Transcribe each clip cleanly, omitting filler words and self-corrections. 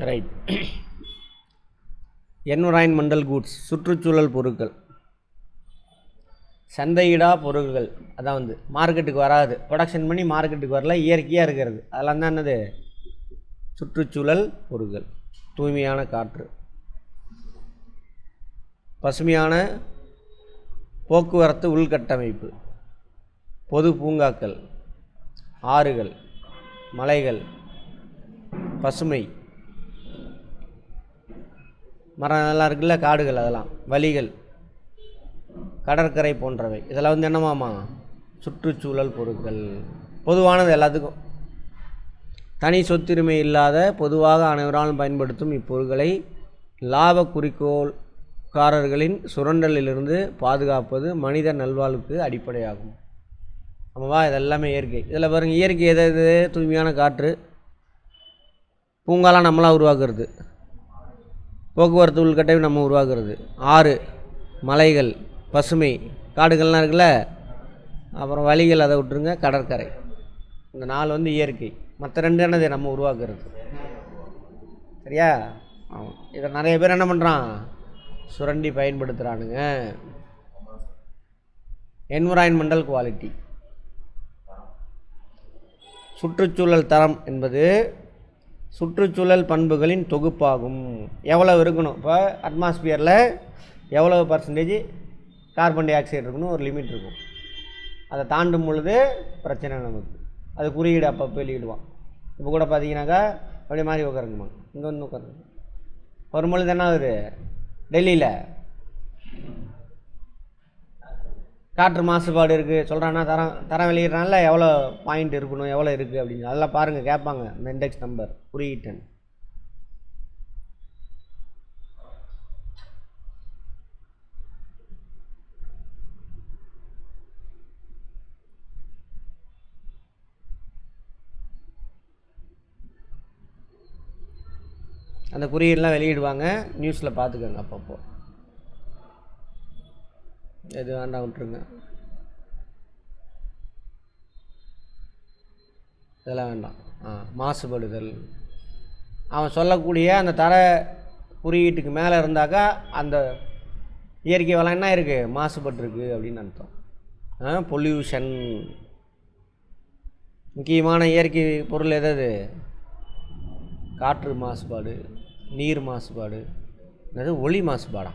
Right. Environmental goods, சுற்றுச்சூழல் பொருட்கள், சந்தையிடா பொருட்கள், அதான் வந்து மார்க்கெட்டுக்கு வராது, ப்ரொடக்ஷன் பண்ணி மார்க்கெட்டுக்கு வரல, இயற்கையாக இருக்கிறது, அதெல்லாம் தான் என்னது சுற்றுச்சூழல் பொருட்கள். தூய்மையான காற்று, பசுமையான போக்குவரத்து உள்கட்டமைப்பு, பொது பூங்காக்கள், ஆறுகள், மலைகள், பசுமை, மரம் நல்லா இருக்குல்ல, காடுகள், அதெல்லாம் வழிகள், கடற்கரை போன்றவை, இதெல்லாம் வந்து என்னமாமா சுற்றுச்சூழல் பொருட்கள். பொதுவானது எல்லாத்துக்கும், தனி சொத்துரிமை இல்லாத பொதுவாக அனைவராலும் பயன்படுத்தும் இப்பொருட்களை லாப குறிக்கோள்காரர்களின் சுரண்டலிலிருந்து பாதுகாப்பது மனித நல்வாழ்வுக்கு அடிப்படையாகும். ஆமாவா, இதெல்லாமே இயற்கை. இதில் பாருங்கள், இயற்கை எது? தூய்மையான காற்று, பூங்காலாம் நம்மளாக உருவாக்குறது, போக்குவரத்து உள்கட்டமைப்பு நம்ம உருவாக்குறது, ஆறு, மலைகள், பசுமை, காடுகள்லாம் இருக்குல்ல, அப்புறம் வழிகள், அதை விட்டுருங்க, கடற்கரை. இந்த 4 வந்து இயற்கை. மற்ற 2 என்னது நம்ம உருவாக்குறது. சரியா? ஆமாம். இதை நிறைய பேர் என்ன பண்ணுறான், சுரண்டி பயன்படுத்துகிறானுங்க. என்விரான்மெண்டல் குவாலிட்டி, சுற்றுச்சூழல் தரம் என்பது சுற்றுச்சூழல் பண்புகளின் தொகுப்பாகும். எவ்வளோ இருக்கணும், இப்போ அட்மாஸ்பியரில் எவ்வளோ % கார்பன் டை ஆக்சைடு இருக்கணும், ஒரு லிமிட் இருக்கும். அதை தாண்டும் பொழுது பிரச்சனை நமக்கு. அது குறியீடு அப்பப்போ வெளியிடுவான். இப்போ கூட பார்த்தீங்கன்னாக்கா அப்படியே மாதிரி உட்காருங்கம்மா, இங்கே வந்து உட்காருங்க. வரும்பொழுது என்ன ஆகுது, டெல்லியில் காற்று மாசுபாடு இருக்குது சொல்கிறான்னா, தரம் வெளியிடறான்ல, எவ்வளோ பாயிண்ட் இருக்கணும், எவ்வளோ இருக்குது அப்படின்னு அதெல்லாம் பாருங்கள், கேட்பாங்க இந்த இண்டெக்ஸ் நம்பர் குறியீட்டன். அந்த குறியீடெலாம் வெளியிடுவாங்க, நியூஸில் பார்த்துக்கோங்க அப்பப்போ. எது வேண்டாம் விட்டுருங்க, இதெல்லாம் வேண்டாம். மாசுபடுதல், அவன் சொல்லக்கூடிய அந்த தர குறியீட்டுக்கு மேலே இருந்தாக்கா அந்த இயற்கை வளம் என்ன இருக்குது, மாசுபட்டுருக்கு அப்படின்னு அர்த்தம். பொல்யூஷன். முக்கியமான இயற்கை பொருள் எது? காற்று மாசுபாடு, நீர் மாசுபாடு, அது ஒளி மாசுபாடா,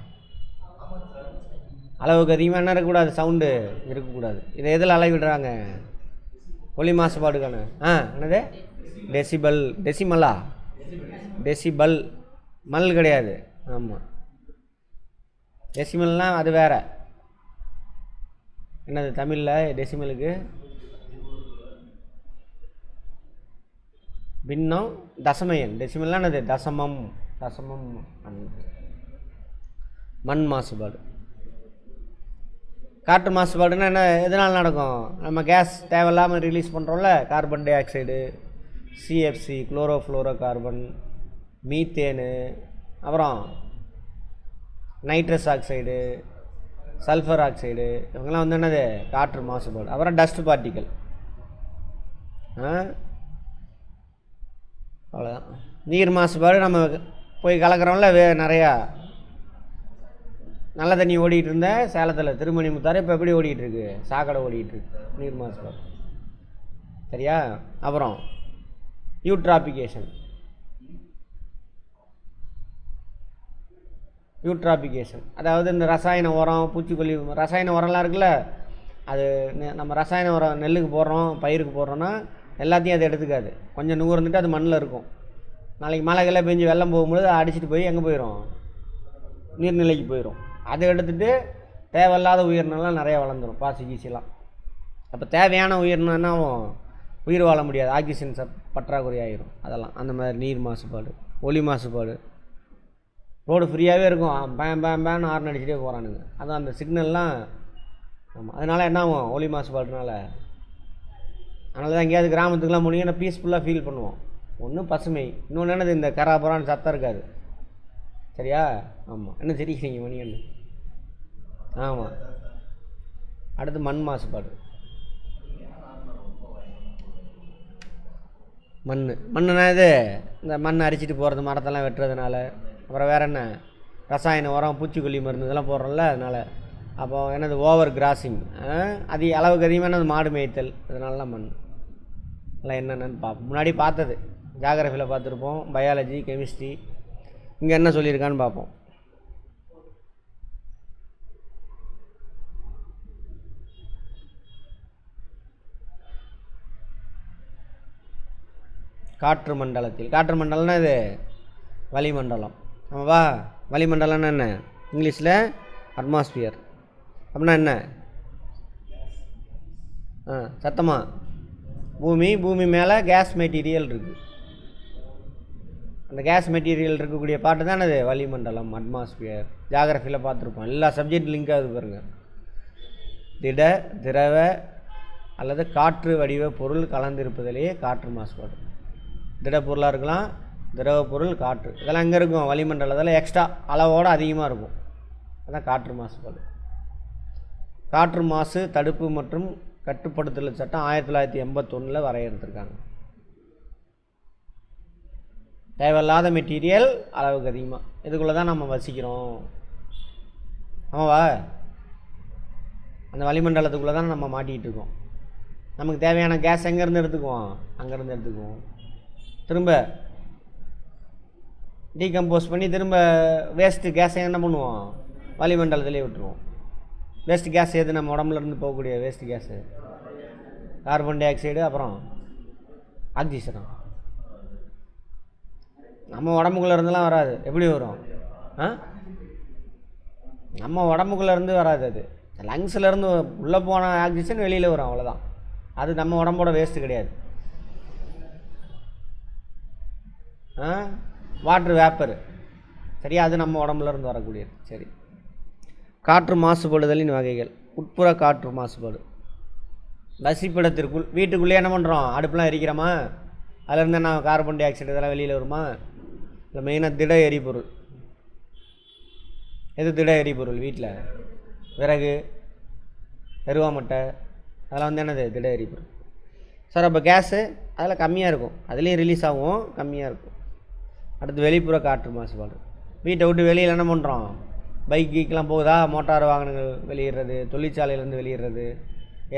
அளவுக்கு அதிகமாக என்ன இருக்கக்கூடாது, சவுண்டு இருக்கக்கூடாது. இதை எதில் அளவிடுறாங்க, ஒளி மாசுபாடுக்கான என்னது டெசிபல், டெசிமலா, டெசிபல், மல் கிடையாது. ஆமாம், டெசிமல்னால் அது வேறு. என்னது தமிழில் டெசிமலுக்கு பின்னம், தசமயன். டெசிமல்லாம் என்னது, தசமம், தசமம். மண் மாசுபாடு. காற்று மாசுபாடுன்னா என்ன, எதனால் நடக்கும், நம்ம கேஸ் தேவையில்லாமல் ரிலீஸ் பண்ணுறோம்ல, carbon dioxide, CFC, chlorofluorocarbon, methane, அப்புறம் நைட்ரஸ் ஆக்சைடு, சல்ஃபர் ஆக்சைடு, இவங்கெல்லாம் வந்து என்னது காற்று மாசுபாடு. அப்புறம் டஸ்ட் பார்ட்டிக்கல். அவ்வளோதான். நீர் மாசுபாடு, நம்ம போய் கலக்கிறோம்ல, நிறையா நல்ல தண்ணி ஓடிட்டு இருந்த சேலத்தில் திருமணி முத்தாறு இப்போ எப்படி ஓடிட்டுருக்கு, சாக்கடை ஓடிட்டுருக்கு, நீர் மாசுபாடு. சரியா? அப்புறம் யூட்ராபிகேஷன். யூட்ராபிகேஷன் அதாவது இந்த ரசாயன உரம், பூச்சிக்கொல்லி, ரசாயன உரம்லாம் இருக்குல்ல, அது நம்ம ரசாயன உரம் நெல்லுக்கு போடுறோம், பயிருக்கு போடுறோன்னா எல்லாத்தையும் அது எடுத்துக்காது, கொஞ்சம் நூறுந்துட்டு அது மண்ணில் இருக்கும். நாளைக்கு மழைக்கெல்லாம் பெஞ்சு வெள்ளம் போகும்போது அடிச்சுட்டு போய் எங்கே போயிடும், நீர்நிலைக்கு போயிடும். அதை எடுத்துகிட்டு தேவையில்லாத உயிரினம்லாம் நிறையா வளர்ந்துடும், பாசி கீசிலாம். அப்போ தேவையான உயிரினம் என்ன ஆகும், உயிர் வாழ முடியாது, ஆக்சிஜன் பற்றாக்குறை ஆகிரும். அதெல்லாம் அந்த மாதிரி. நீர் மாசுபாடு, ஒலி மாசுபாடு. ரோடு ஃப்ரீயாகவே இருக்கும், பேன் ஹார்ன் அடிச்சுட்டே போகிறானுங்க, அதான் அந்த சிக்னல்லாம். ஆமாம், அதனால் என்ன ஆகும், ஒலி மாசுபாடுனால. அதனால தான் எங்கேயாவது கிராமத்துக்குலாம் போனீங்கன்னா பீஸ்ஃபுல்லாக ஃபீல் பண்ணுவோம். ஒன்று பசுமை, இன்னொன்று என்னது இந்த கராபரான்னு சத்தம் இருக்காது. சரியா? ஆமாம். என்ன தெரியுங்க மணிகண்ணு? ஆமாம். அடுத்து மண் மாசுபாடு. மண்ணுனா இது இந்த மண் அரிச்சிட்டு போகிறது, மரத்தெல்லாம் வெட்டுறதுனால. அப்புறம் வேறு என்ன, ரசாயன உரம், பூச்சிக்கொல்லி மருந்து இதெல்லாம் போடுறோம்ல, அதனால். அப்போ என்னது, ஓவர் கிராசிங், அளவுக்கு அதிகமானது மாடு மேய்த்தல், இதனாலலாம் மண் எல்லாம் என்னென்னு பார்ப்போம். முன்னாடி பார்த்தது ஜியாகிரஃபியில் பார்த்துருப்போம், பயாலஜி, கெமிஸ்ட்ரி. இங்கே என்ன சொல்லியிருக்கான்னு பார்ப்போம். காற்று மண்டலத்தில், காற்று மண்டலம்னா இது வளிமண்டலம். ஆமாவா, வளிமண்டலம்னா என்ன, இங்கிலீஷில் அட்மாஸ்பியர். அப்படின்னா என்ன, சத்தமாக பூமி மேலே கேஸ் மெட்டீரியல் இருக்குது. அந்த கேஸ் மெட்டீரியல் இருக்கக்கூடிய பாட்டு தான் அது வளிமண்டலம், அட்மாஸ்பியர். ஜியாகிரஃபியில் பார்த்துருப்போம், எல்லா சப்ஜெக்ட் லிங்காக அது பாருங்கள். திட, திரவ அல்லது காற்று வடிவ பொருள் கலந்திருப்பதிலேயே காற்று மாசுபாடு. திடப்பொருளாக இருக்கலாம், திரவ பொருள், காற்று, இதெல்லாம் எங்கே இருக்கும், வளிமண்டலத்தில் எக்ஸ்ட்ரா அளவோடு அதிகமாக இருக்கும். அதான் காற்று மாசுபாடு. காற்று மாசு தடுப்பு மற்றும் கட்டுப்படுத்தல் சட்டம் 1981 வரையறுத்திருக்காங்க. தேவையில்லாத மெட்டீரியல் அளவுக்கு அதிகமாக, இதுக்குள்ளே தான் நம்ம வசிக்கிறோம். ஆமாவா, அந்த வளிமண்டலத்துக்குள்ளே தான் நம்ம மாட்டிகிட்டு இருக்கோம். நமக்கு தேவையான கேஸ் எங்கேருந்து எடுத்துக்குவோம், அங்கேருந்து எடுத்துக்குவோம். திரும்ப டீகம்போஸ் பண்ணி திரும்ப வேஸ்ட்டு கேஸை என்ன பண்ணுவோம், வளிமண்டலத்திலே விட்டுருவோம். வேஸ்ட்டு கேஸ் எது, நம்ம உடம்புலேருந்து போகக்கூடிய waste gas, carbon dioxide, அப்புறம் ஆக்சிஜன். நம்ம உடம்புக்குள்ளே இருந்துலாம் வராது. எப்படி வரும், நம்ம உடம்புக்குள்ளே இருந்து வராது. அது லங்ஸ்லேருந்து உள்ளே போன ஆக்சிஜன் வெளியில் வரும், அவ்வளோதான். அது நம்ம உடம்போட வேஸ்ட்டு கிடையாது. வாட்ரு வேப்பரு, சரியா, அது நம்ம உடம்புலேருந்து வரக்கூடியது. சரி, காற்று மாசுபடுதலின் வகைகள். உட்புற காற்று மாசுபாடு, வசிப்பிடத்திற்குள், வீட்டுக்குள்ளே என்ன பண்ணுறோம், அடுப்புலாம் எரிக்கிறோமா, அதிலேருந்து என்ன கார்பன் டை ஆக்சைடு இதெல்லாம் வெளியில் வருமா. இல்லை மெயினாக திட எரிபொருள். எது திட எரிபொருள், வீட்டில் விறகு, எருவாமட்டை, அதெல்லாம் வந்து என்னது திட எரிபொருள். சார் அப்போ கேஸு அதில் கம்மியாக இருக்கும், அதுலேயும் ரிலீஸ் ஆகும், கம்மியாக இருக்கும். அடுத்து வெளிப்புற காற்று மாசுபாடு. வீட்டை விட்டு வெளியில் என்ன பண்ணுறோம், பைக் கீக்கெலாம் போகுதா, மோட்டார் வாகனங்கள் வெளியிடுறது, தொழிற்சாலையிலேருந்து வெளியிடுறது,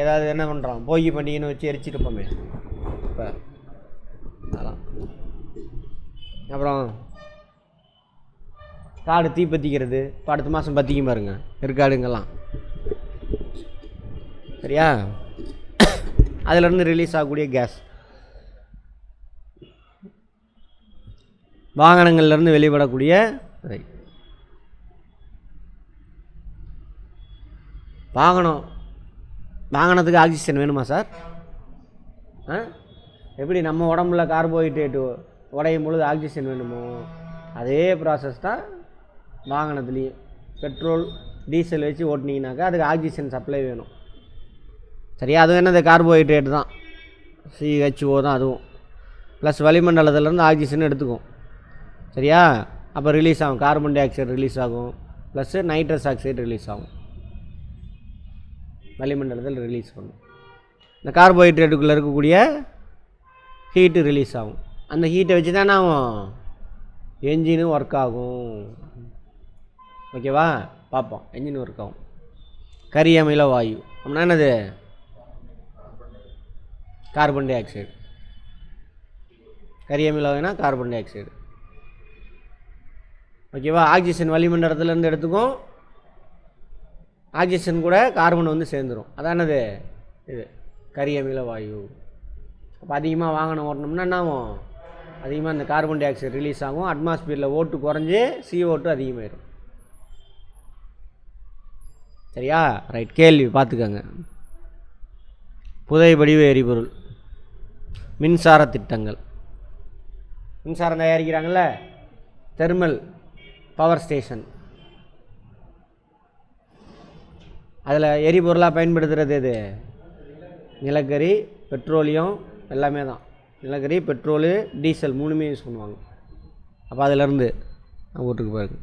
ஏதாவது என்ன பண்ணுறோம், போகி பண்டிகைன்னு வச்சு எரிச்சிருப்போமே இப்போ, அதெல்லாம். அப்புறம் காடு தீ பற்றிக்கிறது, இப்போ அடுத்த மாதம் பற்றிக்கும் பாருங்க இருக்காடுங்கெல்லாம், சரியா, அதிலேருந்து ரிலீஸ் ஆகக்கூடிய கேஸ். வாகனங்கள்லேருந்து வெளிப்படக்கூடிய வாகனத்துக்கு ஆக்சிஜன் வேணுமா சார்? எப்படி நம்ம உடம்புல கார்போஹைட்ரேட்டு உடையும் பொழுது ஆக்சிஜன் வேணுமோ, அதே ப்ராசஸ் தான் வாகனத்துலேயும். பெட்ரோல் டீசல் வச்சு ஓட்டினீங்கனாக்கா அதுக்கு ஆக்சிஜன் சப்ளை வேணும், சரியா. அதுவும் என்னது கார்போஹைட்ரேட் தான், CHO தான் அதுவும். ப்ளஸ் வளிமண்டலத்திலேருந்து ஆக்சிஜன் எடுத்துக்கும், சரியா. அப்போ ரிலீஸ் ஆகும், கார்பன் டை ஆக்சைடு ரிலீஸ் ஆகும், ப்ளஸ்ஸு நைட்ரஸ் ஆக்சைடு ரிலீஸ் ஆகும், வளிமண்டலத்தில் ரிலீஸ் பண்ணும். இந்த கார்போஹைட்ரேட்டுக்குள்ளே இருக்கக்கூடிய ஹீட்டு ரிலீஸ் ஆகும். அந்த ஹீட்டை வச்சு தான் ஆகும், என்ஜினும் ஒர்க் ஆகும். ஓகேவா, பார்ப்போம். என்ஜின் ஒர்க் ஆகும். கரியமில வாயு அப்படின்னா என்னது, கார்பன் டை ஆக்சைடு. கரியமில வாயுனா கார்பன் டை ஆக்சைடு, ஓகேவா. ஆக்சிஜன் வளிமண்டலத்திலேருந்து எடுத்துக்கும், ஆக்சிஜன் கூட கார்பன் வந்து சேர்ந்துடும், அதானது இது கரியமில வாயு. அப்போ அதிகமாக வாகனம் ஓட்டணும்னா என்ன ஆகும், அதிகமாக இந்த கார்பன் டை ஆக்சைடு ரிலீஸ் ஆகும், அட்மாஸ்பியரில் ஓட்டு குறைஞ்சி CO2 அதிகமாகிடும், சரியா. ரைட், கேள்வி பார்த்துக்கோங்க. புதை வடிவ எரிபொருள், மின்சார திட்டங்கள். மின்சாரம் தயாரிக்கிறாங்கள்ல, தெர்மல் பவர் ஸ்டேஷன், அதில் எரிபொருளாக பயன்படுத்துகிறது எது, நிலக்கரி, பெட்ரோலியம், எல்லாமே தான். நிலக்கரி, பெட்ரோலு, டீசல் மூணுமே யூஸ் பண்ணுவாங்க. அப்போ அதிலேருந்து ஓட்டுக்கு பாருங்க.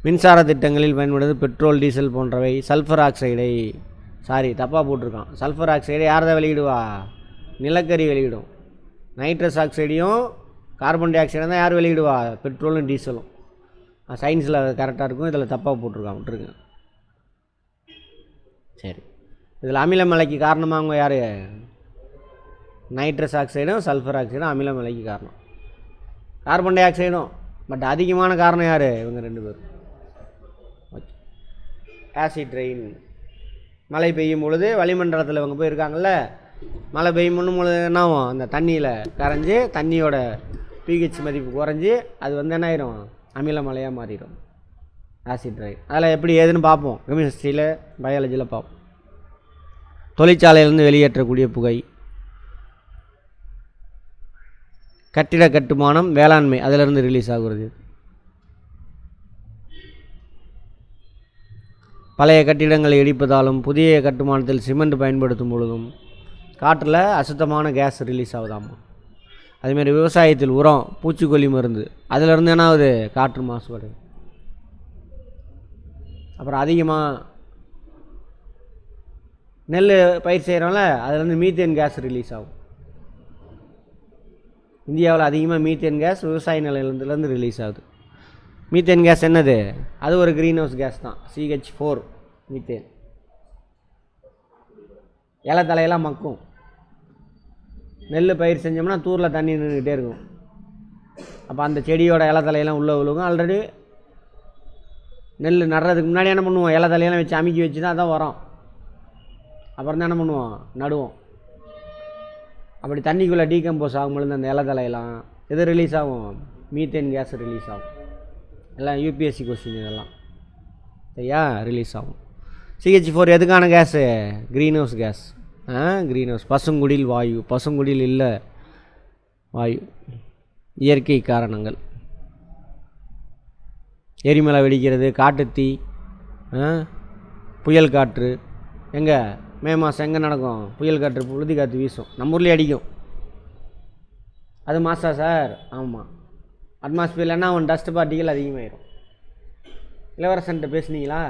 மின்சார திட்டங்களில் பயன்படுது பெட்ரோல், டீசல் போன்றவை. சல்ஃபர் ஆக்சைடை, சாரி தப்பாக போட்டிருக்கான், சல்ஃபர் ஆக்சைடை யார் தான் வெளியிடுவா, நிலக்கரி வெளியிடும். நைட்ரஸ் ஆக்சைடையும் கார்பன் டை ஆக்சைடும் தான் யார் வெளியிடுவா? பெட்ரோலும் டீசலும். சயின்ஸில் கரெக்டாக இருக்கும், இதில் தப்பாக போட்டிருக்காங்க, விட்டுருங்க. சரி, இதில் அமிலமலைக்கு காரணமாகவங்க யார்? நைட்ரஸ் ஆக்சைடும் சல்ஃபர் ஆக்சைடும் அமிலமலைக்கு காரணம். கார்பன் டை ஆக்சைடும், பட் அதிகமான காரணம் யார்? இவங்க 2 பேரும். ஆசிட் ரெயின், மழை பெய்யும் பொழுது வளிமண்டலத்தில் இவங்க போயிருக்காங்கல்ல, மழை பெய்யும் பொழுது என்ன ஆகும்? அந்த தண்ணியில் கரைஞ்சி தண்ணியோட pH மதிப்பு குறைஞ்சி அது என்ன ஆயிரும்? அமில மலையாக மாறிடும், ஆசிட் ரெயின். அதில் எப்படி ஏதுன்னு பார்ப்போம், கெமிஸ்ட்ரியில் பயாலஜியில் பார்ப்போம். தொழிற்சாலையிலேருந்து வெளியேற்றக்கூடிய புகை, கட்டிட கட்டுமானம், வேளாண்மை, அதிலிருந்து ரிலீஸ் ஆகுறது. பழைய கட்டிடங்களை இடிப்பதாலும் புதிய கட்டுமானத்தில் சிமெண்ட் பயன்படுத்தும் பொழுதும் காற்றில் அசுத்தமான கேஸ் ரிலீஸ் ஆகுதாமா. அதுமாரி விவசாயத்தில் உரம், பூச்சிக்கொல்லி மருந்து, அதிலிருந்து என்ன ஆகுது? காற்று மாசுபாடு. அப்புறம் அதிகமாக நெல் பயிர் செய்கிறோம்ல, அதுலேருந்து மீத்தேன் கேஸ் ரிலீஸ் ஆகும். இந்தியாவில் அதிகமாக மீத்தேன் கேஸ் விவசாய நிலையிலேருந்து ரிலீஸ் ஆகுது. மீத்தேன் கேஸ் என்னது? அது ஒரு க்ரீன் ஹவுஸ் கேஸ் தான், CH4 மீத்தேன். இலை தலையெல்லாம் மக்கும். நெல் பயிர் செஞ்சோம்னா தூரில் தண்ணி நின்றுக்கிட்டே இருக்கும். அப்போ அந்த செடியோட இலை தலையெல்லாம் உள்ளே விழுகும். ஆல்ரெடி நெல் நடுறதுக்கு முன்னாடி என்ன பண்ணுவோம்? இலை தலையெல்லாம் வச்சு அமுக்கி வச்சு தான் அதான் வரும். அப்புறம் தான் என்ன பண்ணுவோம்? நடுவோம். அப்படி தண்ணிக்குள்ளே டீகம்போஸ் ஆகும்பொழுது அந்த இலை தலையெல்லாம் எது ரிலீஸ் ஆகும்? மீத்தேன் கேஸ் ரிலீஸ் ஆகும். எல்லாம் UPSC கொஸ்டின் இதெல்லாம் சரியா? ரிலீஸ் ஆகும். CH4 எதுக்கான gas? Greenhouse gas. Greenhouse. பசுங்குடில் வாயு, பசுங்குடில் இல்லை வாயு. இயற்கை காரணங்கள், எரிமலை வெடிக்கிறது, காட்டுத்தீ, புயல் காற்று. எங்கே மே மாதம் எங்கே நடக்கும்? புயல் காற்று, புழுதி காற்று வீசும், நம்ம ஊர்லேயே அடிக்கும். அது மாசா சார்? ஆமாம். அட்மாஸ்பியரில் என்ன ஆகும்? டஸ்ட் பார்ட்டிகள் அதிகமாகிடும். இளவரசன்ட்ட பேசுனீங்களா?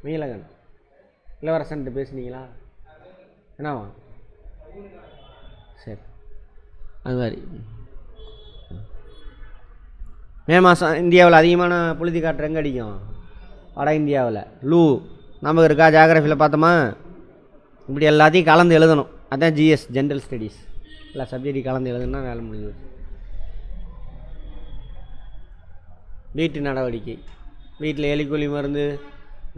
மீளகன் இளவரசன்ட்ட பேசுனீங்களா? என்னவா? சரி, அது மாதிரி மே மாதம் இந்தியாவில் அதிகமான புழுதி காற்று எங்கே அடிக்கும்? வட இந்தியாவில். லூ நமக்கு இருக்கா? ஜாகிரஃபியில் பார்த்தோமா? இப்படி எல்லாத்தையும் கலந்து எழுதணும். அதுதான் GS, ஜென்ரல் ஸ்டடீஸ். எல்லா சப்ஜெக்டையும் கலந்து எழுதுனா வேலை முடிஞ்சு. வீட்டு நடவடிக்கை, வீட்டில் எலிக்கொல்லி மருந்து,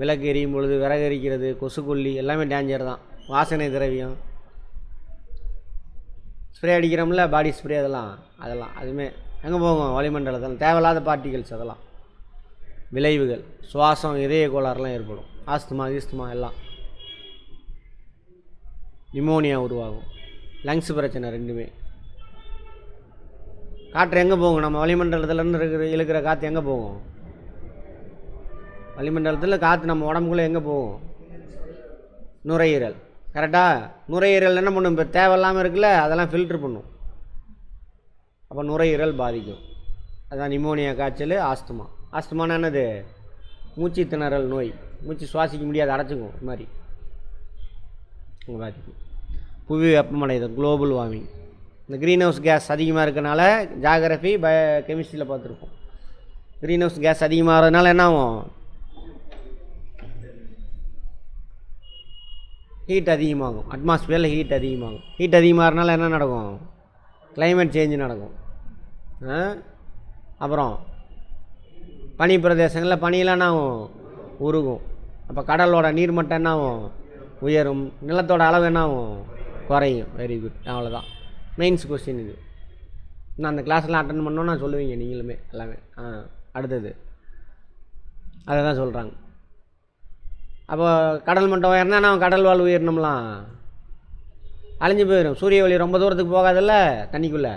விளக்கு எரியும் பொழுது விறகு எரிக்கிறது, கொசுக்கொல்லி எல்லாமே டேஞ்சர் தான். வாசனை திரவியம், ஸ்ப்ரே அடிக்கிறோம்ல, பாடி ஸ்ப்ரே, அதெல்லாம் அதுவுமே எங்கே போகும்? வளிமண்டலத்தில். தேவையில்லாத பார்ட்டிகல்ஸ் அதெல்லாம். விளைவுகள், சுவாசம், இதய கோளாறுலாம் ஏற்படும். ஆஸ்துமா எல்லாம். நிமோனியா உருவாகும். லங்ஸ் பிரச்சனை ரெண்டுமே. காற்று எங்கே போகும்? நம்ம வளிமண்டலத்திலேருந்து இழுக்கிற காற்று எங்கே போகும்? வளிமண்டலத்தில் காற்று நம்ம உடம்புக்குள்ளே எங்கே போகும்? நுரையீரல். கரெக்டாக? நுரையீரல் என்ன பண்ணும்? இப்போ தேவையில்லாமல் இருக்குல்ல, அதெல்லாம் ஃபில்ட்ரு பண்ணும். அப்போ நுரையீரல் பாதிக்கும். அதுதான் நிமோனியா, காய்ச்சல், ஆஸ்துமா. ஆஸ்துமானா என்னது? மூச்சு திணறல் நோய். மூச்சு சுவாசிக்க முடியாது, அடைச்சிக்கும். இது மாதிரி பாதிக்கும். புவி வெப்பமடைதல், குளோபல் வார்மிங். இந்த க்ரீன் ஹவுஸ் கேஸ் அதிகமாக இருக்கனால ஜாகிரஃபி, கெமிஸ்ட்ரியில் பார்த்துருப்போம். க்ரீன் ஹவுஸ் கேஸ் அதிகமாகிறதுனால என்ன ஆகும்? ஹீட் அதிகமாகும். அட்மாஸ்பியரில் ஹீட் அதிகமாகும். ஹீட் அதிகமாகிறதுனால என்ன நடக்கும்? கிளைமேட் சேஞ்சு நடக்கும். அப்புறம் பனி பிரதேசங்களில் பனியெலாம் என்ன ஆகும்? உருகும். அப்போ கடலோட நீர்மட்டம் என்ன ஆகும்? உயரும். நிலத்தோட அளவு என்ன ஆகும்? குறையும். Very good. அவ்வளோதான் மெயின்ஸ் கொஸ்டின் இது. நான் அந்த கிளாஸ்லாம் அட்டன் பண்ணோன்னா சொல்லுவீங்க நீங்களுமே எல்லாமே. அடுத்தது அதை தான் சொல்கிறாங்க. அப்போ கடல் மட்டம் உயர்னா நான் கடல் வாழ் உயிரினம்லாம் அழிஞ்சு போயிடும். சூரிய ஒளி ரொம்ப தூரத்துக்கு போகாதில்ல, தண்ணிக்குள்ளே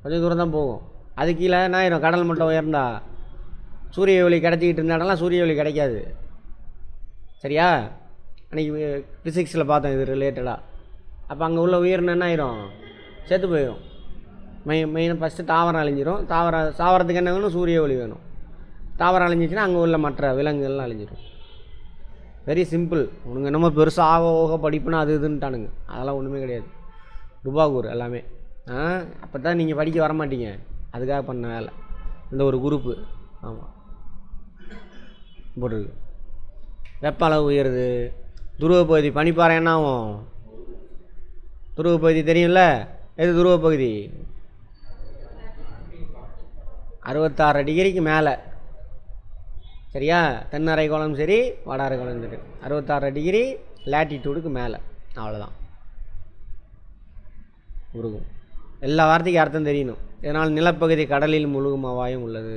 கொஞ்சம் தூரம் தான் போகும். அது கீழே என்ன ஆயிரும்? கடல் மட்டம் உயர்ந்தா சூரிய ஒளி கிடச்சிக்கிட்டு இருந்த இடம்லாம் சூரிய ஒளி கிடைக்காது. சரியா? அன்றைக்கி ஃபிசிக்ஸில் பார்த்தோம் இது ரிலேட்டடாக. அப்போ அங்கே உள்ள உயிரினம் என்ன ஆயிரும்? செத்து போயிடும். மெயினாக ஃபஸ்ட்டு தாவரம் அழிஞ்சிரும். தாவரத்துக்கு என்ன வேணும்? சூரிய ஒளி வேணும். தாவரம் அழிஞ்சிச்சுன்னா அங்கே உள்ள மற்ற விலங்குகள்லாம் அழிஞ்சிடும். Very simple. உனக்கு என்னமோ பெருசாக ஆக படிப்புனா அது இதுன்ட்டானுங்க. அதெல்லாம் ஒன்றுமே கிடையாது. டுபாகூர் எல்லாமே. அப்போ தான் நீங்கள் படிக்க வர மாட்டீங்க. அதுக்காக பண்ண வேலை இந்த ஒரு குரூப்பு. ஆமாம் போட்டிருக்கு. வெப்ப அளவு உயருது. துருவ பகுதி பனிப்பாறை என்ன ஆகும்? துருவ பகுதி தெரியும்ல, எது துருவ பகுதி? 66 டிகிரிக்கு மேலே. சரியா? தென் அரைக்கோளம் சரி, வட அரைக்கோளம் சரி, 66 டிகிரி லேட்டிடியூடுக்கு மேலே. அவ்வளோதான் உருகும். எல்லா வார்த்தைக்கும் அர்த்தம் தெரியணும். இதனால் நிலப்பகுதி கடலில் முழுகும் அபாயம் உள்ளது.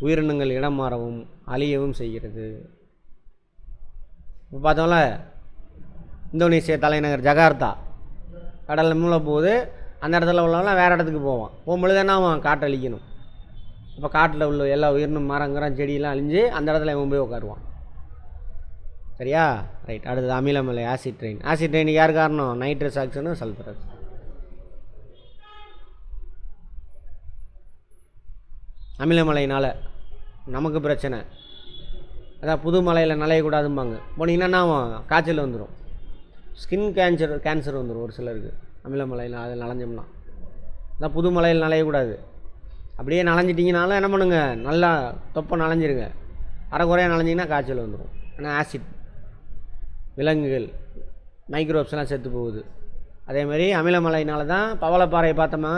உயிரினங்கள் இடம் மாறவும் அழியவும் செய்கிறது. இப்போ பார்த்தோம்ல, இந்தோனேசியா தலைநகர் ஜகார்த்தா கடலில் மூளை போகுது. அந்த இடத்துல உள்ளவங்களாம் வேறு இடத்துக்கு போவான். போகும்பொழுது என்ன ஆகும்? காட்டை அழிக்கணும். இப்போ காட்டில் உள்ள எல்லா உயிரினும் மரங்கிறோம் செடியெல்லாம் அழிஞ்சு அந்த இடத்துல இவன் போய் உட்காருவான். சரியா? ரைட். அடுத்தது அமிலமலை, ஆசிட் ரெயின். ஆசிட் ரெயினுக்கு யார் காரணம்? Nitrous ஆக்சைடும் sulphurous. அமிலமலையினால் நமக்கு பிரச்சனை. அதான் புது மலையில் நலையக்கூடாதும்பாங்க. போனீங்கன்னா என்ன ஆகும்? காய்ச்சல் வந்துடும், ஸ்கின் கேன்சர் வந்துடும் ஒரு சிலருக்கு அமிலமலையில் அதில் நனைஞ்சோம்னா. அதான் புது மலையில் நலையக்கூடாது. அப்படியே நனைஞ்சிட்டிங்கனாலும் என்ன பண்ணுங்க, நல்லா தொப்பை நனைஞ்சிருங்க. அரைக்குறையாக நனைஞ்சிங்கன்னா காய்ச்சல் வந்துடும். ஏன்னா ஆசிட், விலங்குகள் மைக்ரோப்ஸ்லாம் செத்து போகுது. அதேமாதிரி அமிலமலையினால தான் பவளப்பாறையை பார்த்தோமா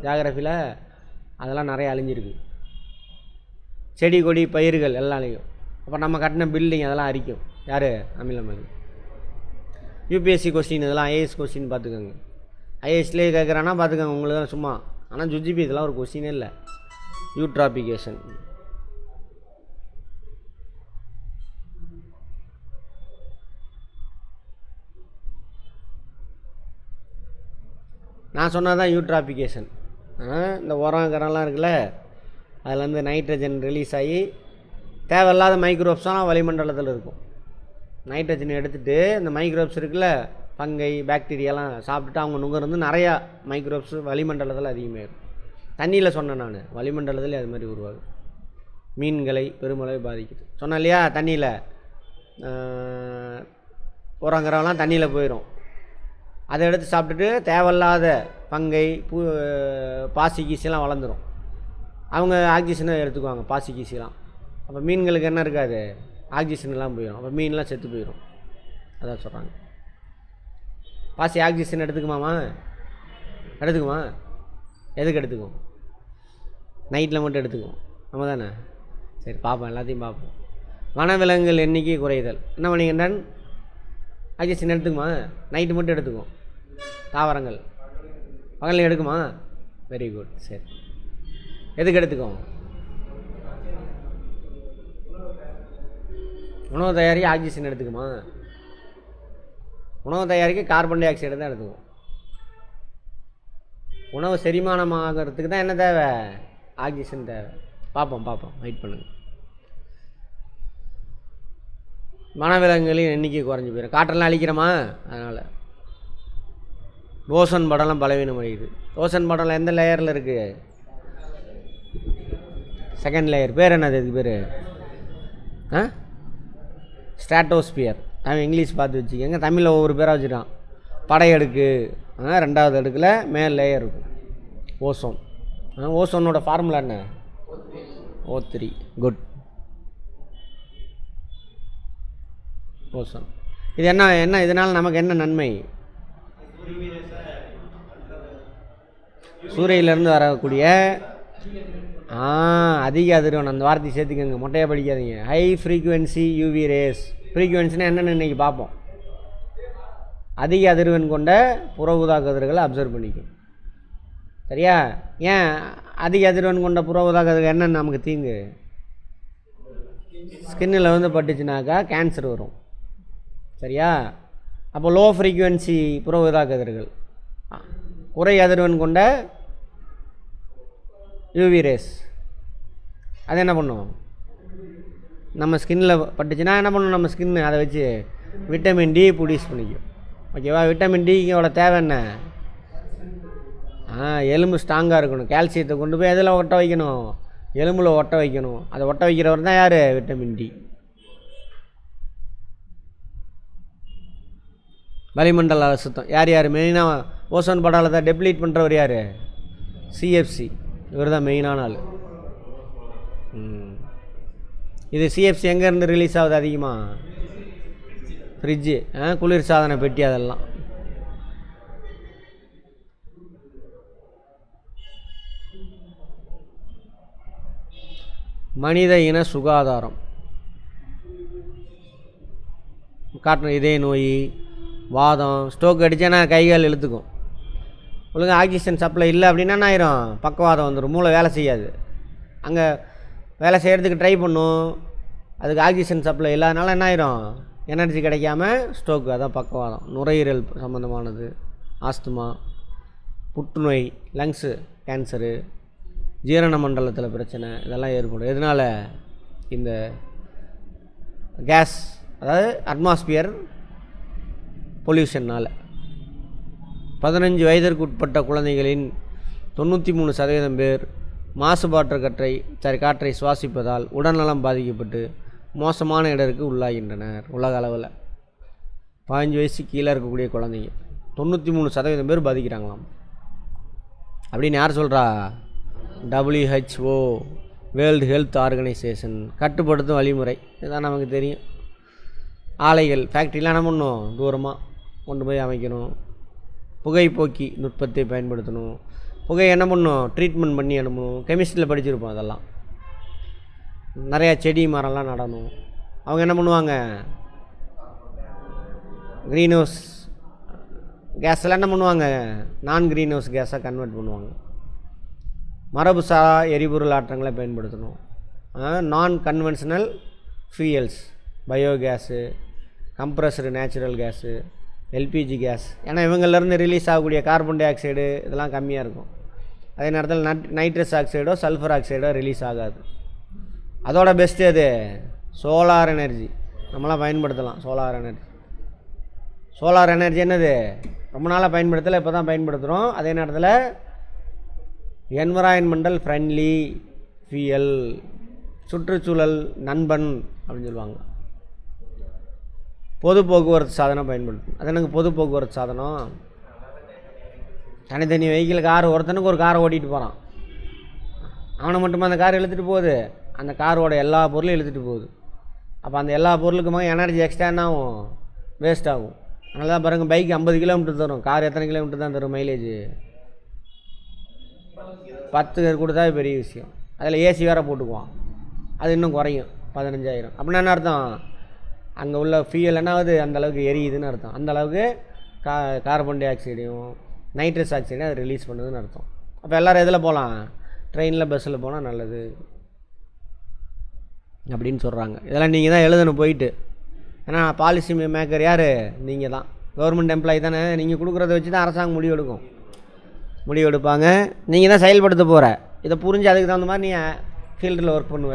ஜியாகிரஃபியில், அதெல்லாம் நிறைய அழிஞ்சிருக்கு. செடி கொடி பயிர்கள் எல்லாம் அழியும். அப்போ நம்ம கட்டின பில்டிங் அதெல்லாம் அரிக்கும். யார்? அமிலமலை. யூபிஎஸ்சி கொஸ்டின் இதெல்லாம் ஐஏஎஸ் கொஸ்டின் பார்த்துக்கோங்க. ஐஏஎஸ்லேயே கேட்குறான்னா பார்த்துக்கோங்க, உங்களுக்கு தான் சும்மா. ஆனால் ஜுஜிபி இதெல்லாம் ஒரு கொஸ்டினே இல்லை. யூட்ராபிகேஷன். நான் சொன்னதான் யூட்ராபிகேஷன். இந்த உரம் கரம்லாம் இருக்குல்ல, அதில் நைட்ரஜன் ரிலீஸ் ஆகி தேவையில்லாத மைக்ரோப்ஸ்லாம் வளிமண்டலத்தில் இருக்கும். நைட்ரஜனை எடுத்துகிட்டு இந்த மைக்ரோப்ஸ் இருக்குல்ல, பங்கை பாக்டீரியாலாம் சாப்பிட்டுட்டு அவங்க நுகர்ந்து நிறையா மைக்ரோப்ஸ் வளிமண்டலத்தில் அதிகமாகிடும். தண்ணியில் சொன்னேன் நான், வளிமண்டலத்தில் அது மாதிரி உருவாகும். மீன்களை பெருமளவு பாதிக்குது சொன்னேன் இல்லையா? தண்ணியில் உரங்கிறவெல்லாம் தண்ணியில் போயிடும். அதை எடுத்து சாப்பிட்டுட்டு தேவையில்லாத பங்கை பாசி கீசிலாம் வளர்ந்துடும். அவங்க ஆக்சிஜனை எடுத்துக்குவாங்க, பாசி கீசிலாம். அப்போ மீன்களுக்கு என்ன இருக்காது? ஆக்சிஜன்லாம் போயிடும். அப்போ மீன்லாம் செத்து போயிடும். அதான் சொல்கிறாங்க. பாசி ஆக்சிஜன் எடுத்துக்குமாமா? எடுத்துக்குமா? எதுக்கு எடுத்துக்கும்? நைட்டில் மட்டும் எடுத்துக்குவோம் நம்ம தானே. சரி, பார்ப்போம், எல்லாத்தையும் பார்ப்போம். வனவிலங்குகள் எண்ணிக்கை குறைதல். என்ன பண்ணிக்கின்றான்? ஆக்சிஜன் எடுத்துக்குமா? நைட்டு மட்டும் எடுத்துக்கும். தாவரங்கள் பகலில் எடுக்குமா? Very good. சரி, எதுக்கு எடுத்துக்கும்? உணவு தயாரிக்க ஆக்சிஜன் எடுத்துக்குமா? உணவு தயாரிக்க கார்பன் டை ஆக்சைடு தான் எடுத்துக்கும். உணவு செரிமானமாகறதுக்கு தான் என்ன தேவை? ஆக்சிஜன் தேவை. பார்ப்போம், வெயிட் பண்ணுங்கள். வனவிலங்குகளின் எண்ணிக்கை குறைஞ்சி போயிடும். காற்றெல்லாம் அழிக்கிறோமா? அதனால் ஓசோன் படலம் பலவீனம் அடையுது. ஓசோன் படலம் எந்த லேயரில் இருக்குது? Second layer. பேர் என்னது? இதுக்கு பேர் ஸ்ட்ராட்டோஸ்பியர். அவன் இங்கிலீஷ் பார்த்து வச்சுக்கோங்க. தமிழில் ஒவ்வொரு பேராக வச்சுட்டான். படையடுக்கு, ரெண்டாவது அடுக்கில் மேல் லேயர் இருக்கும் ஓசோன். ஓசோனோட ஃபார்முலா என்ன? O3. குட். ஓசோன். இது என்ன இதனால் நமக்கு என்ன நன்மை? சூரியனிலேருந்து வரக்கூடிய அதிக அதிர்வெண், அந்த வார்த்தை சேர்த்துக்கோங்க, மொட்டையாக படிக்காதீங்க. High frequency UV rays. ஃப்ரீக்குவென்சினா என்னென்னு இன்றைக்கி பார்ப்போம். அதிக அதிர்வெண் கொண்ட புற ஊதா கதிர்களை அப்சர்வ் பண்ணிக்கும். சரியா? ஏன் அதிக அதிர்வெண் கொண்ட புற ஊதா கதிர்கள் என்னென்னு நமக்கு தீங்கு? ஸ்கின்னில் பட்டுச்சுனாக்கா கேன்சர் வரும். சரியா? அப்போ லோ ஃப்ரீக்குவென்சி புற ஊதா கதிர்கள், குறை அதிர்வெண் கொண்ட யூவி ரேஸ், அது என்ன பண்ணும்? நம்ம ஸ்கின்னில் பட்டுச்சுன்னா என்ன பண்ணணும்? நம்ம ஸ்கின்னு அதை வச்சு விட்டமின் டி ப்ரொடியூஸ் பண்ணிக்கும். ஓகேவா? விட்டமின் டியோட தேவை என்ன? எலும்பு ஸ்ட்ராங்காக இருக்கணும். கால்சியத்தை கொண்டு போய் எதில் ஒட்ட வைக்கணும்? எலும்பில் ஒட்ட வைக்கணும். அதை ஒட்ட வைக்கிறவர் தான் யார்? Vitamin D. வளிமண்டல அசுத்தம். யார் யார் மெயினாக ஓசோன் படலத்தை டெப்ளீட் பண்ணுறவர் யார்? சிஎஃப்சி. இவர் தான் மெயினான ஆள். இது சிஎஃப்சி எங்கேருந்து ரிலீஸ் ஆகுது அதிகமாக? ஃப்ரிட்ஜு, குளிர் சாதன பெட்டி, அதெல்லாம். மனித இன சுகாதாரம் காட்டணும். இதய நோய், வாதம், ஸ்ட்ரோக் அடித்தா கைகால் இழுத்துக்கும். ஒழுங்காக ஆக்சிஜன் சப்ளை இல்லை அப்படின்னா என்ன ஆயிரும்? பக்கவாதம் வந்துடும். மூளை வேலை செய்யாது. அங்கே வேலை செய்கிறதுக்கு ட்ரை பண்ணும், அதுக்கு ஆக்சிஜன் சப்ளை இல்லாதனால என்ன ஆயிரும்? எனர்ஜி கிடைக்காம ஸ்ட்ரோக்கு. அதான் பக்கவாதம். நுரையீரல் சம்மந்தமானது, ஆஸ்துமா, புற்றுநோய், லங்ஸு கேன்சரு, ஜீரண மண்டலத்தில் பிரச்சனை, இதெல்லாம் ஏற்படும். எதனால்? இந்த கேஸ், அதாவது அட்மாஸ்பியர் பொல்யூஷன்னால். 15 வயதிற்கு உட்பட்ட குழந்தைகளின் 93% பேர் மாசுபாற்ற காற்றை சுவாசிப்பதால் உடல்நலம் பாதிக்கப்பட்டு மோசமான இடருக்கு உள்ளாகின்றனர். உலக அளவில் 15 வயசு கீழே இருக்கக்கூடிய குழந்தைங்க 93% பேர் பாதிக்கிறாங்களாம். அப்படின்னு யார் சொல்கிறா? WHO, வேர்ல்டு ஹெல்த் ஆர்கனைசேஷன் கட்டுப்படுத்தும் வழிமுறை. இதுதான் நமக்கு தெரியும். ஆலைகள், ஃபேக்ட்ரிலாம் என்ன பண்ணணும்? தூரமாக கொண்டு போய் அமைக்கணும். புகைப்போக்கி நுட்பத்தை பயன்படுத்தணும். புகை என்ன பண்ணணும்? ட்ரீட்மெண்ட் பண்ணி அனுப்பணும். கெமிஸ்ட்ரியில் படிச்சிருப்போம் அதெல்லாம். நிறையா செடி மரம்லாம் நடணும். அவங்க என்ன பண்ணுவாங்க? க்ரீன் ஹவுஸ் கேஸெல்லாம் என்ன பண்ணுவாங்க? நான் க்ரீன் ஹவுஸ் கேஸாக கன்வெர்ட் பண்ணுவாங்க. மரபுசாரா எரிபொருள் ஆற்றங்களை பயன்படுத்தணும். Non conventional fuels, biogas, compressed natural gas, LPG gas. ஏன்னா இவங்கள்லேருந்து ரிலீஸ் ஆகக்கூடிய கார்பன் டை ஆக்சைடு இதெல்லாம் கம்மியாக இருக்கும். அதே நேரத்தில் நைட்ரஸ் ஆக்சைடோ சல்ஃபர் ஆக்சைடோ ரிலீஸ் ஆகாது. அதோட பெஸ்ட்டு அது சோலார் எனர்ஜி. நம்மளாம் பயன்படுத்தலாம் சோலார் எனர்ஜி. சோலார் எனர்ஜி என்னது? ரொம்ப நாளாக பயன்படுத்தலை, இப்போ தான் பயன்படுத்துகிறோம். அதே நேரத்தில் என்விரான்மெண்டல் ஃப்ரெண்ட்லி ஃபியூயல், சுற்றுச்சூழல் நண்பன் அப்படின்னு சொல்லுவாங்க. பொது போக்குவரத்து சாதனம் பயன்படுத்தும். அது எனக்கு பொது போக்குவரத்து சாதனம். தனித்தனி வெஹிக்கிள், கார், ஒருத்தனுக்கு ஒரு காரை ஓட்டிகிட்டு போகிறான். அவனை மட்டுமா அந்த கார் இழுத்துட்டு போகுது? அந்த காரோட எல்லா பொருளும் இழுத்துட்டு போகுது. அப்போ அந்த எல்லா பொருளுக்குமா எனர்ஜி எக்ஸ்ட்ரா என்ன ஆகும்? வேஸ்ட் ஆகும். அதனால தான் பாருங்கள், பைக் 50 கிலோமீட்டர் தரும், கார் எத்தனை கிலோமீட்டர் தான் தரும் மைலேஜ்? 10 கொடுத்தா பெரிய விஷயம். அதில் ஏசி வேறு போட்டுக்குவான், அது இன்னும் குறையும், 15,000. அப்படின்னா என்ன அர்த்தம்? அங்கே உள்ள ஃபியூயல் என்ன ஆகுது? அந்தளவுக்கு எரியுதுன்னு அர்த்தம். அந்தளவுக்கு கார்பன் டை ஆக்சைடையும் நைட்ரஸ் ஆக்சைடையும் அது ரிலீஸ் பண்ணுதுன்னு அர்த்தம். அப்போ எல்லோரும் எதில் போகலாம்? ட்ரெயினில், பஸ்ஸில் போனால் நல்லது அப்படின்னு சொல்கிறாங்க. இதெல்லாம் நீங்கள் தான் எழுதணும் போயிட்டு. ஏன்னா பாலிசி மேக்கர் யார்? நீங்கள் தான். கவர்மெண்ட் எம்ப்ளாயி தானே. நீங்கள் கொடுக்குறத வச்சு தான் அரசாங்கம் முடிவு எடுப்பாங்க. நீங்கள் தான் செயல்படுத்த போகிற. இதை புரிஞ்சு அதுக்கு தகுந்த மாதிரி நீ ஃபீல்டில் ஒர்க் பண்ணுவ.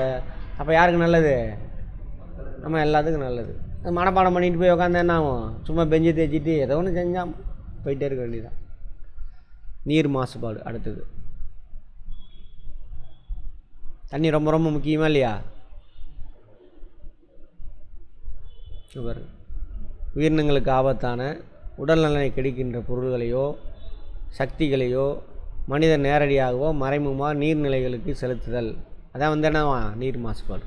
அப்போ யாருக்கு நல்லது? நம்ம எல்லாத்துக்கும் நல்லது. மனப்பாடம் பண்ணிட்டு போய் உட்காந்து என்ன ஆகும்? சும்மா பெஞ்சு தேய்ச்சிட்டு ஏதோ ஒன்று செஞ்சால் போயிட்டே இருக்க வேண்டியதான். நீர் மாசுபாடு அடுத்தது. தண்ணி ரொம்ப ரொம்ப முக்கியமா இல்லையா? உயிரினங்களுக்கு ஆபத்தான, உடல்நலனை கெடுக்கின்ற பொருள்களையோ சக்திகளையோ மனிதன் நேரடியாகவோ மறைமுகமாக நீர்நிலைகளுக்கு செலுத்துதல், அதான் என்னவா? நீர் மாசுபாடு.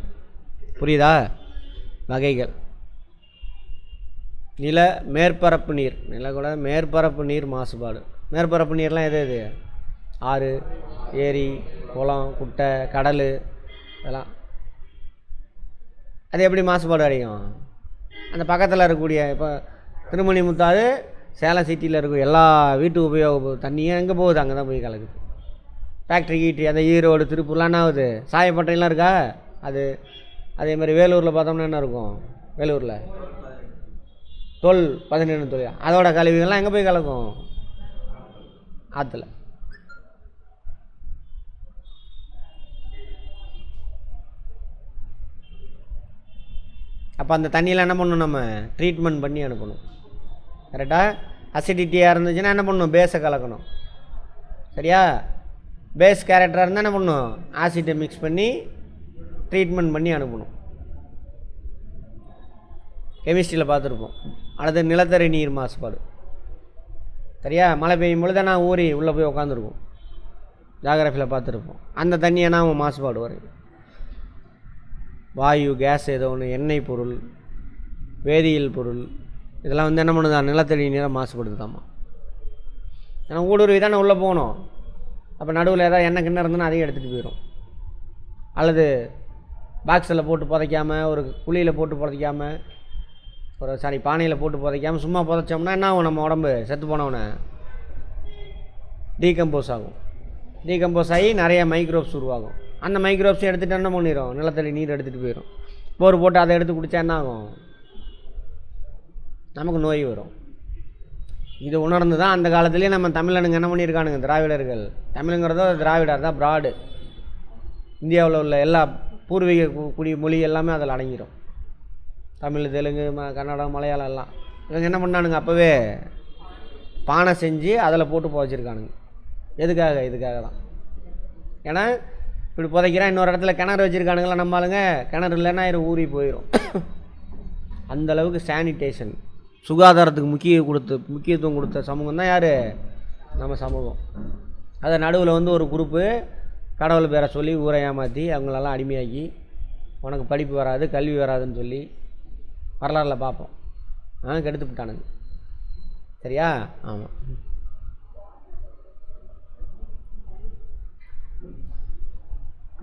புரியுதா? வகைகள்: நில மேற்பரப்பு நீர், நிலக்கூட மேற்பரப்பு நீர் மாசுபாடு. மேற்பரப்பு நீர்லாம் எது? ஆறு, ஏரி, குளம், குட்டை, கடல், இதெல்லாம். அது எப்படி மாசுபாடு அடையும்? அந்த பக்கத்தில் இருக்கக்கூடிய, இப்போ திருமணி முத்தாறு சேலம் சிட்டியில் இருக்கும் எல்லா வீட்டு உபயோக தண்ணியும் எங்கே போகுது? அங்கே தான் போய் கலக்குது. ஃபேக்ட்ரி கீட்ரி, அந்த ஈரோடு, திருப்பூர்லாம் என்ன ஆகுது? சாயப்பட்டையெல்லாம் இருக்கா? அது அதே மாதிரி வேலூரில் பார்த்தோம்னா என்ன இருக்கும்? வேலூரில் 12 தொழில், அதோட கழிவுகள்லாம் எங்கே போய் கலக்கும்? ஆற்றுல. அப்போ அந்த தண்ணியில் என்ன பண்ணணும்? நம்ம ட்ரீட்மெண்ட் பண்ணி அனுப்பணும். கரெக்டாக? அசிடிட்டியாக இருந்துச்சுன்னா என்ன பண்ணணும்? பேஸை கலக்கணும். சரியா? பேஸ் கேரக்டராக இருந்தால் என்ன பண்ணணும்? ஆசிட்டை மிக்ஸ் பண்ணி ட்ரீட்மெண்ட் பண்ணி அனுப்பணும். கெமிஸ்ட்ரியில் பார்த்துருப்போம். அல்லது நிலத்தடி நீர் மாசுபாடு. சரியா? மழை பெய்யும் பொழுது நான் ஊறி உள்ளே போய் உட்காந்துருக்கும், ஜாகிரஃபியில் பார்த்துருப்போம். அந்த தண்ணியை நாம் மாசுபாடு வரும். வாயு, கேஸ், ஏதோ ஒன்று, எண்ணெய் பொருள், வேதியியல் பொருள், இதெல்லாம் வந்து என்ன பண்ணுதான், நிலத்தடி நீரை மாசுபடுத்துதாம்மா. ஏன்னா ஊடுருவி தானே உள்ளே போகணும். அப்போ நடுவில் ஏதாவது எண்ணெய் கிண்ணம் இருந்ததுன்னா அதையும் எடுத்துகிட்டு போயிடும். அல்லது பாக்ஸில் போட்டு புதைக்காமல், ஒரு குழியில் போட்டு புதைக்காமல், பானையில் போட்டு புதைக்காமல் சும்மா புதைச்சோம்னா என்ன ஆகும், நம்ம உடம்பு செத்து போனவனை டீகம்போஸ் ஆகும். டீகம்போஸ் ஆகி நிறைய மைக்ரோப்ஸ் உருவாகும். அந்த மைக்ரோப்ஸை எடுத்துகிட்டு என்ன பண்ணிடும், நிலத்தடி நீர் எடுத்துகிட்டு போயிடும். போர் போட்டு அதை எடுத்து குடித்தா என்ன ஆகும், நமக்கு நோய் வரும். இது உணர்ந்து தான் அந்த காலத்துலேயே நம்ம தமிழனுங்க என்ன பண்ணியிருக்கானுங்க, திராவிடர்கள். தமிழுங்கிறதோ திராவிடர் தான் ப்ராடு. இந்தியாவில் உள்ள எல்லா பூர்வீக குடி மொழி எல்லாமே அதில் அடங்கிடும். தமிழ், தெலுங்கு, கன்னடம், மலையாளம் எல்லாம். இவங்க என்ன பண்ணானுங்க, அப்போவே பானை செஞ்சு அதில் போட்டு புதைச்சிருக்கானுங்க. எதுக்காக? இதுக்காக தான். ஏன்னா இப்படி புதைக்கிறான், இன்னொரு இடத்துல கிணறு வச்சுருக்கானுங்களா நம்ம ஆளுங்க, கிணறு இல்லைன்னா ஊறி போயிடும். அந்தளவுக்கு சானிடேஷன், சுகாதாரத்துக்கு முக்கியத்துவம் கொடுத்த சமூகம் தான் யார், நம்ம சமூகம். அதை நடுவில் வந்து ஒரு குரூப்பு கடவுள் பேரை சொல்லி ஊரை ஏமாற்றி அவங்களெல்லாம் அடிமையாக்கி, உனக்கு படிப்பு வராது, கல்வி வராதுன்னு சொல்லி வரலாறில் பார்ப்போம். கெடுத்து விட்டானுங்க. சரியா? ஆமாம்.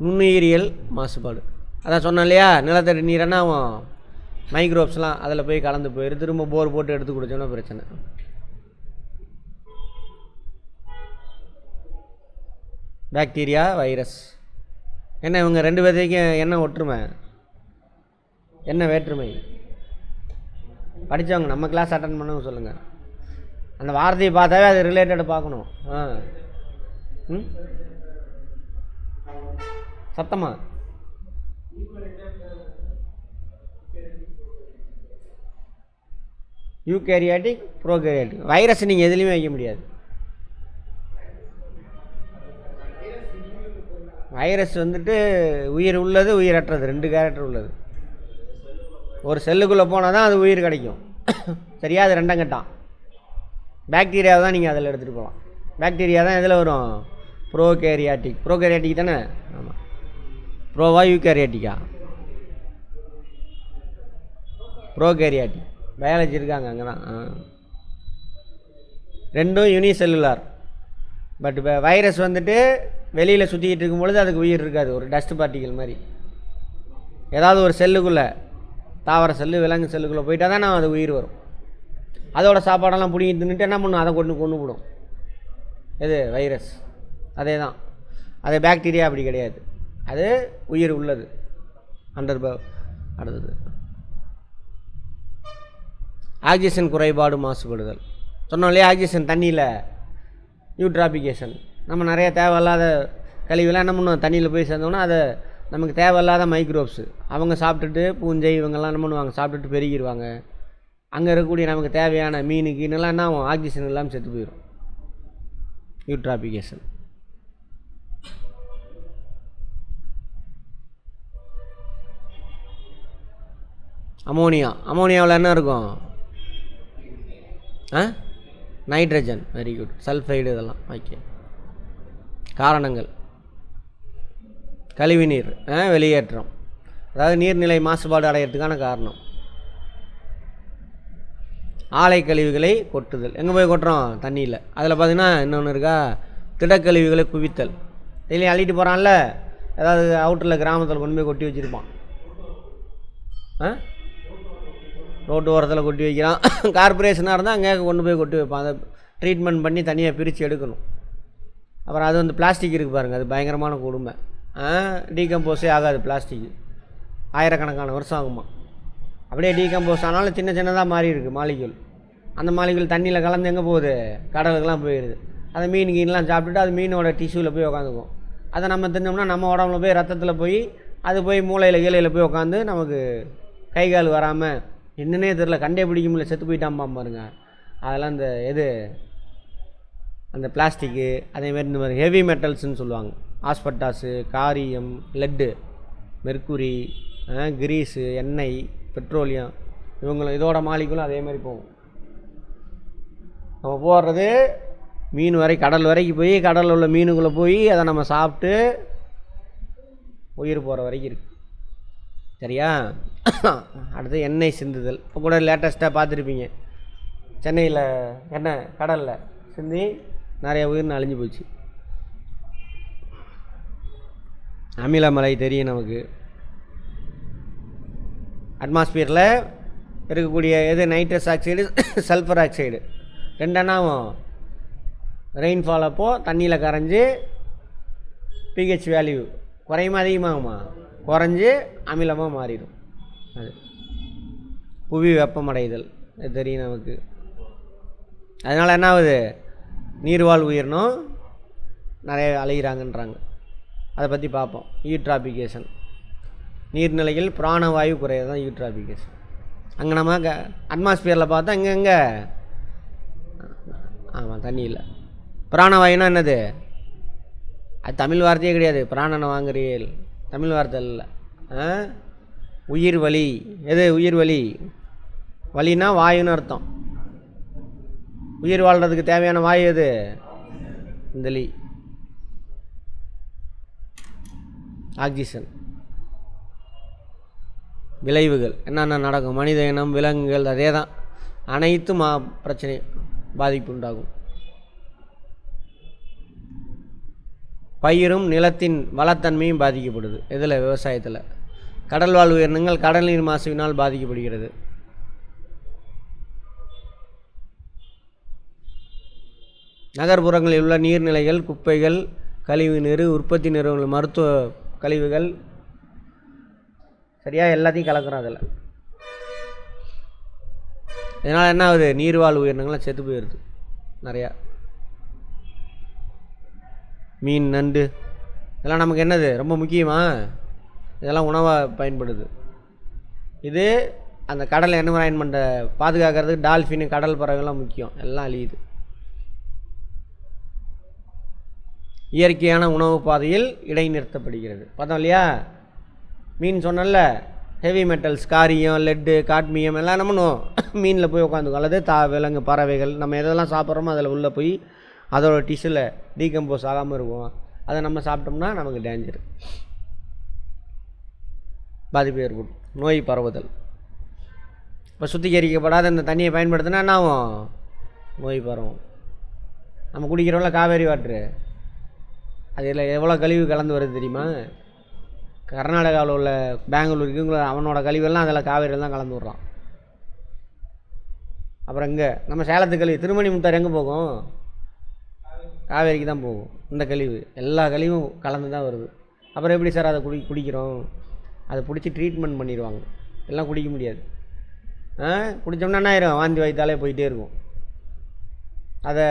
நுண்ணுயிரியல் மாசுபாடு, அதான் சொன்னேன் இல்லையா, நிலத்தடி நீரென்னா மைக்ரோப்ஸ்லாம் அதில் போய் கலந்து போயிரு, திரும்ப போர் போட்டு எடுத்து குடிச்சோன்னா பிரச்சனை. Bacteria, virus. என்ன இவங்க ரெண்டு பேர்த்தையும் என்ன ஒற்றுமை, என்ன வேற்றுமை? படித்தவங்க, நம்ம கிளாஸ் அட்டன் பண்ணவங்க சொல்லுங்கள். அந்த வார்த்தையை பார்த்தாவே அது ரிலேட்டட் பார்க்கணும். சத்தமா யூகேரியாட்டிக், ப்ரோகேரியாட்டிக். வைரஸ் நீங்கள் எதுலேயுமே வைக்க முடியாது. வைரஸ் வந்துட்டு உயிர் உள்ளது, உயிரற்றது, ரெண்டு கேரக்டர் உள்ளது. ஒரு செல்லுக்குள்ளே போனால் தான் அது உயிர் கிடைக்கும். சரியா? அது ரெண்டாம் கட்டம். பாக்டீரியாவை தான் நீங்கள் அதில் எடுத்துகிட்டு போகலாம். பாக்டீரியா தான் எதில் வரும், ப்ரோகேரியாட்டிக். ப்ரோகேரியாட்டிக் தானே? ஆமாம். ப்ரோவா யூகேரியாட்டிக்கா? ப்ரோகேரியாட்டிக். பயாலஜி இருக்காங்க அங்கே தான். ரெண்டும் யூனிசெல்லுலார். பட் இப்போ வைரஸ் வந்துட்டு வெளியில் சுற்றிக்கிட்டு இருக்கும் பொழுது அதுக்கு உயிர் இருக்காது, ஒரு டஸ்ட் பார்ட்டிகள் மாதிரி. ஏதாவது ஒரு செல்லுக்குள்ளே, தாவர செல்லு, விலங்கு செல்லுக்குள்ளே போயிட்டால் தான் அது உயிர் வரும். அதோட சாப்பாடெல்லாம் பிடிங்கி தின்னுட்டு என்ன பண்ணும், அதை கொண்டு விடும். எது? வைரஸ். அதே தான். அது பாக்டீரியா அப்படி கிடையாது, அது உயிர் உள்ளது. அடுத்தது ஆக்சிஜன் குறைபாடு மாசுபடுதல். சொன்னோம் இல்லையா, ஆக்சிஜன் தண்ணியில் யூட்ராபிகேஷன். நம்ம நிறைய தேவையில்லாத கழிவுலாம் என்ன பண்ணுவோம், தண்ணியில் போய் சேர்ந்தோம்னா அதை நமக்கு தேவையில்லாத மைக்ரோப்ஸு அவங்க சாப்பிட்டுட்டு, பூஞ்சை இவங்கெல்லாம் என்ன பண்ணுவாங்க, சாப்பிட்டுட்டு பெருகிடுவாங்க. அங்கே இருக்கக்கூடிய நமக்கு தேவையான மீனுக்கு இன்னெல்லாம் என்ன ஆகும், ஆக்சிஜன் இல்லாமல் செத்து போயிடும். யூட்ராபிகேஷன். அமோனியாவில் என்ன இருக்கும், நைட்ரஜன். Very good. சல்ஃபைடு, இதெல்லாம் ஓகே. காரணங்கள், கழிவுநீர் வெளியேற்றம், அதாவது நீர்நிலை மாசுபாடு அடையிறதுக்கான காரணம். ஆலை கழிவுகளை கொட்டுதல். எங்கே போய் கொட்டுறோம், தண்ணியில். அதில் பார்த்திங்கன்னா இன்னொன்று இருக்கா, திடக்கழிவுகளை குவித்தல். டெய்லி அள்ளிட்டு போகிறான்ல, ஏதாவது அவுட்டரில் கிராமத்தில் கொண்டு போய் கொட்டி வச்சுருப்பான், ரோட்டு ஓரத்தில் கொட்டி வைக்கிறான். கார்பரேஷனாக இருந்தால் அங்கே கொண்டு போய் கொட்டி வைப்பான். அதை ட்ரீட்மெண்ட் பண்ணி தனியாக பிரித்து எடுக்கணும். அப்புறம் அது வந்து பிளாஸ்டிக் இருக்குது பாருங்கள், அது பயங்கரமான கொடுமை. டீகம்போஸே ஆகாது பிளாஸ்டிக்கு, ஆயிரக்கணக்கான வருஷம் ஆகுமா. அப்படியே டீகம்போஸ் ஆனாலும் சின்ன சின்னதாக மாறி இருக்குது மாலிகுல். அந்த மாலிகுல் தண்ணியில் கலந்து எங்கே போகுது, கடலுக்கெல்லாம் போயிடுது. அதை மீன் கீன்லாம் சாப்பிட்டுட்டு அது மீனோட டிஷ்யூவில் போய் உட்காந்துக்கும். அதை நம்ம தின்னோம்னா நம்ம உடம்புல போய் ரத்தத்தில் போய் அது போய் மூளையில் கீழையில் போய் உட்காந்து நமக்கு கை கால் வராமல் என்னன்னே தெரில, கண்டே பிடிக்க முடியல, செத்து போயிட்டாம்பா பாருங்க. அதெல்லாம் இந்த அந்த பிளாஸ்டிக்கு, அதேமாதிரி இந்த மாதிரி ஹெவி மெட்டல்ஸ்ன்னு சொல்லுவாங்க, ஆஸ்பட்டாஸு, காரியம், லெட்டு, மெர்க்குரி, கிரீஸு, எண்ணெய், பெட்ரோலியம், இவங்களும் இதோட மாலிகுலும் அதே மாதிரி போகும். நம்ம போடுறது மீன் வரை கடல் வரைக்கும் போய் கடலில் உள்ள மீனுக்குள்ளே போய் அதை நம்ம சாப்பிட்டு உயிர் போகிற வரைக்கும் இருக்குது. சரியா? அடுத்து எண்ணெய் சிந்துதல். இப்போ கூட லேட்டஸ்ட்டாக பார்த்துருப்பீங்க, சென்னையில் எண்ணெய் கடலில் சிந்தி நிறைய உயிர் அழிஞ்சு போச்சு. அமிலமலை தெரியும் நமக்கு. அட்மாஸ்பியரில் இருக்கக்கூடிய எது நைட்ரஸ் ஆக்சைடு, சல்ஃபர் ஆக்சைடு ரெண்டெண்ணாவும் ரெயின்ஃபால் அப்போது தண்ணியில் கரைஞ்சி பிஹெச் வேல்யூ குறையுமா அதிகமாகுமா? குறைஞ்சி அமிலமாக மாறிடும். அது புவி வெப்பமடைதல் இது தெரியும் நமக்கு. அதனால் என்ன ஆகுது? நீர்வாழ் உயிரினம் நிறைய அலைகிறாங்கன்றாங்க. அதை பற்றி பார்ப்போம். யூட்ராபிகேஷன், நீர்நிலைகள் பிராணவாயு குறையிறது தான் யூட்ராபிகேஷன். அங்கே நம்ம அட்மாஸ்பியரில் பார்த்தா எங்கே ஆமாம் தண்ணியில் பிராணவாயுனா என்னது? அது தமிழ் வார்த்தையே கிடையாது. பிராணனை வாங்குறீள் தமிழ் வார்த்தை இல்லை. உயிர் வலி. எது உயிர் வலி? வலினா வாயுன்னு அர்த்தம். உயிர் வாழ்கிறதுக்கு தேவையான வாயு எது? இந்த லீ ஆக்சிஜன். விளைவுகள் என்னென்ன நடக்கும்? மனித இனம், விலங்குகள், அதே தான். அனைத்தும் பிரச்சனை பாதிப்பு உண்டாகும். பயிரும் நிலத்தின் வளத்தன்மையும் பாதிக்கப்படுது. இதில் விவசாயத்தில் கடல்வாழ் உயிரினங்கள் கடல் நீர் மாசுவினால் பாதிக்கப்படுகிறது. நகர்ப்புறங்களில் உள்ள நீர்நிலைகள், குப்பைகள், கழிவு நீர், உற்பத்தி நிறுவனங்கள், மருத்துவ கழிவுகள், சரியாக எல்லாத்தையும் கலக்கிறோம் அதில். இதனால் என்ன ஆகுது? நீர்வாழ் உயிரினங்கள்லாம் செத்து போயிடுது நிறையா. மீன், நண்டு இதெல்லாம் நமக்கு என்னது ரொம்ப முக்கியமா? இதெல்லாம் உணவாக பயன்படுது. இது அந்த கடல் என்விரான்மெண்ட்டை பாதுகாக்கிறதுக்கு டால்ஃபின், கடல் பறவைகள்லாம் முக்கியம். எல்லாம் அழியுது. இயற்கையான உணவு பாதையில் இடைநிறுத்தப்படுகிறது. பார்த்தோம் இல்லையா? மீன் சொன்னல, ஹெவி மெட்டல்ஸ், காரியம், லெட்டு, காட்மியம் எல்லாம் என்ன பண்ணுவோம்? மீனில் போய் உட்காந்துக்கும். அல்லது விலங்கு, பறவைகள் நம்ம எதெல்லாம் சாப்பிட்றோமோ அதில் உள்ளே போய் அதோட டிஷ்யூவில் டீகம்போஸ் ஆகாமல் இருக்கும். அதை நம்ம சாப்பிட்டோம்னா நமக்கு டேஞ்சர், பாதிப்பு ஏற்படும், நோய் பரவுதல். இப்போ சுத்திகரிக்கப்படாத இந்த தண்ணியை பயன்படுத்தினா என்ன ஆகும்? நோய் பரவும். நம்ம குடிக்கிறோம்ல காவேரி வாட்ரு, அதில் எவ்வளோ கழிவு கலந்து வருது தெரியுமா? கர்நாடகாவில் உள்ள பெங்களூருக்கு அவனோட கழிவெல்லாம் அதில் காவேரியில் தான் கலந்து விட்றான். அப்புறம் இங்கே நம்ம சேலத்து கழிவு திருமணி முத்தார் எங்கே போகும்? காவேரிக்கு தான் போகும். இந்த கழிவு எல்லா கழிவும் கலந்து தான் வருது. அப்புறம் எப்படி சார் அதை குடிக்கிறோம்? அதை பிடிச்சி ட்ரீட்மெண்ட் பண்ணிடுவாங்க. எல்லாம் குடிக்க முடியாது. குடித்தோம்னா என்ன ஆயிரும்? வாந்தி வயிற்றாலே போயிட்டே இருக்கும். அதை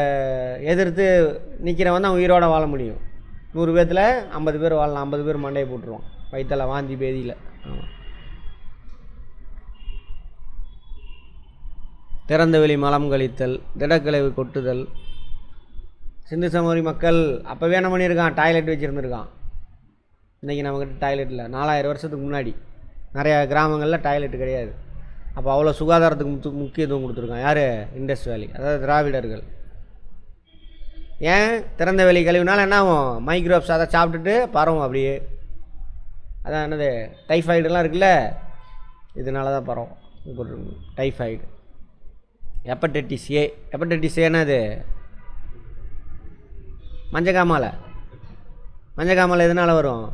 எதிர்த்து நிற்கிறவன் தான் உயிரோடு வாழ முடியும். 100 பேர்த்தில் 50 பேர் வாழலாம். 50 பேர் மண்டையை போட்டுருவான் வயிற்றில், வாந்தி பேதியில். ஆமாம். திறந்த வெளி மலம் கழித்தல், திடக்கழிவு கொட்டுதல். சிந்து சமவெளி மக்கள் அப்போவே என்ன பண்ணியிருக்கான்? டாய்லெட் வச்சுருந்துருக்கான். இன்றைக்கி நம்மக்கிட்ட டாய்லெட் இல்லை. 4000 வருஷத்துக்கு முன்னாடி நிறையா கிராமங்களில் டாய்லெட் கிடையாது. அப்போ அவ்வளோ சுகாதாரத்துக்கு முக்கியத்துவம் கொடுத்துருக்கான். யார்? இண்டஸ் வேலி, அதாவது திராவிடர்கள். ஏன்? திறந்த வெளி கழிவுனால என்ன ஆகும்? மைக்ரோப்ஸ் அதை சாப்பிட்டுட்டு பரவும் அப்படியே. அதான் என்னது டைஃபாய்டுலாம் இருக்குல்ல, இதனால தான் பரவும். டைஃபாய்டு, ஹெப்படைட்டிஸ் ஏ. ஹெப்படைட்டிஸ் என்னது? மஞ்சக்காமாலை. மஞ்சக்காமாலை எதனால் வரும்?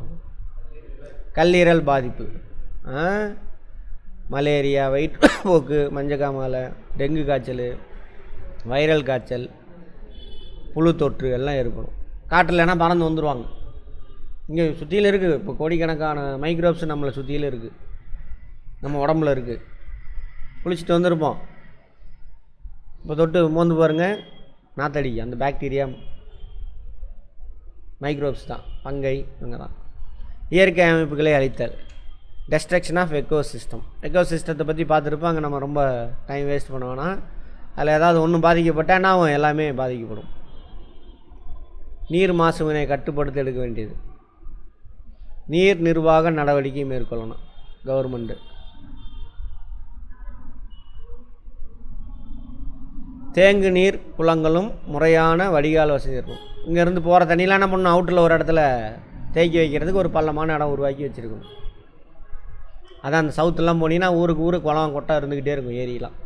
கல்லீரல் பாதிப்பு, மலேரியா, வயிற்றுப்போக்கு, மஞ்சக்காமாலை, டெங்கு காய்ச்சல், வைரல் காய்ச்சல், புழு தொற்று எல்லாம் ஏற்படும். காட்டில்னா பறந்து வந்துடுவாங்க. இங்கே சுற்றியில் இருக்குது. இப்போ கோடிக்கணக்கான மைக்ரோப்ஸ் நம்மளை சுற்றியில் இருக்குது, நம்ம உடம்புல இருக்குது. குளிச்சுட்டு வந்திருப்போம். இப்போ தொட்டு மோந்து பாருங்கள், நாத்தடி. அந்த பாக்டீரியா, மைக்ரோப்ஸ் தான், பங்கை, அங்கே தான். இயற்கை அமைப்புகளை அழித்தல், டெஸ்ட்ரக்ஷன் ஆஃப் எக்கோசிஸ்டம். எக்கோசிஸ்டத்தை பற்றி பார்த்துருப்போம். அங்கே நம்ம ரொம்ப டைம் வேஸ்ட் பண்ண வேணாம். அதில் ஏதாவது ஒன்று பாதிக்கப்பட்டால் என்ன ஆகும்? எல்லாமே பாதிக்கப்படும். நீர் மாசுவினை கட்டுப்படுத்த எடுக்க வேண்டியது. நீர் நிர்வாக நடவடிக்கை மேற்கொள்ளணும் கவர்மெண்ட்டு. தேங்கு நீர் குளங்களும் முறையான வடிகால் வசதி இருக்கும். இங்கேருந்து போகிற தண்ணியெலாம் என்ன பண்ணணும், அவுட்டில் ஒரு இடத்துல தேக்கி வைக்கிறதுக்கு ஒரு பள்ளமான இடம் உருவாக்கி வச்சுருக்கணும். அதான் அந்த சவுத்துலாம் போனீங்கன்னா ஊருக்கு ஊருக்கு குளம் கொட்டை இருந்துக்கிட்டே இருக்கும், ஏரியெலாம்.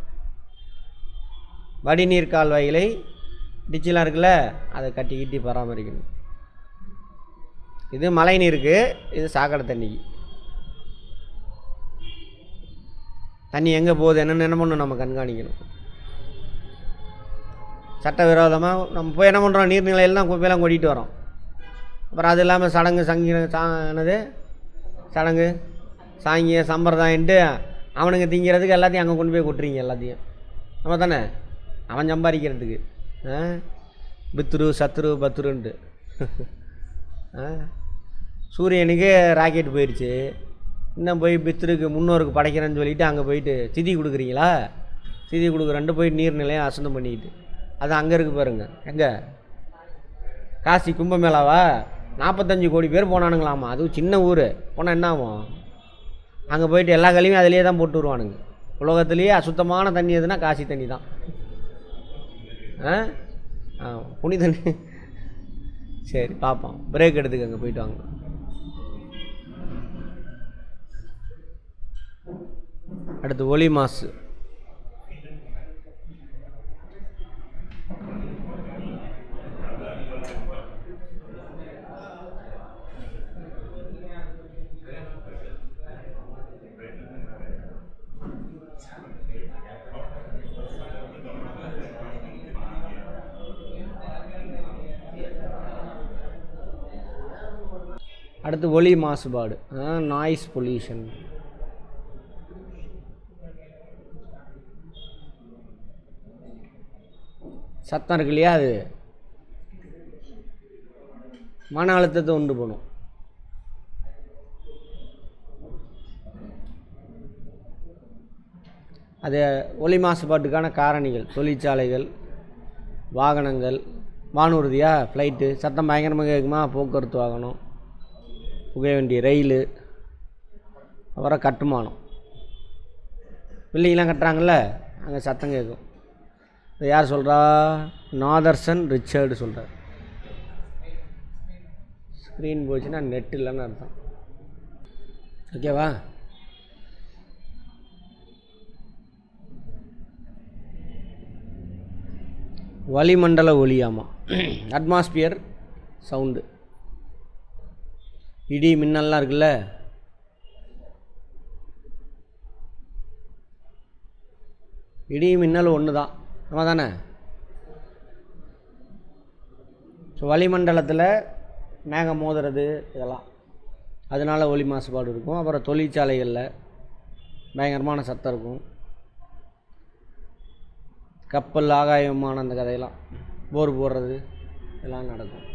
வடிநீர் கால்வாய்களை டிச்செலாம் இருக்குல்ல, அதை கட்டி பராமரிக்கணும். இது மழை நீருக்கு, இது சாக்கடை தண்ணிக்கு. தண்ணி எங்கே போகுது என்னென்னு என்ன பண்ணணும், நம்ம கண்காணிக்கணும். சட்டவிரோதமாக நம்ம போய் என்ன பண்ணுறோம், நீர்நிலையில் தான் குப்பையெல்லாம் கொட்டிகிட்டு வரோம். அப்புறம் அது இல்லாமல் சடங்கு சாங்கிய சம்பிரதாயன்ட்டு அவனுங்க திங்கிறதுக்கு எல்லாத்தையும் அங்கே கொண்டு போய் கொட்டுறீங்க. எல்லாத்தையும் நம்ம தானே, அவன் சம்பாதிக்கிறதுக்கு பித்துரு சத்துரு பத்துருன்ட்டு. சூரியனுக்கு ராக்கெட் போயிடுச்சு, இன்னும் போய் பித்துருக்கு முன்னோருக்கு படைக்கிறேன்னு சொல்லிவிட்டு அங்கே போயிட்டு திதி கொடுக்குறீங்களா? திதி கொடுக்குறன்ட்டு போயிட்டு நீர்நிலையை அசுத்தம் பண்ணிக்கிட்டு அது அங்கே இருக்குது பாருங்கள். எங்கே காசி கும்பமேளாவா 45 கோடி பேர் போனானுங்களாமா. அதுவும் சின்ன ஊர் போனால் என்ன ஆகும்? அங்கே போயிட்டு எல்லா கழிவையும் அதிலே தான் போட்டு வருவானுங்க. உலகத்துலேயே அசுத்தமான தண்ணி எதுனா காசி தண்ணி தான். புனித தண்ணி. சரி பார்ப்போம், பிரேக் எடுத்துக்கங்க, போயிட்டு வாங்க. அடுத்து ஒளி மாசு. அடுத்து ஒலி மாசுபாடு, நாய்ஸ் பொல்யூஷன். சத்தம் இருக்கு இல்லையா, அது மன அழுத்தத்தை உண்டு பண்ணும். அது ஒலி மாசுபாட்டுக்கான காரணிகள் தொழிற்சாலைகள், வாகனங்கள், வானூர்தியா ஃப்ளைட்டு சத்தம் பயங்கரமாக கேட்குமா, போக்குவரத்து வாகனம், புகை வண்டி, ரயில், அப்புறம் கட்டுமானம், பில்டிங்லாம் கட்டுறாங்கள்ல அங்கே சத்தம் கேட்கும். இது யார் சொல்கிறா? நாதர்சன் ரிச்சர்டு சொல்கிறார். ஸ்க்ரீன் போச்சுன்னா நெட் இல்லைன்னு அர்த்தம். ஓகேவா? வளிமண்டல ஒலியாமா, அட்மாஸ்பியர் சவுண்டு. இடி மின்னல்லாம் இருக்குல்ல, இடி மின்னல் ஒன்று தான், நம்ம தானே. ஸோ வளிமண்டலத்தில் மேகம் மோதுறது இதெல்லாம், அதனால் ஒலி மாசுபாடு இருக்கும். அப்புறம் தொழிற்சாலைகளில் பயங்கரமான சத்தம் இருக்கும். கப்பல் ஆகாய விமானம் அந்த கதையெல்லாம், போர் போடுறது இதெல்லாம் நடக்கும்.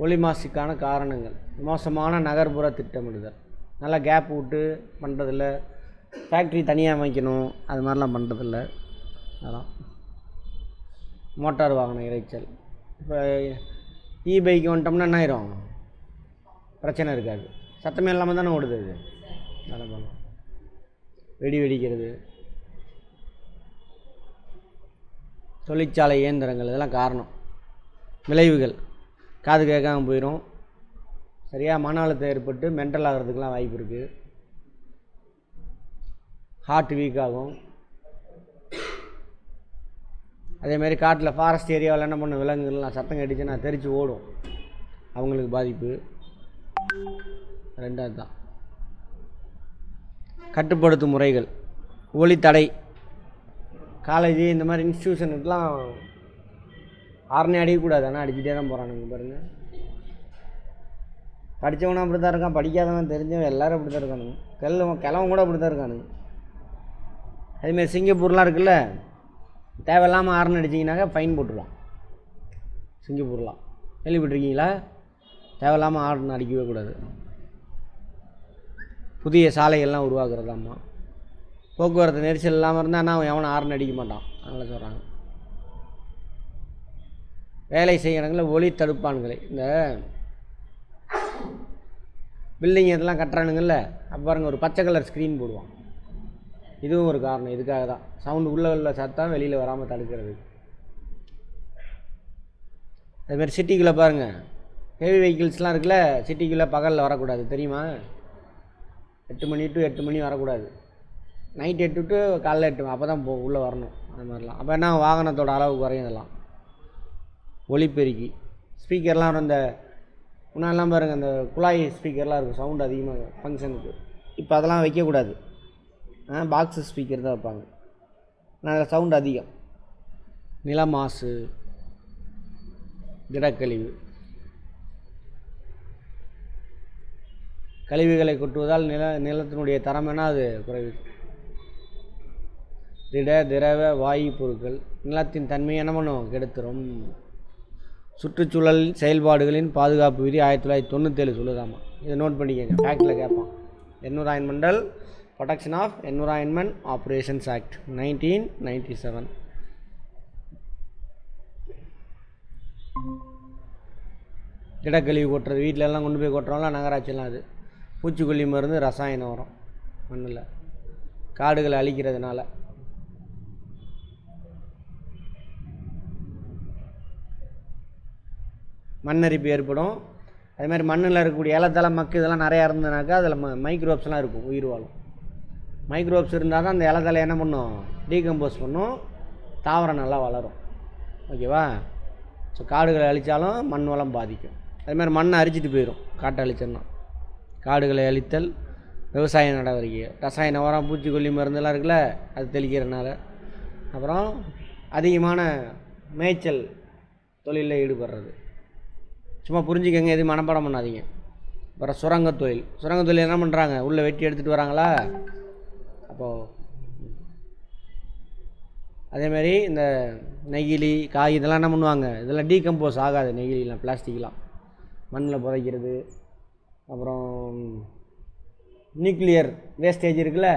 ஒலி மாசுக்கான காரணங்கள்: மோசமான நகர்ப்புற திட்டமிடுதல், நல்லா கேப் விட்டு பண்ணுறதில்ல, ஃபேக்ட்ரி தனியாக அமைக்கணும், அது மாதிரிலாம் பண்ணுறதில்ல. அதெல்லாம் மோட்டார் வாகன இறைச்சல். இப்போ பைக்கு வந்துட்டோம்னா என்ன ஆயிரும், பிரச்சனை இருக்காது, சத்தமே இல்லாமல் தானே ஓடுது. அது அதெல்லாம் பண்ணும். வெடிக்கிறது, தொழிற்சாலை இயந்திரங்கள், இதெல்லாம் காரணம். விளைவுகள்: காது கேட்காமல் போயிடும், சரியாக மன அழுத்தம் ஏற்பட்டு மென்டல் ஆகிறதுக்கெலாம் வாய்ப்பு இருக்குது. ஹார்ட் வீக் ஆகும். அதேமாதிரி காட்டில் ஃபாரஸ்ட் ஏரியாவில் என்ன பண்ண, விலங்குகள்லாம் சத்தம் கட்டிச்சுன்னா தெரித்து ஓடும், அவங்களுக்கு பாதிப்பு. ரெண்டாவது தான் கட்டுப்படுத்தும் முறைகள். ஒலி தடை. காலேஜ் இந்த மாதிரி இன்ஸ்டியூஷனுக்கெலாம் ஹார்னே அடிக்கக்கூடாது, ஆனால் அடிச்சுட்டே தான் போகிறானுங்க பாருங்கள். படித்தவனும் அப்படி தான் இருக்கான், படிக்காதவன் தெரிஞ்சவன் எல்லோரும் அப்படி தான் இருக்கானுங்க. கிழவன் கூட அப்படி தான் இருக்கானுங்க. அதுமாரி சிங்கப்பூர்லாம் இருக்குல்ல, தேவையில்லாமல் ஹார்ன் அடிச்சிங்கனாக்கா ஃபைன் போட்டுருவான். சிங்கப்பூர்லாம் கேள்விப்பட்டிருக்கீங்களா? தேவையில்லாமல் ஹார்ன் அடிக்கவே கூடாது. புதிய சாலைகள்லாம் உருவாக்குறதாம்மா. போக்குவரத்து நெரிசல் இல்லாமல் இருந்தால் நான் எவனும் ஹார்ன் அடிக்க மாட்டான், அதனால் சொல்கிறாங்க. வேலை செய்ய இடங்களில் ஒலி தடுப்பான்களை, இந்த பில்டிங் இதெல்லாம் கட்டுறானுங்கள்ல, அப்போ பாருங்கள் ஒரு பச்சை கலர் ஸ்க்ரீன் போடுவான். இதுவும் ஒரு காரணம். இதுக்காக தான் சவுண்டு உள்ளே உள்ள சத்தம் வெளியில் வராமல் தடுக்கிறது. அதுமாதிரி சிட்டிக்குள்ளே பாருங்கள், ஹெவி வெஹிக்கிள்ஸ்லாம் இருக்குல்ல, சிட்டிக்குள்ளே பகலில் வரக்கூடாது தெரியுமா? 8 மணி டு 8 மணி வரக்கூடாது. நைட் 8 டு காலைல 8 அப்போ தான் உள்ளே வரணும். அந்த மாதிரிலாம் அப்போ என்ன வாகனத்தோட அளவு குறையும். இதெல்லாம் ஒலிப்பெருக்கி ஸ்பீக்கர்லாம் இந்த முன்னாடிலாம் பாருங்கள், அந்த குழாய் ஸ்பீக்கர்லாம் இருக்கும், சவுண்டு அதிகமாக ஃபங்க்ஷனுக்கு. இப்போ அதெல்லாம் வைக்கக்கூடாது. பாக்ஸு ஸ்பீக்கர் தான் வைப்பாங்க. அதில் சவுண்டு அதிகம். நில மாசு, திடக்கழிவு, கழிவுகளை கொட்டுவதால் நிலத்தினுடைய தரம் என அது குறைவு. திரவ வாயு பொருட்கள் நிலத்தின் தன்மை என்ன பண்ணும், கெடுத்துரும். சுற்றுச்சூழல் செயல்பாடுகளின் பாதுகாப்பு விதி 1997 சொல்லுதாமா. இதை நோட் பண்ணிக்கங்க, ஃபேக்டில் கேட்பான். Environmental protection of environment operations act 1997. திடக்கழிவு கொட்டுறது, வீட்டிலெல்லாம் கொண்டு போய் கொட்டுறோம்ல நகராட்சியெல்லாம், அது பூச்சிக்கொல்லி மருந்து, ரசாயனம் உரம் மண்ணில், காடுகளை அழிக்கிறதுனால. மண்ணரிப்பு ஏற்படும். அதேமாதிரி மண்ணில் இருக்கக்கூடிய இலத்தலை மக்கு இதெல்லாம் நிறையா இருந்ததுனாக்கா அதில் மைக்ரோப்ஸ்லாம் இருக்கும், உயிர் வாழும். மைக்ரோப்ஸ் இருந்தால் தான் அந்த இலத்தலை என்ன பண்ணும், டீகம்போஸ் பண்ணும், தாவரம் நல்லா வளரும். ஓகேவா? ஸோ காடுகளை அழித்தாலும் மண் வளம் பாதிக்கும். அதுமாதிரி மண்ணை அரிச்சிட்டு போயிடும் காட்டை அழிச்சோன்னா. காடுகளை அழித்தல், விவசாய நடவடிக்கை, ரசாயன உரம், பூச்சிக்கொல்லி மருந்தெல்லாம் இருக்குல்ல, அது தெளிக்கிறதுனால. அப்புறம் அதிகமான மேய்ச்சல் தொழிலில் ஈடுபடுறது. சும்மா புரிஞ்சுக்கங்க, எதுவும் மனப்பாடம் பண்ணாதீங்க. அப்புறம் சுரங்கத்தொழில் என்ன பண்ணுறாங்க, உள்ளே வெட்டி எடுத்துகிட்டு வராங்களா. அப்போது அதேமாதிரி இந்த நெகிழி காய் இதெல்லாம் என்ன பண்ணுவாங்க, இதெல்லாம் டீகம்போஸ் ஆகாது. நெகிழிலாம் பிளாஸ்டிக்லாம் மண்ணில் புதைக்கிறது. அப்புறம் நியூக்ளியர் வேஸ்டேஜ் இருக்குல்ல,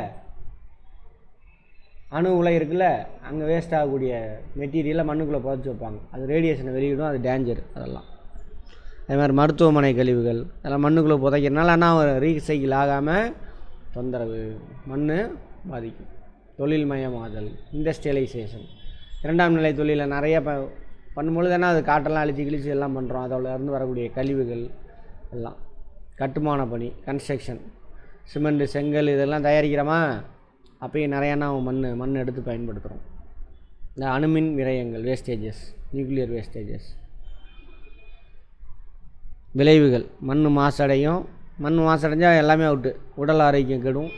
அணு உலை இருக்குல்ல, அங்கே வேஸ்ட் ஆகக்கூடிய மெட்டீரியலை மண்ணுக்குள்ளே புதைச்சி வைப்பாங்க. அது ரேடியேஷனை வெளியிடும், அது டேஞ்சர். அதெல்லாம் அதே மாதிரி மருத்துவமனை கழிவுகள் அதெல்லாம் மண்ணுக்குள்ளே புதைக்கிறதுனால ஆனால் ரீசைக்கிள் ஆகாமல் தொந்தரவு, மண் பாதிக்கும். தொழில்மயமாதல், இண்டஸ்ட்ரியலைசேஷன், 2ஆம் நிலை தொழிலை நிறைய பண்ணும்பொழுது என்ன, அது காட்டெல்லாம் அழிச்சு கிழிச்சு எல்லாம் பண்ணுறோம். அதோட இருந்து வரக்கூடிய கழிவுகள் எல்லாம். கட்டுமான பணி, கன்ஸ்ட்ரக்ஷன், சிமெண்ட்டு, செங்கல் இதெல்லாம் தயாரிக்கிறோமா, அப்பயும் நிறையா மண் எடுத்து பயன்படுத்துகிறோம். இந்த அணுமின் விரயங்கள், வேஸ்டேஜஸ், நியூக்ளியர் வேஸ்டேஜஸ். விளைவுகள், மண் மாசடையும். மண் மாசடைஞ்சால் எல்லாமே அவுட்டு, உடல் ஆரோக்கியம் கெடும்.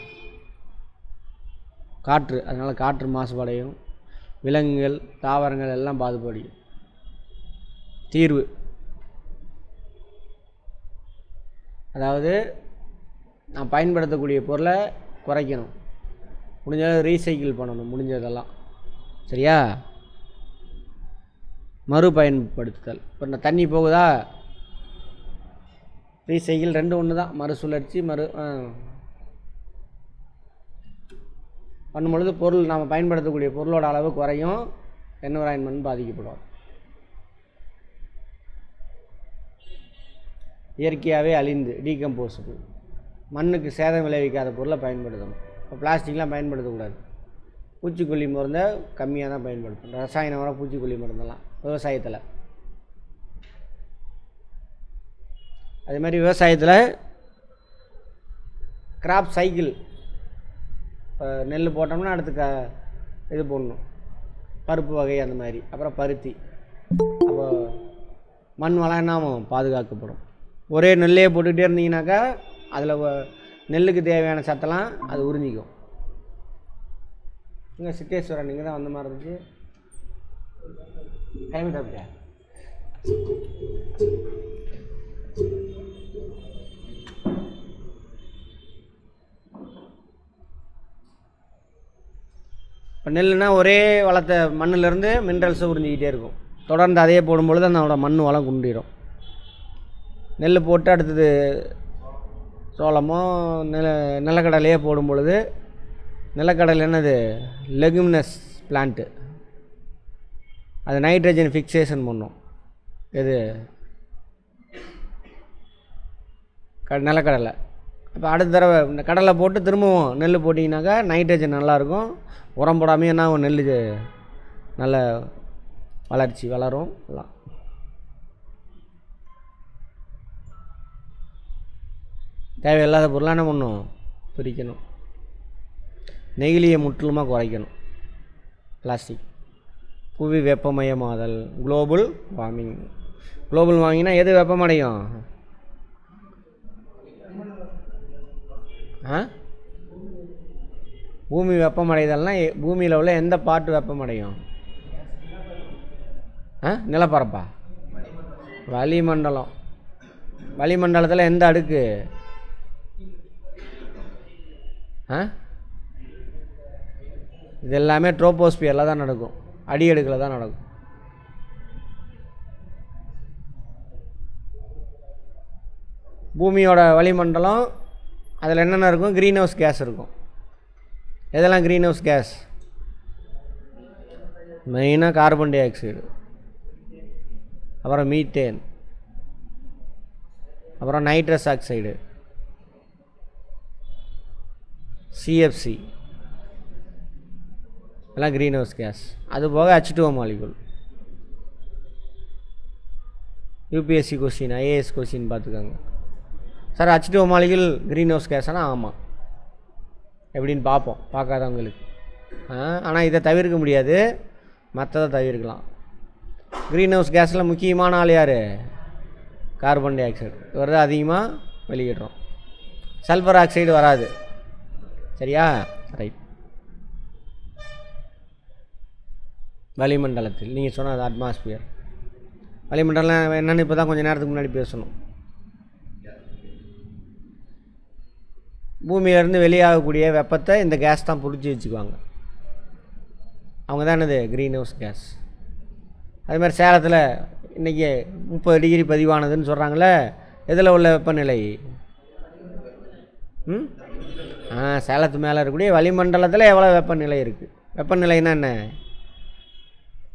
காற்று, அதனால் காற்று மாசுபடையும். விலங்குகள், தாவரங்கள் எல்லாம் பாதிப்படையும். தீர்வு, அதாவது நான் பயன்படுத்தக்கூடிய பொருளை குறைக்கணும், முடிஞ்சளவு ரீசைக்கிள் பண்ணணும், முடிஞ்சதெல்லாம். சரியா? மறுபயன்படுத்துதல். இப்போ இந்த தண்ணி போகுதா, ரீசைக்கிள் 2 ஒன்று தான். மறுசுழற்சி பண்ணும்பொழுது பொருள் நாம் பயன்படுத்தக்கூடிய பொருளோட அளவு குறையும், என்விரான்மெண்ட் பாதிக்கப்படும். இயற்கையாகவே அழிந்து டீகம்போஸுக்கு மண்ணுக்கு சேதம் விளைவிக்காத பொருளை பயன்படுத்தணும். இப்போ பிளாஸ்டிக்லாம் பயன்படுத்தக்கூடாது. பூச்சிக்கொல்லி மருந்தை கம்மியாக தான் பயன்படுத்தணும். ரசாயன உரம், பூச்சிக்கொல்லி மருந்தெல்லாம் விவசாயத்தில். அதே மாதிரி விவசாயத்தில் கிராப் சைக்கிள். இப்போ நெல் போட்டோம்னா அடுத்து இது போடணும், பருப்பு வகை அந்த மாதிரி, அப்புறம் பருத்தி. அப்போ மண் வளம் என்னாகும், பாதுகாக்கப்படும். ஒரே நெல்லையே போட்டுக்கிட்டே இருந்தீங்கன்னாக்கா அதில் நெல்லுக்கு தேவையான சத்தெல்லாம் அது உறிஞ்சிக்கும். இங்கே சித்தேஸ்வரன் நீங்கள் தான் வந்த மாதிரி இருந்துச்சு, கிளம்பிட்டு அப்படியா? இப்போ நெல்லுனா ஒரே வளத்தை மண்ணிலேருந்து மினரல்ஸை உறிஞ்சிக்கிட்டே இருக்கும். தொடர்ந்து அதையே போடும்பொழுது அதோட மண் வளம் குண்டிடும். நெல் போட்டு அடுத்தது சோளமோ நிலக்கடலையே போடும் பொழுது, நிலக்கடலை என்னது, லெகுமினஸ் பிளான்ட்டு, அது நைட்ரஜன் ஃபிக்சேஷன் பண்ணும். எது, நிலக்கடலை. இப்போ அடுத்த தடவை இந்த கடலை போட்டு திரும்பவும் நெல் போட்டிங்கனாக்கா நைட்ரஜன் நல்லாயிருக்கும். உரம் போடாமல் என்ன நெல் நல்ல வளர்ச்சி வளரும். எல்லாம் தேவையில்லாத பொருளாக என்ன பண்ணணும், பிரிக்கணும். நெகிழியை முற்றிலுமாக குறைக்கணும். பிளாஸ்டிக். புவி வெப்பமயமாதல், குளோபல் வார்மிங். குளோபல் வார்மிங்னா எது வெப்பமடையும்? பூமி வெப்பமடைதல்னா பூமியில் உள்ள எந்த பார்ட்டு வெப்பமடையும்? நிலப்பரப்பா? வளிமண்டலம். வளிமண்டலத்தில் எந்த அடுக்கு? இது எல்லாமே ட்ரோபோஸ்பியரில் தான் நடக்கும், அடியடுக்கில் தான் நடக்கும். பூமியோட வளிமண்டலம் அதில் என்னென்ன இருக்கும்? க்ரீன் ஹவுஸ் கேஸ் இருக்கும். எதெல்லாம் க்ரீன் ஹவுஸ் கேஸ்? மெயினாக கார்பன் டை ஆக்சைடு, அப்புறம் மீத்தேன், அப்புறம் நைட்ரஸ் ஆக்சைடு, சிஎஃப்சி, எல்லாம் க்ரீன் ஹவுஸ் கேஸ். அது போக H2O molecule. UPSC question, IAS question பார்த்துக்கோங்க. Sir H2O molecule greenhouse கேஸ்னா ஆமாம். எப்படின்னு பார்ப்போம் பார்க்காதவங்களுக்கு. ஆனால் இதை தவிர்க்க முடியாது, மற்றதை தவிர்க்கலாம். க்ரீன் ஹவுஸ் கேஸில் முக்கியமான ஆள் யார்? Carbon di oxide. இவர் தான் அதிகமாக வெளியிடுறோம். சல்ஃபர் ஆக்சைடு வராது. சரியா? ரைட். வளிமண்டலத்தில் நீங்கள் சொன்னது அட்மாஸ்பியர். வளிமண்டலம் என்னென்னு இப்போ தான் கொஞ்சம் நேரத்துக்கு முன்னாடி பேசணும். பூமியிலேருந்து வெளியாகக்கூடிய வெப்பத்தை இந்த கேஸ் தான் பிடிச்சி வச்சுக்குவாங்க. அவங்க தான் என்னது? Green house case. அதுமாதிரி சேலத்தில் இன்றைக்கி 30 டிகிரி பதிவானதுன்னு சொல்கிறாங்களே, எதில் உள்ள வெப்பநிலை? சேலத்து மேலே இருக்கக்கூடிய வளிமண்டலத்தில் எவ்வளோ வெப்பநிலை இருக்குது? வெப்பநிலைன்னா என்ன?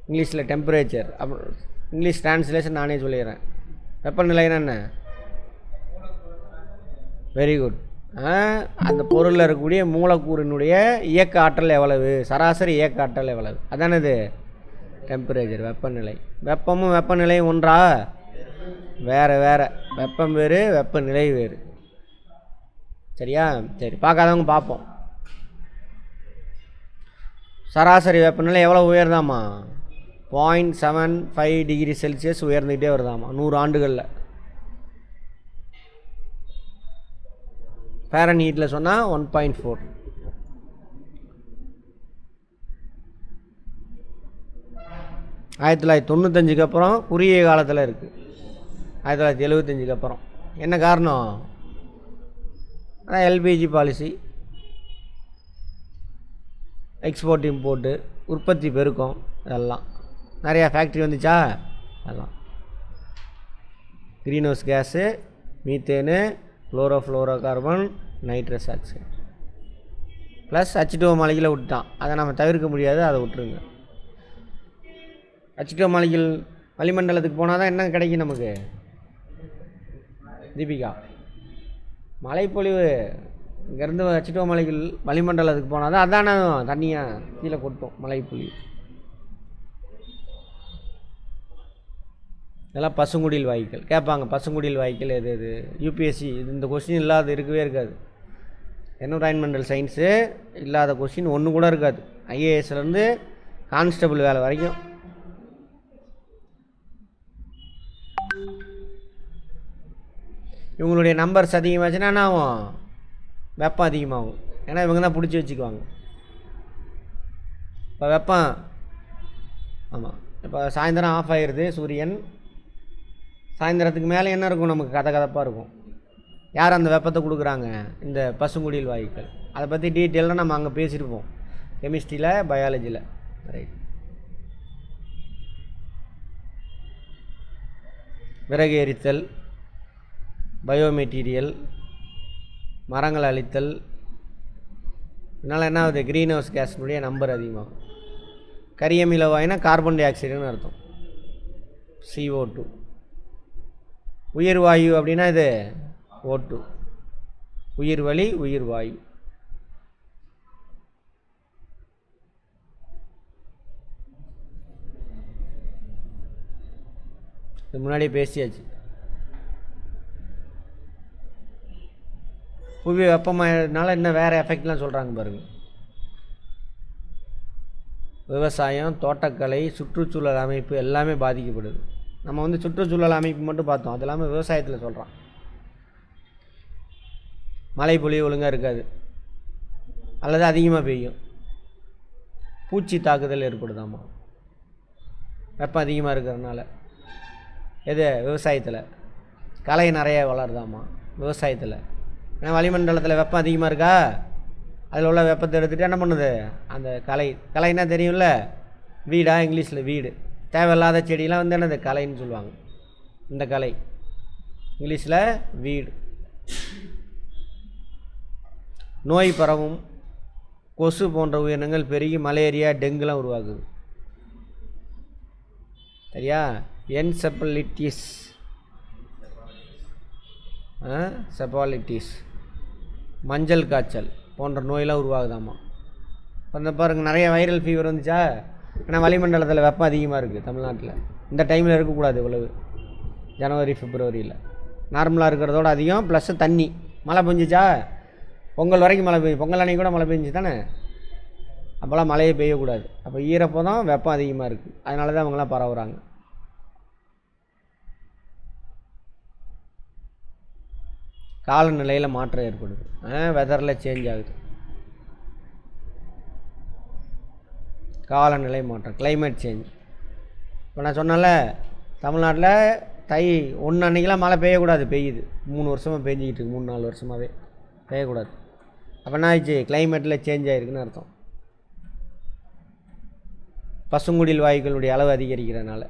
இங்கிலீஷில் டெம்பரேச்சர். அப்புறம் இங்கிலீஷ் ட்ரான்ஸ்லேஷன் நானே சொல்லிடுறேன். வெப்பநிலைன்னா என்ன? Very good. அந்த பொருளில் இருக்கக்கூடிய மூலக்கூறினுடைய இயக்க ஆற்றல் எவ்வளவு, சராசரி இயக்க ஆற்றல் எவ்வளவு, அதானது டெம்பரேச்சர், வெப்பநிலை. வெப்பமும் வெப்பநிலையும் ஒன்றா? வேறு வேறு. வெப்பம் வேறு, வெப்பநிலை வேறு. சரியா? சரி, பார்க்காதவங்க பார்ப்போம். சராசரி வெப்பநிலை எவ்வளோ உயர்தாமா? 0.75 டிகிரி செல்சியஸ் உயர்ந்துக்கிட்டே வருதாமா 100 ஆண்டுகளில். ஃபாரன்ஹீட்டில் சொன்னால் 1.4. ஆயிரத்தி 1995 அப்புறம் குறுகிய காலத்தில் இருக்குது. 1975 அப்புறம் என்ன காரணம்? அதான் எல்பிஜி பாலிசி, எக்ஸ்போர்ட் இம்போர்ட்டு, உற்பத்தி பெருக்கம், இதெல்லாம் நிறையா ஃபேக்ட்ரி வந்துச்சா. அதெல்லாம் greenhouse gas, methane, chlorofluorocarbon, nitrous oxide plus H2O மாலிகுலை விட்டுட்டான். அதை நம்ம தவிர்க்க முடியாது, அதை விட்டுருங்க. H2O மாலிகுல் வளிமண்டலத்துக்கு போனால் தான் என்ன கிடைக்கும் நமக்கு? தீபிகா, மழைப்பொழிவு. இங்கேருந்து H2O மாலிகுல் வளிமண்டலத்துக்கு போனால் தான் அதான தண்ணியாக கீழே கொட்டும், மழைப்பொழிவு. இதெல்லாம் பசுங்குடில் வாய்க்கால் கேட்பாங்க. பசுங்குடில் வாய்க்கால் எது எது? யூபிஎஸ்சி இது இந்த கொஸ்டின் இல்லாத இருக்கவே இருக்காது. என்விரான்மெண்டல் சயின்ஸு இல்லாத கொஸ்டின் ஒன்று கூட இருக்காது. ஐஏஎஸ்லேருந்து கான்ஸ்டபிள் வேலை வரைக்கும். இவங்களுடைய நம்பர்ஸ் அதிகமாச்சுன்னா என்ன ஆகும்? வெப்பம் அதிகமாகும். ஏன்னா இவங்க தான் பிடிச்சி வச்சுக்குவாங்க. இப்போ வெப்பம், ஆமாம், இப்போ சாயந்தரம் ஆஃப் ஆகிடுது சூரியன். சாயந்தரத்துக்கு மேலே என்ன இருக்கும்? நமக்கு கதப்பாக இருக்கும். யார் அந்த வெப்பத்தை கொடுக்குறாங்க? இந்த பசுங்குடில் வாயுக்கள். அதை பற்றி டீட்டெயிலாக நம்ம அங்கே பேசியிருப்போம், கெமிஸ்ட்ரியில், பயாலஜியில். ரைட். விறகு எரித்தல், பயோமெட்டீரியல், மரங்கள் அழித்தல், இதனால் என்ன ஆகுது? க்ரீன் ஹவுஸ் கேஸினுடைய நம்பர் அதிகமாகும். கரியமில வாயுனா கார்பன் டை ஆக்சைடுன்னு அர்த்தம், CO2. உயிர் வாயு அப்படின்னா இது O2. உயிர் வளி, உயிர் வாயு. இது முன்னாடியே பேசியாச்சு. புவி வெப்பமாயதுனால இன்னும் வேறு எஃபெக்ட்லாம் சொல்கிறாங்க பாருங்கள். விவசாயம், தோட்டக்கலை, சுற்றுச்சூழல் அமைப்பு எல்லாமே பாதிக்கப்படுது. நம்ம வந்து சுற்றுச்சூழல் அமைப்பு மட்டும் பார்த்தோம், அது இல்லாமல் விவசாயத்தில் சொல்கிறோம். மழை பொழிவு ஒழுங்காக இருக்காது அல்லது அதிகமாக பெய்யும். பூச்சி தாக்குதல் ஏற்படுதாமா வெப்பம் அதிகமாக இருக்கிறதுனால. எது? விவசாயத்தில். களை நிறைய வளருதாமா விவசாயத்தில். ஏன்னா வளிமண்டலத்தில் வெப்பம் அதிகமாக இருக்கா, அதில் உள்ள வெப்பத்தை எடுத்துகிட்டு என்ன பண்ணுது, அந்த களைன்னா தெரியும்ல, வீடா இங்கிலீஷில் வீடு. தேவையில்லாத செடியெலாம் வந்து என்னது களைன்னு சொல்லுவாங்க. இந்த கலை இங்கிலீஷில் வீடு. நோய் பரவும், கொசு போன்ற உயிரினங்கள் பெருகி மலேரியா, டெங்குலாம் உருவாகுது. சரியா? என்செபலிட்டிஸ், செபாலிட்டிஸ், மஞ்சள் காய்ச்சல் போன்ற நோயெல்லாம் உருவாகுதாமா. இப்போ பாருங்கள், நிறைய வைரல் ஃபீவர் வந்துச்சா. ஏன்னா வளிமண்டலத்தில் வெப்பம் அதிகமாக இருக்குது தமிழ்நாட்டில். இந்த டைமில் இருக்கக்கூடாது இவ்வளவு, ஜனவரி பிப்ரவரியில் நார்மலாக இருக்கிறதோட அதிகம். ப்ளஸ்ஸு தண்ணி, மழை பெஞ்சிச்சா, பொங்கல் வரைக்கும் மழை பெய்யும். பொங்கல் அன்றைக்கி கூட மழை பெஞ்சு தானே, அப்போல்லாம் மழையே பெய்யக்கூடாது. அப்போ ஈரப்பதம், வெப்பம் அதிகமாக இருக்குது. அதனால தான் அவங்களாம் பரவுறாங்க. காலநிலையில் மாற்றம் ஏற்படுது, வெதரில் சேஞ்ச் ஆகுது. காலநிலை மாற்றம், கிளைமேட் சேஞ்ச். இப்போ நான் சொன்னால தமிழ்நாட்டில் தை 1 அன்றைக்கெலாம் மழை பெய்யக்கூடாது, பெய்யுது. 3 வருஷமாக பெஞ்சிக்கிட்டு இருக்கு, 3-4 வருஷமாகவே பெய்யக்கூடாது. அப்போ என்ன ஆயிடுச்சு, கிளைமேட்டில் சேஞ்ச் ஆகிருக்குன்னு அர்த்தம். பசுங்குடில் வாயுக்களுடைய அளவு அதிகரிக்கிறதுனால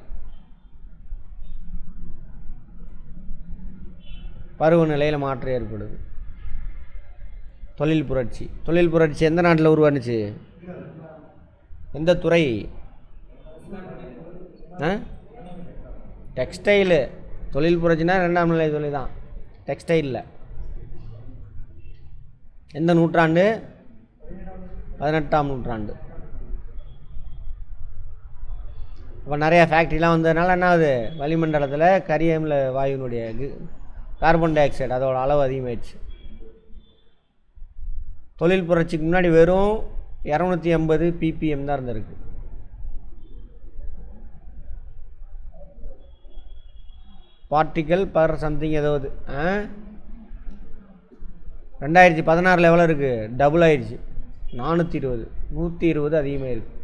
பருவநிலையில் மாற்றம் ஏற்படுது. தொழில் புரட்சி, தொழில் புரட்சி எந்த நாட்டில் உருவானுச்சு, எந்த துறை? டெக்ஸ்டைலு. தொழில் புரட்சினா 2ஆம் நிலை தொழில் தான், டெக்ஸ்டைலில். எந்த நூற்றாண்டு? 18ஆம் நூற்றாண்டு. இப்போ நிறையா ஃபேக்ட்ரிலாம் வந்ததுனால என்ன ஆகுது, வளிமண்டலத்தில் கரியமில வாயுனுடைய கார்பன் டை ஆக்சைடு அதோட அளவு அதிகமாகிடுச்சு. தொழில் புரட்சிக்கு முன்னாடி வெறும் 280 ppm தான் இருந்திருக்கு. பார்ட்டிக்கல் பர் சம்திங் ஏதாவது. 2016 எவ்வளோ இருக்குது, டபுள் ஆயிடுச்சு, 420, 120 அதிகமாக இருக்குது.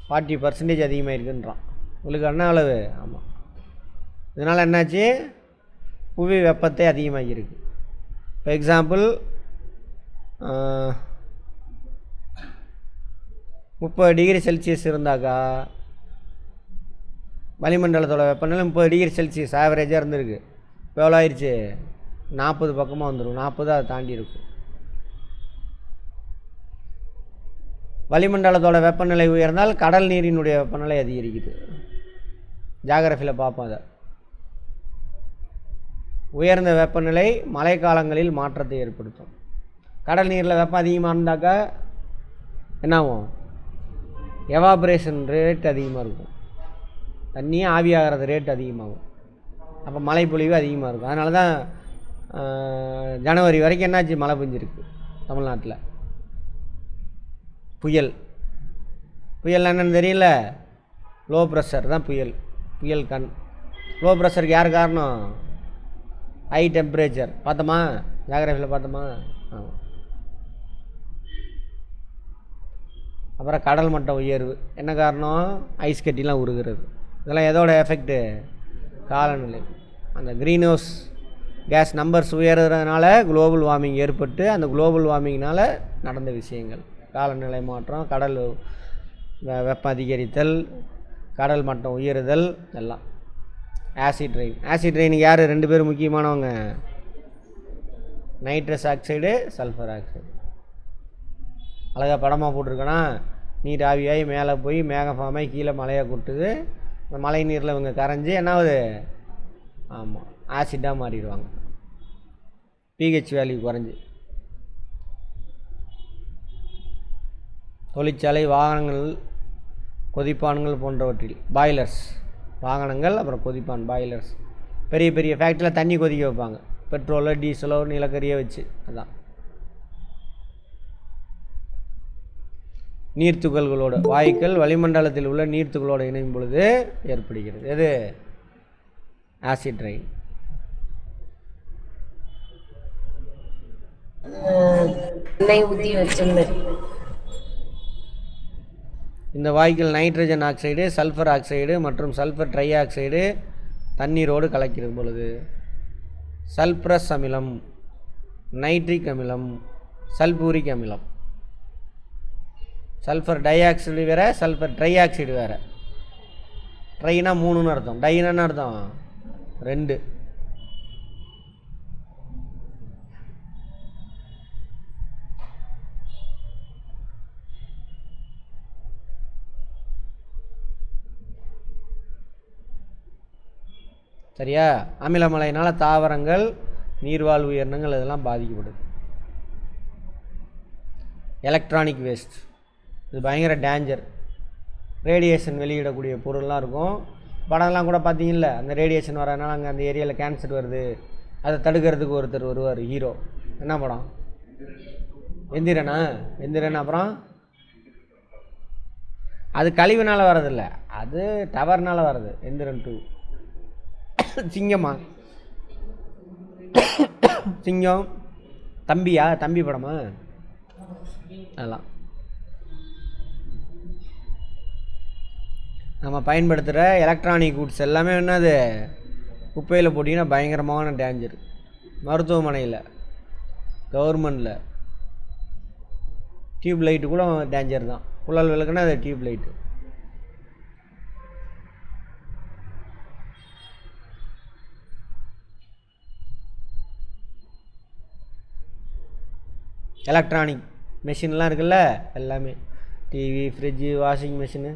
40% அதிகமாக இருக்குன்றான். உங்களுக்கு என்ன அளவு? ஆமாம். இதனால் என்னாச்சு, புவி வெப்பத்தை அதிகமாகிருக்கு. இப்போ எக்ஸாம்பிள் 30 டிகிரி செல்சியஸ் இருந்தாக்கா வளிமண்டலத்தோட வெப்பநிலை 30 டிகிரி செல்சியஸ் ஆவரேஜாக இருந்திருக்கு. இப்போ எவ்வளோ ஆயிடுச்சு, 40 பக்கமாக வந்துடும், 40 அதை தாண்டி இருக்கும். வளிமண்டலத்தோட வெப்பநிலை உயர்ந்தால் கடல் நீரினுடைய வெப்பநிலை அதிகரிக்குது. ஜாகிரஃபியில் பார்ப்போம் அதை. உயர்ந்த வெப்பநிலை மழைக்காலங்களில் மாற்றத்தை ஏற்படுத்தும். கடல் நீரில் வெப்பம் அதிகமாக இருந்தாக்கா என்னாகும், எவாப்ரேஷன் ரேட் அதிகமாக இருக்கும், தண்ணியே ஆவியாகிறது ரேட் அதிகமாகும். அப்போ மழை பொழிவு அதிகமாக இருக்கும். அதனால தான் ஜனவரி வரைக்கும் என்னாச்சு, மழை பெஞ்சிருக்கு தமிழ்நாட்டில். புயல், புயல் என்னென்னு தெரியல, லோ ப்ரெஷர் தான் புயல். புயல் கண். லோ ப்ரெஷருக்கு யார் காரணம், ஹை டெம்பரேச்சர். பார்த்தோமா ஜாகிரஃபியில் பார்த்தோமா? ஆமாம். அப்புறம் கடல் மட்டம் உயர்வு, என்ன காரணம், ஐஸ் கட்டிலாம் உருகிறது. இதெல்லாம் எதோட எஃபெக்ட்டு, காலநிலை. அந்த க்ரீன் ஹவுஸ் கேஸ் நம்பர்ஸ் உயர்றதுனால குளோபல் வார்மிங் ஏற்பட்டு, அந்த குளோபல் வார்மிங்னால் நடந்த விஷயங்கள். காலநிலை மாற்றம், கடல் வெப்பம் அதிகரித்தல், கடல் மட்டம் உயருதல் எல்லாம். ஆசிட் ரெயின், ஆசிட் ரெயினுக்கு யார் 2 பேர் முக்கியமானவங்க, நைட்ரஸ் ஆக்சைடு, சல்ஃபர் ஆக்சைடு. அழகாக படமாக போட்டிருக்கேன்னா, நீர் ஆவியாகி மேலே போய் மேகம் ஃபார்மாகி கீழே மழையாக கொட்டுது. அந்த மழை நீரில் இவங்க கரைஞ்சி என்னாவது ஆமாம், ஆசிட்டாக மாறிடுவாங்க பிஹெச் வேல்யூ குறைஞ்சி. தொழிற்சாலை, வாகனங்கள், கொதிப்பான்கள் போன்றவற்றில் பாய்லர்ஸ், வாகனங்கள் அப்புறம் கொதிப்பான் பாய்லர்ஸ், பெரிய பெரிய ஃபேக்ட்ரியில் தண்ணி கொதிக்க வைப்பாங்க, பெட்ரோலோ டீசலோ நிலக்கரியை வச்சு. அதான் நீர்த்துகள்களோட வாயுக்கள் வளிமண்டலத்தில் உள்ள நீர்த்துகளோடு இணையும் பொழுது ஏற்படுகிறது. எது? Acid rain. இந்த வாயுக்கள் நைட்ரஜன் ஆக்சைடு, சல்ஃபர் ஆக்சைடு மற்றும் சல்ஃபர் ட்ரை ஆக்சைடு தண்ணீரோடு கலக்கிறது பொழுது சல்ஃபரஸ் அமிலம், நைட்ரிக் அமிலம், சல்பூரிக் அமிலம். சல்ஃபர் டை ஆக்சைடு வேறு, சல்ஃபர் ட்ரை ஆக்சைடு வேறு. ட்ரைனா 3ன்னு அர்த்தம், டைனா அர்த்தம் 2. சரியா? அமிலமலையினால் தாவரங்கள், நீர்வாழ் உயிரினங்கள் இதெல்லாம் பாதிக்கப்படுது. எலக்ட்ரானிக் வேஸ்ட், இது பயங்கர டேஞ்சர். ரேடியேஷன் வெளியிடக்கூடிய பொருள்லாம் இருக்கும். படம்லாம் கூட பார்த்தீங்கல்ல, அந்த ரேடியேஷன் வரதுனால அங்கே அந்த ஏரியாவில் கேன்சர் வருது, அதை தடுக்கிறதுக்கு ஒருத்தர் வருவார், ஹீரோ. என்ன படம்? எந்திரனா? எந்திரன். அப்புறம் அது கழிவுனால் வரதில்லை, அது டவர்னால் வருது. எந்திரன் 2. சிங்கமா? சிங்கம் தம்பியா? தம்பி படமா? அதெல்லாம் நம்ம பயன்படுத்துகிற எலக்ட்ரானிக் குட்ஸ் எல்லாமே என்னது, குப்பையில் போட்டிங்கன்னா பயங்கரமான டேஞ்சர். மருத்துவமனையில், கவர்மெண்டில் டியூப் லைட்டு கூட டேஞ்சர் தான். குழல் விளக்குன்னா அது டியூப் லைட்டு. எலக்ட்ரானிக் மெஷின்லாம் இருக்குல்ல, எல்லாமே டிவி, ஃப்ரிட்ஜு, வாஷிங் மிஷினு.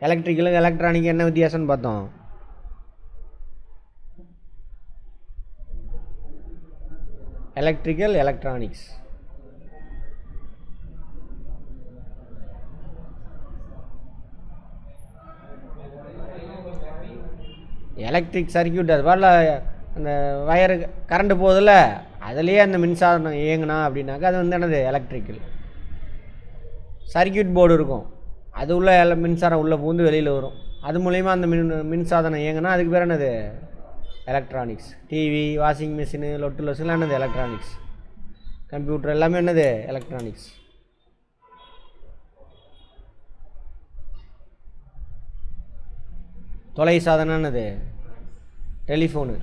எலக்ட்ரிக்கலுக்கு எலக்ட்ரானிக் என்ன வித்தியாசம்னு பார்த்தோம். Electrical, electronics. எலக்ட்ரிக் சர்க்கியூட், அது பாடல அந்த வயரு கரண்ட்டு போகுதில்ல, அதுலேயே அந்த மின்சாதனம் இயங்குனா அப்படின்னாக்கா அது வந்து என்னது, எலக்ட்ரிக்கல். சர்க்கியூட் போர்டு இருக்கும், அது உள்ள மின்சாரம் உள்ளே பூந்து வெளியில் வரும், அது மூலிமா அந்த மின்சாதனம் இயங்குனா அதுக்கு பேர் என்னது, எலக்ட்ரானிக்ஸ். டிவி, வாஷிங் மிஷினு, லொட்டு லொசுலாம் என்னது, எலக்ட்ரானிக்ஸ். கம்ப்யூட்டர் எல்லாமே என்னது, எலக்ட்ரானிக்ஸ். தொலை சாதனம் என்னது, டெலிஃபோனு,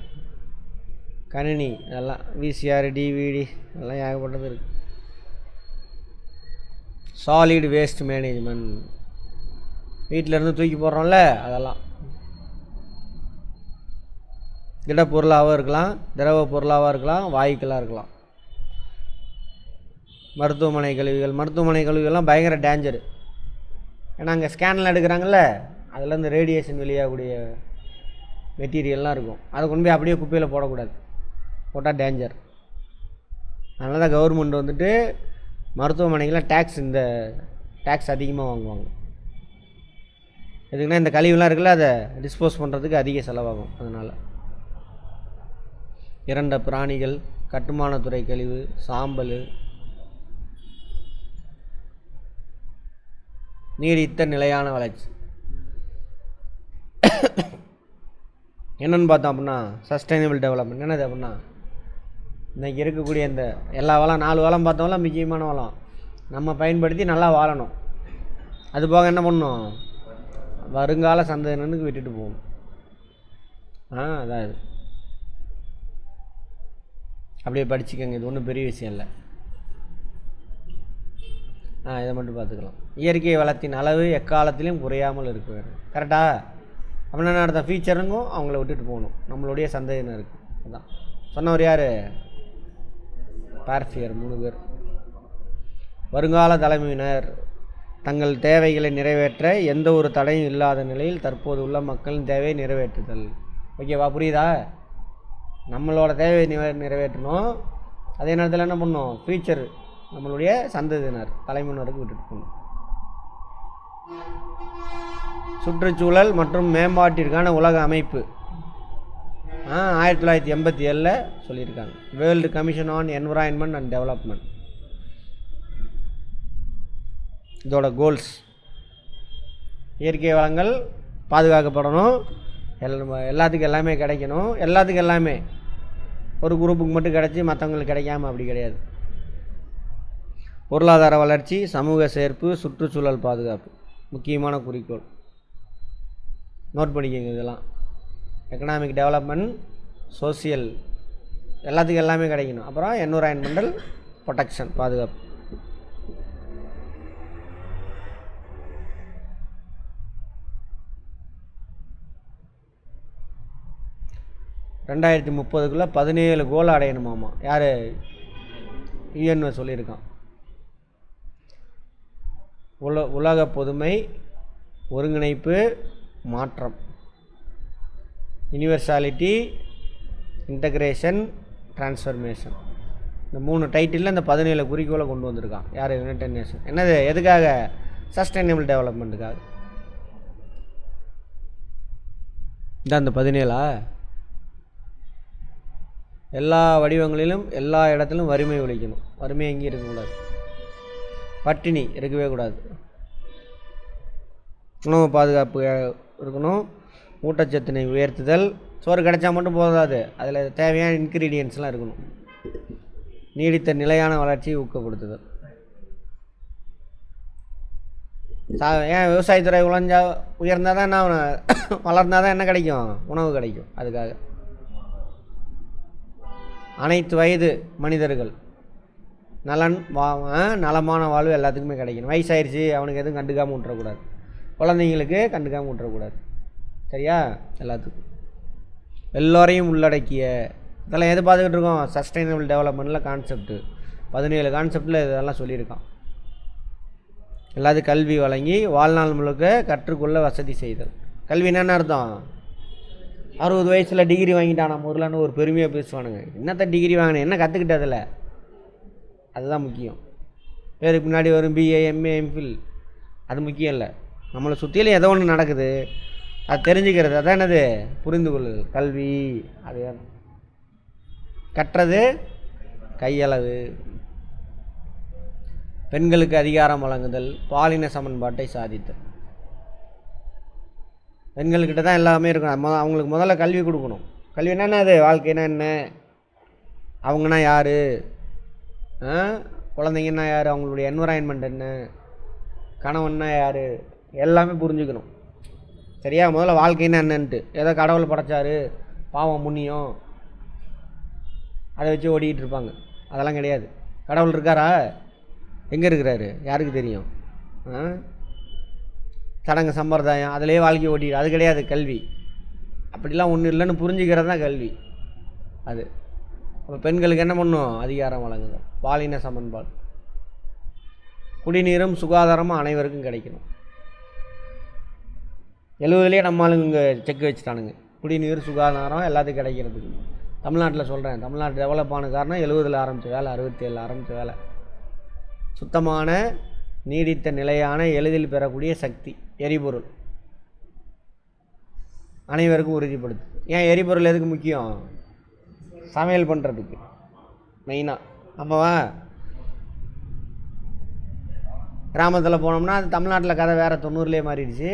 கணினி, அதெல்லாம் விசிஆர், டிவிடி, அதெல்லாம் ஏகப்பட்டது இருக்குது. சாலிட் வேஸ்ட் மேனேஜ்மெண்ட், வீட்டிலேருந்து தூக்கி போடுறோம்ல, அதெல்லாம் திடப்பொருளாகவும் இருக்கலாம், திரவ பொருளாகவும் இருக்கலாம், வாயுக்களாக இருக்கலாம். மருத்துவமனை கழிவுகள், மருத்துவமனை கழிவுகள்லாம் பயங்கர டேஞ்சரு. ஏன்னா அங்கே ஸ்கேனில் எடுக்கிறாங்கல்ல, அதில் இந்த ரேடியேஷன் வெளியாகக்கூடிய மெட்டீரியல்லாம் இருக்கும், அதை கொண்டு போய் அப்படியே குப்பையில் போடக்கூடாது, போட்டால் டேஞ்சர். அதனால தான் கவர்மெண்ட் வந்துட்டு மருத்துவமனைக்கெலாம் இந்த டேக்ஸ் அதிகமாக வாங்குவாங்க. எதுக்குன்னா இந்த கழிவுலாம் இருக்குல்ல, அதை டிஸ்போஸ் பண்ணுறதுக்கு அதிக செலவாகும். அதனால் இறந்த பிராணிகள், கட்டுமானத்துறை கழிவு, சாம்பல், நீடித்த நிலையான வளர்ச்சி என்னென்னு பார்த்தோம் அப்படின்னா சஸ்டைனபிள் டெவலப்மெண்ட். என்னது அப்படின்னா இன்றைக்கி இருக்கக்கூடிய இந்த எல்லா வளம் 4 வளம் பார்த்தோம்ல, முக்கியமான வளம் நம்ம பயன்படுத்தி நல்லா வாழணும். அது போக என்ன பண்ணணும், வருங்கால சந்ததியினருக்கு விட்டுட்டு போகணும். அதான் இது அப்படியே படிச்சுக்கோங்க, இது ஒன்றும் பெரிய விஷயம் இல்லை. இதை மட்டும் பார்த்துக்கலாம். இயற்கை வளத்தின் அளவு எக்காலத்திலும் குறையாமல் இருக்க வேண்டும். கரெக்டாக? அப்படின்னா நடத்த ஃபியூச்சருங்கும் அவங்கள விட்டுட்டு போகணும், நம்மளுடைய சந்ததியினருக்கு. அதான் சொன்னவர் யார், பார்ஃபியர். 3 பேர். வருங்கால தலைமையினர் தங்கள் தேவைகளை நிறைவேற்ற எந்த ஒரு தடையும் இல்லாத நிலையில் தற்போது உள்ள மக்களின் தேவையை நிறைவேற்றுதல். ஓகேவா? புரியுதா? நம்மளோட தேவையை நிறைவேற்றணும். அதே நேரத்தில் என்ன பண்ணணும், ஃபியூச்சர் நம்மளுடைய சந்ததியினர் தலைமுறையினருக்கு விட்டுட்டு போகணும். சுற்றுச்சூழல் மற்றும் மேம்பாட்டிற்கான உலக அமைப்பு 1987 சொல்லியிருக்காங்க. World commission on environment and development. இதோட கோல்ஸ் இயற்கை வளங்கள் பாதுகாக்கப்படணும், எல்லாத்துக்கும் எல்லாமே கிடைக்கணும். எல்லாத்துக்கும் எல்லாமே ஒரு குரூப்புக்கு மட்டும் கிடச்சி மற்றவங்களுக்கு கிடைக்காம அப்படி கிடையாது. பொருளாதார வளர்ச்சி, சமூக சேர்ப்பு, சுற்றுச்சூழல் பாதுகாப்பு முக்கியமான குறிக்கோள். நோட் பண்ணிக்கோங்க இதெல்லாம். எக்கனாமிக் டெவலப்மெண்ட், சோசியல், எல்லாத்துக்கும் எல்லாமே கிடைக்கணும். அப்புறம் என்விரான்மெண்டல் ப்ரொடெக்ஷன், பாதுகாப்பு. ரெண்டாயிரத்தி 30 17 கோல் அடையணுமாமா. யார்? யுஎன் சொல்லியிருக்கான். உலக பொதுமை, ஒருங்கிணைப்பு, மாற்றம், யூனிவர்சாலிட்டி, இன்டகிரேஷன், டிரான்ஸ்ஃபர்மேஷன். இந்த 3 டைட்டிலில் இந்த 17 குறிக்கோளை கொண்டு வந்திருக்கான். யார்? United nation. என்னது? எதுக்காக? சஸ்டைனபிள் டெவலப்மெண்ட்டுக்காக. இதான் அந்த 17. எல்லா வடிவங்களிலும் எல்லா இடத்திலும் வறுமை ஒழிக்கணும். வறுமை எங்கேயும் இருக்கக்கூடாது. பட்டினி இருக்கவே கூடாது. உணவு பாதுகாப்பு இருக்கணும். ஊட்டச்சத்தினை உயர்த்துதல். சோறு கிடைச்சா மட்டும் போதாது, அதில் தேவையான இன்க்ரீடியன்ட்ஸ்லாம் இருக்கணும். நீடித்த நிலையான வளர்ச்சியை ஊக்கப்படுத்துதல். ஏன் விவசாயத்துறை உயர்ந்தால் தான் என்ன, வளர்ந்தால் தான் என்ன கிடைக்கும்? உணவு கிடைக்கும். அதுக்காக அனைத்து வயது மனிதர்கள் நலமான வாழ்வு எல்லாத்துக்குமே கிடைக்கணும். வயசாயிருச்சு அவனுக்கு எதுவும் கண்டுக்காமல் விட்டுறக்கூடாது. குழந்தைங்களுக்கு கண்டுக்காமல் விட்டுறக்கூடாது. சரியா? எல்லாத்துக்கும் எல்லோரையும் உள்ளடக்கிய இதெல்லாம் எது பார்த்துக்கிட்டு இருக்கோம்? சஸ்டைனபிள் டெவலப்மெண்ட்டில் கான்செப்ட்டு 17 கான்செப்டில் இதெல்லாம் சொல்லியிருக்கான். எல்லாத்துக்கும் கல்வி வழங்கி வாழ்நாள் முழுக்க கற்றுக்கொள்ள வசதி செய்தல். கல்வி என்னென்ன அர்த்தம்? 60 வயசில் டிகிரி வாங்கிட்டான் நம்ம ஊரில்னு ஒரு பெருமையாக பேசுவானுங்க. என்னத்த டிகிரி வாங்கினேன், என்ன கற்றுக்கிட்டதில்ல? அதுதான் முக்கியம். பேருக்கு முன்னாடி வரும் பிஏ, எம்ஏ, எம்ஃபில், அது முக்கியம் இல்லை. நம்மளை சுற்றிலும் ஏதோ ஒன்று நடக்குது, அது தெரிஞ்சுக்கிறது. அதான் என்னது? புரிந்து கொள்ளுதல். கல்வி அது கற்றது கையளவு. பெண்களுக்கு அதிகாரம் வழங்குதல், பாலின சமன்பாட்டை சாதித்தல். பெண்கள்கிட்ட தான் எல்லாமே இருக்கணும். அவங்களுக்கு முதல்ல கல்வி கொடுக்கணும். கல்வி என்னென்ன? அது வாழ்க்கைன்னா என்ன, அவங்கன்னா யார், குழந்தைங்கன்னா யார், அவங்களுடைய என்விரான்மெண்ட் என்ன, கணவன்னா யார், எல்லாமே புரிஞ்சுக்கணும். சரியா? முதல்ல வாழ்க்கைன்னா என்னன்ட்டு. ஏதோ கடவுள் படைச்சாரு, பாவம் புண்ணியம் அதை வச்சு ஓடிக்கிட்டு இருப்பாங்க. அதெல்லாம் கிடையாது. கடவுள் இருக்காரா? எங்கே இருக்கிறாரு? யாருக்கு தெரியும்? சடங்கு சம்பிரதாயம் அதிலே வாழ்க்கை ஓட்டிடு, அது கிடையாது கல்வி. அப்படிலாம் ஒன்றும் இல்லைன்னு புரிஞ்சுக்கிறது தான் கல்வி. அது அப்போ பெண்களுக்கு என்ன பண்ணும்? அதிகாரம் வழங்குது. பாலின சமன்பாடு. குடிநீரும் சுகாதாரமும் அனைவருக்கும் கிடைக்கணும். 70லேயே நம்மளுங்க இங்கே செக் வச்சுட்டானுங்க. குடிநீர் சுகாதாரம் எல்லாத்துக்கும் கிடைக்கிறதுக்கு. தமிழ்நாட்டில் சொல்கிறேன், தமிழ்நாடு டெவலப் ஆன காரணம் 70ல் ஆரம்பித்த வேலை, 67 ஆரம்பித்த வேலை. சுத்தமான, நீடித்த, நிலையான, எளிதில் பெறக்கூடிய சக்தி, எரிபொருள் அனைவருக்கும் உறுதிப்படுத்து. ஏன் எரிபொருள் எதுக்கு முக்கியம்? சமையல் பண்ணுறதுக்கு மெயினாக. நம்மவா கிராமத்தில் போனோம்னா அது தமிழ்நாட்டில் கதை வேறு, 90லேயே மாறிடுச்சு.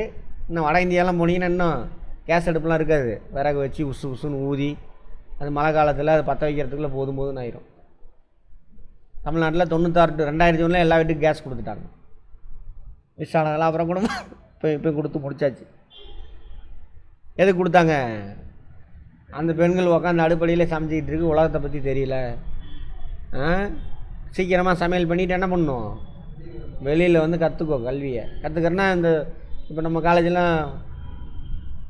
இன்னும் வட இந்தியாலாம் போனீங்கன்னா இன்னும் கேஸ் அடுப்புலாம் இருக்காது. விறகு வச்சு உசு உசுன்னு ஊதி அது மழை காலத்தில் அது பற்ற வைக்கிறதுக்குள்ளே போதும் ஆயிரும். தமிழ்நாட்டில் 96 2001 எல்லா வீட்டுக்கும் கேஸ் கொடுத்துட்டாங்க. மிஸ் ஆனதெல்லாம் அப்புறம் கூட இப்போ கொடுத்து முடிச்சாச்சு. எதுக்கு கொடுத்தாங்க? அந்த பெண்கள் உட்காந்து அடுப்படியில் சமைச்சிக்கிட்டு இருக்கு, உலகத்தை பற்றி தெரியல. சீக்கிரமாக சமையல் பண்ணிவிட்டு என்ன பண்ணணும்? வெளியில் வந்து கற்றுக்கோ கல்வியை. கற்றுக்கிறேன்னா இந்த இப்போ நம்ம காலேஜெலாம்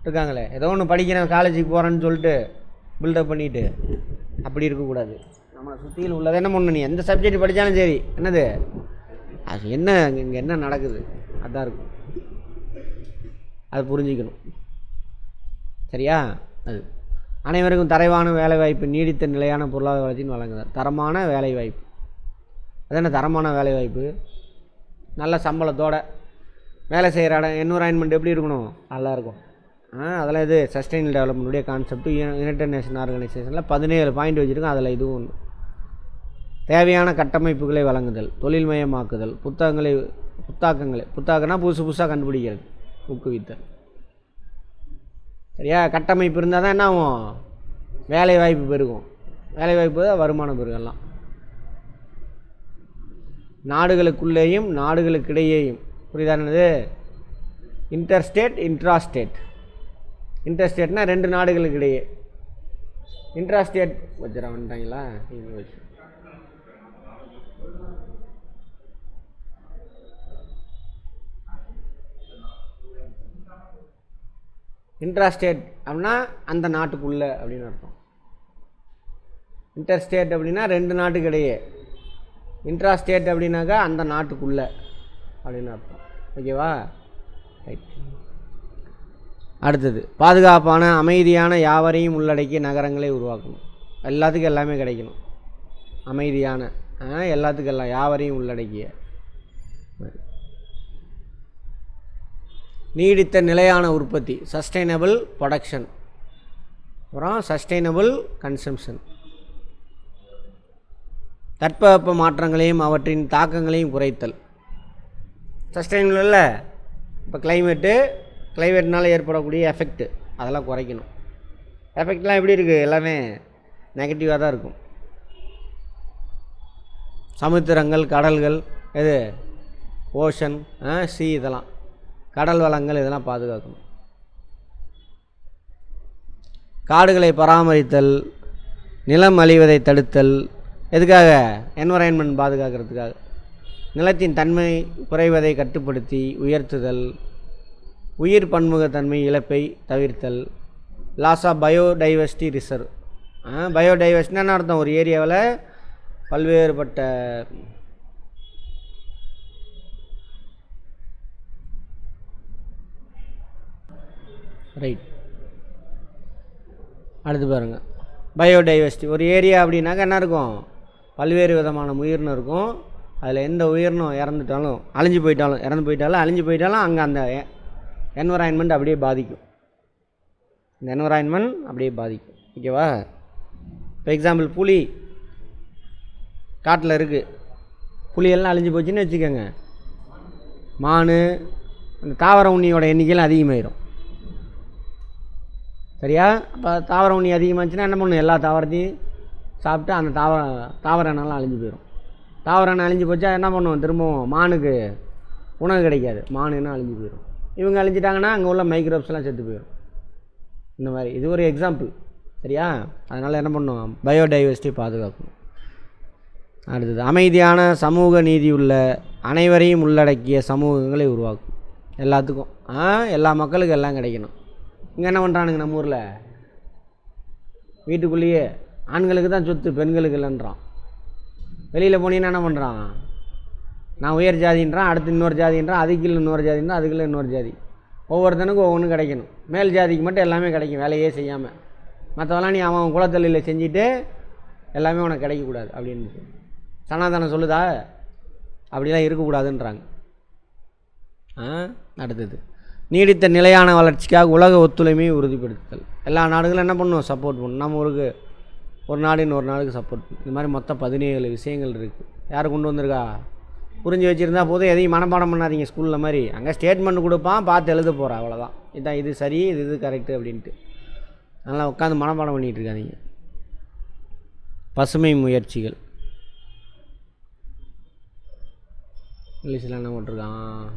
இருக்காங்களே, ஏதோ ஒன்று படிக்கிறேன் காலேஜுக்கு போகிறேன்னு சொல்லிட்டு பில்டப் பண்ணிவிட்டு அப்படி இருக்கக்கூடாது. நம்மளை சுற்றியில் உள்ளதை என்ன பண்ணணும்? நீ எந்த சப்ஜெக்ட் படித்தாலும் சரி, என்னது அது என்ன இங்கே என்ன நடக்குது அதுதான் இருக்கும். அது புரிஞ்சிக்கணும். சரியா? அது அனைவருக்கும் தரமான வேலைவாய்ப்பு, நீடித்த நிலையான பொருளாதார வளர்ச்சின்னு வழங்குதல். தரமான வேலைவாய்ப்பு, அது என்ன தரமான வேலைவாய்ப்பு? நல்ல சம்பளத்தோட வேலை செய்கிற இடம் என்விரான்மெண்ட் எப்படி இருக்கணும்? நல்லா இருக்கும். அதெல்லாம் இது சஸ்டைனபிள் டெவலப்மெண்ட்டுடைய கான்செப்ட். யுனைடெட் நேஷன் ஆர்கனைசேஷனில் 17 பாயிண்ட் வச்சுருக்கோம். அதில் இதுவும் ஒன்று. தேவையான கட்டமைப்புகளை வழங்குதல், தொழில்மயமாக்குதல், புத்தாக்கங்களை புதுசு புதுசாக கண்டுபிடிக்கிறது, ஊக்குவித்தல். சரியா? கட்டமைப்பு இருந்தால் தான் என்ன ஆகும்? வேலை வாய்ப்பு பெருகும். வேலை வாய்ப்பு தான் வருமானம் பெருகலாம். நாடுகளுக்குள்ளேயும் நாடுகளுக்கிடையேயும், புரியுதானது? இன்டர்ஸ்டேட், இன்ட்ராஸ்டேட். இன்டர்ஸ்டேட்னா 2 நாடுகளுக்கு இடையே. இன்ட்ராஸ்டேட் வச்சுரா வந்துட்டாங்களா? இன்ட்ராஸ்டேட் அப்படின்னா அந்த நாட்டுக்குள்ளே அப்படின்னு அர்த்தம். இன்டர்ஸ்டேட் அப்படின்னா 2 நாட்டுக்கு இடையே. இன்ட்ராஸ்டேட் அப்படின்னாக்கா அந்த நாட்டுக்குள்ளே அப்படின்னு அர்த்தம். ஓகேவா? ரைட். அடுத்தது, பாதுகாப்பான அமைதியான யாவரையும் உள்ளடக்கிய நகரங்களை உருவாக்கணும். எல்லாத்துக்கும் எல்லாமே கிடைக்கணும். அமைதியான எல்லாத்துக்கும் எல்லாம், யாவரையும் உள்ளடக்கிய. நீடித்த நிலையான உற்பத்தி, சஸ்டைனபிள் ப்ரொடக்ஷன். அப்புறம் சஸ்டைனபிள் கன்சம்ஷன். தட்பவெப்ப மாற்றங்களையும் அவற்றின் தாக்கங்களையும் குறைத்தல். சஸ்டைனபிள் இல்லை, இப்போ கிளைமேட்னால ஏற்படக்கூடிய எஃபெக்ட்டு அதெல்லாம் குறைக்கணும். எஃபெக்ட்லாம் எப்படி இருக்குது? எல்லாமே நெகட்டிவாக தான் இருக்கும். சமுத்திரங்கள், கடல்கள், எது ஓஷன், சி, இதெல்லாம் கடல் வளங்கள், இதெல்லாம் பாதுகாக்கணும். காடுகளை பராமரித்தல், நிலம் அழிவதை தடுத்தல். எதுக்காக? என்விரான்மெண்ட் பாதுகாக்கிறதுக்காக. நிலத்தின் தன்மை குறைவதை கட்டுப்படுத்தி உயர்த்துதல். உயிர் பன்முகத்தன்மை இழப்பை தவிர்த்தல். Loss of biodiversity reserve. பயோடைவர்சிட்டினா என்ன அர்த்தம்? ஒரு ஏரியாவில் பல்வேறுபட்ட ரைட். அடுத்து பாருங்கள், பயோடைவர்சிட்டி. ஒரு ஏரியா அப்படின்னாக்க என்ன இருக்கும்? பல்வேறு விதமான உயிரினம் இருக்கும். அதில் எந்த உயிரினம் அழிஞ்சு போயிட்டாலும் அங்கே அந்த என்விரான்மெண்ட் அப்படியே பாதிக்கும். இந்த என்விரான்மெண்ட் அப்படியே பாதிக்கும். ஓகேவா? இப்போ எக்ஸாம்பிள், புலி காட்டில் இருக்குது. புலியெல்லாம் அழிஞ்சு போச்சுன்னு வச்சுக்கோங்க, மான், அந்த தாவர உண்ணியோட எண்ணிக்கையில் அதிகமாயிடும். சரியா? அப்போ தாவர உண்ணி அதிகமாச்சுன்னா என்ன பண்ணணும்? எல்லா தாவரத்தையும் சாப்பிட்டு அந்த தாவர இனம்லாம் அழிஞ்சு போயிடும். தாவர இனம் அழிஞ்சு போச்சா என்ன பண்ணுவோம்? திரும்பவும் மானுக்கு உணவு கிடைக்காது, மான் இனம் அழிஞ்சு போயிடும். இவங்க அழிஞ்சிட்டாங்கன்னா அங்கே உள்ள மைக்ரோப்ஸ்லாம் செத்து போயிடும். இந்த மாதிரி இது ஒரு எக்ஸாம்பிள். சரியா? அதனால் என்ன பண்ணணும்? பயோடைவர்சிட்டி பாதுகாக்கணும். அடுத்தது, அமைதியான சமூக நீதி உள்ள அனைவரையும் உள்ளடக்கிய சமூகங்களை உருவாக்கும். எல்லாத்துக்கும் எல்லா மக்களுக்கும் எல்லாம் கிடைக்கணும். இங்கே என்ன பண்ணுறானுங்க? நம்ம ஊரில் வீட்டுக்குள்ளேயே ஆண்களுக்கு தான் சொத்து, பெண்களுக்கு இல்லைன்றான். வெளியில் போனீங்கன்னா என்ன பண்ணுறான்? நான் உயர் ஜாதின்றான், அடுத்து இன்னொரு ஜாதின்றான், அதுக்கு இன்னொரு ஜாதின்றான், அதுக்குள்ள இன்னொரு ஜாதி. ஒவ்வொருத்தனுக்கும் ஒவ்வொன்றும் கிடைக்கணும். மேல் ஜாதிக்கு மட்டும் எல்லாமே கிடைக்கும், வேலையே செய்யாமல். மற்றவெல்லாம் நீ அவன் குலத்தொழிலை செஞ்சுட்டு எல்லாமே உனக்கு கிடைக்கக்கூடாது அப்படின்னு சனாதனம் சொல்லுதா? அப்படிலாம் இருக்கக்கூடாதுன்றாங்க. அடுத்தது, நீடித்த நிலையான வளர்ச்சிக்காக உலக ஒத்துழைமையை உறுதிப்படுத்துதல். எல்லா நாடுகளும் என்ன பண்ணணும்? சப்போர்ட் பண்ணணும். நம்ம ஊருக்கு ஒரு நாடு இன்னொரு நாடுக்கு சப்போர்ட் பண்ணணும். இந்த மாதிரி மொத்தம் 17 விஷயங்கள் இருக்குது. யார் கொண்டு வந்திருக்கா? புரிஞ்சு வச்சுருந்தா போதும். எதையும் மனப்பாடம் பண்ணாதீங்க ஸ்கூலில் மாதிரி. அங்கே ஸ்டேட்மெண்ட் கொடுப்பான், பார்த்து எழுத போகிறேன், அவ்வளோதான். இதான் இது சரி, இது கரெக்டு அப்படின்ட்டு. அதனால் உட்காந்து மனப்பாடம் பண்ணிகிட்டு இருக்காதீங்க. பசுமை முயற்சிகள். இங்கிலீஷில் என்ன போட்டிருக்கான்?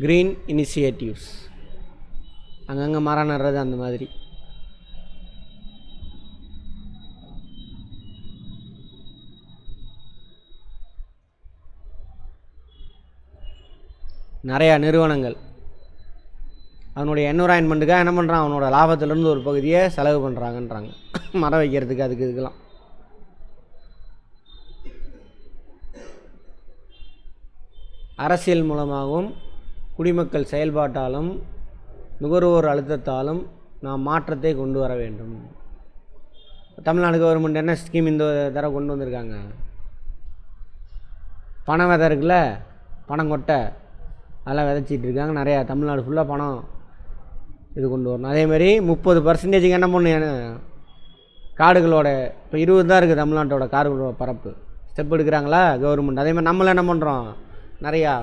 Green initiatives. அங்கங்கே மரம் நடுறது அந்த மாதிரி. நிறையா நிறுவனங்கள் அவனுடைய என்விரான்மெண்ட்டுக்காக என்ன பண்ணுறான், அவனோட லாபத்திலேருந்து ஒரு பகுதியை செலவு பண்ணுறாங்கன்றாங்க மரம் வைக்கிறதுக்கு, அதுக்கு இதுக்கெல்லாம். அரசியல் மூலமாகவும் குடிமக்கள் செயல்பாட்டாலும் நுகர்வோர் அழுத்தத்தாலும் நாம் மாற்றத்தை கொண்டு வர வேண்டும். தமிழ்நாடு கவர்மெண்ட் என்ன ஸ்கீம் இந்த தடவை கொண்டு வந்திருக்காங்க, பணம் விதை இருக்குல்ல, பணங்கொட்டை அதெல்லாம் விதைச்சிட்டு இருக்காங்க. நிறையா தமிழ்நாடு ஃபுல்லாக பணம் இது கொண்டு வரணும். அதேமாதிரி 30% என்ன பண்ணு, காடுகளோட இப்போ 20 தான் இருக்குது தமிழ்நாட்டோட காடுகளோட பரப்பு, ஸ்டெப் எடுக்கிறாங்களா கவர்மெண்ட். அதேமாதிரி நம்மளாம் என்ன பண்ணுறோம், நிறையா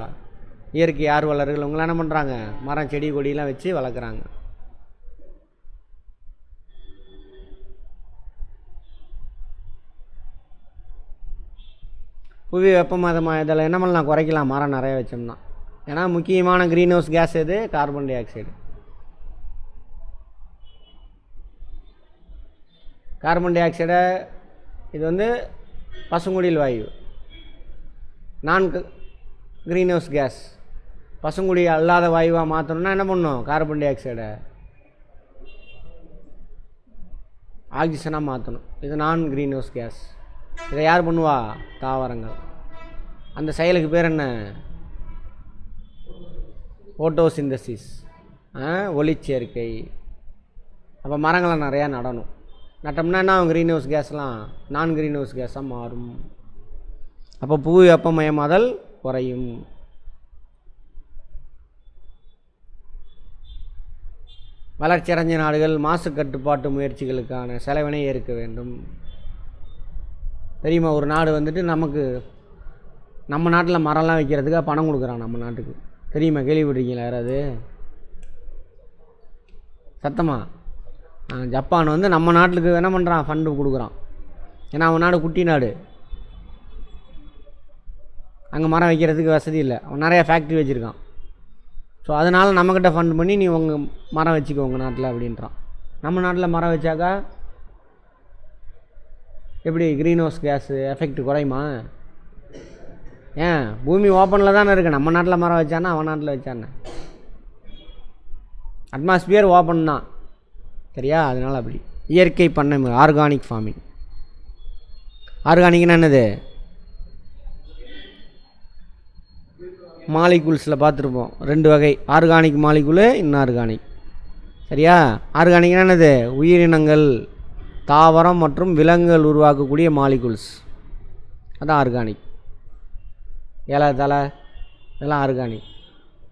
இயற்கை ஆர்வலர்கள் அவங்களாம் என்ன பண்ணுறாங்க, மரம் செடி கொடியெலாம் வச்சு வளர்க்குறாங்க. புவி வெப்பமயமாதல் இதில் என்ன பண்ணலாம், குறைக்கலாம் மரம் நிறைய வச்சோம்னா. ஏன்னா முக்கியமான க்ரீன் ஹவுஸ் கேஸ் எது, கார்பன் டை ஆக்சைடு. கார்பன் டை ஆக்சைடை இது வந்து பசுங்குடில் வாயு, நான் க்ரீன் ஹவுஸ் கேஸ். பசுங்குடி அல்லாத வாயுவாக மாற்றணும்னா என்ன பண்ணணும், கார்பன் டை ஆக்சைடை ஆக்சிஜனாக மாற்றணும். இது நான் க்ரீன் ஹவுஸ் கேஸ். இதை யார் பண்ணுவா, தாவரங்கள். அந்த செயலுக்கு பேர் என்ன, ஃபோட்டோசிந்தசிஸ், ஒளிச்சேர்க்கை. அப்போ மரங்களை நிறையா நடணும். நட்டோம்னா என்ன, க்ரீன் ஹவுஸ் கேஸ்லாம் நான் க்ரீன் ஹவுஸ் கேஸாக மாறும். அப்போ புவி வெப்பமயமாதல் குறையும். வளர்ச்சியடைஞ்ச நாடுகள் மாசு கட்டுப்பாட்டு முயற்சிகளுக்கான செலவினை ஏற்க வேண்டும். தெரியுமா, ஒரு நாடு வந்துட்டு நமக்கு நம்ம நாட்டில் மரம்லாம் வைக்கிறதுக்காக பணம் கொடுக்குறான் நம்ம நாட்டுக்கு. தெரியுமா, கேள்விப்பட்டிருக்கீங்களா யாராவது? சத்தமா, ஜப்பான் வந்து நம்ம நாட்டுக்கு என்ன பண்ணுறான், ஃபண்டு கொடுக்குறான். ஏன்னா அவன் நாடு குட்டி நாடு, அங்கே மரம் வைக்கிறதுக்கு வசதி இல்லை, அவன் நிறையா ஃபேக்ட்ரி வச்சுருக்கான். ஸோ அதனால் நம்மக்கிட்ட ஃபண்ட் பண்ணி நீ உங்கள் மரம் வச்சுக்கோ உங்கள் நாட்டில் அப்படின்றான். நம்ம நாட்டில் மரம் வச்சாக்கா எப்படி க்ரீன் ஹவுஸ் கேஸ் எஃபெக்ட் குறையுமா? ஏன், பூமி ஓப்பனில் தானே இருக்குது. நம்ம நாட்டில் மரம் வச்சானா அவன் நாட்டில் வச்சானே, அட்மாஸ்பியர் ஓப்பன் தான், சரியா? அதனால் அப்படி இயற்கை பண்ணை முறை, ஆர்கானிக் ஃபார்மிங். ஆர்கானிக்னா என்னது, மாலிகுல்ஸில் பார்த்துருப்போம் 2 வகை, ஆர்கானிக் மாலிகுலு, இன்ஆர்கானிக். சரியா? ஆர்கானிக்னா என்னது, உயிரினங்கள், தாவரம் மற்றும் விலங்குகள் உருவாக்கக்கூடிய மாலிகுல்ஸ், அதான் ஆர்கானிக். இலை தலை இதெல்லாம் ஆர்கானிக்.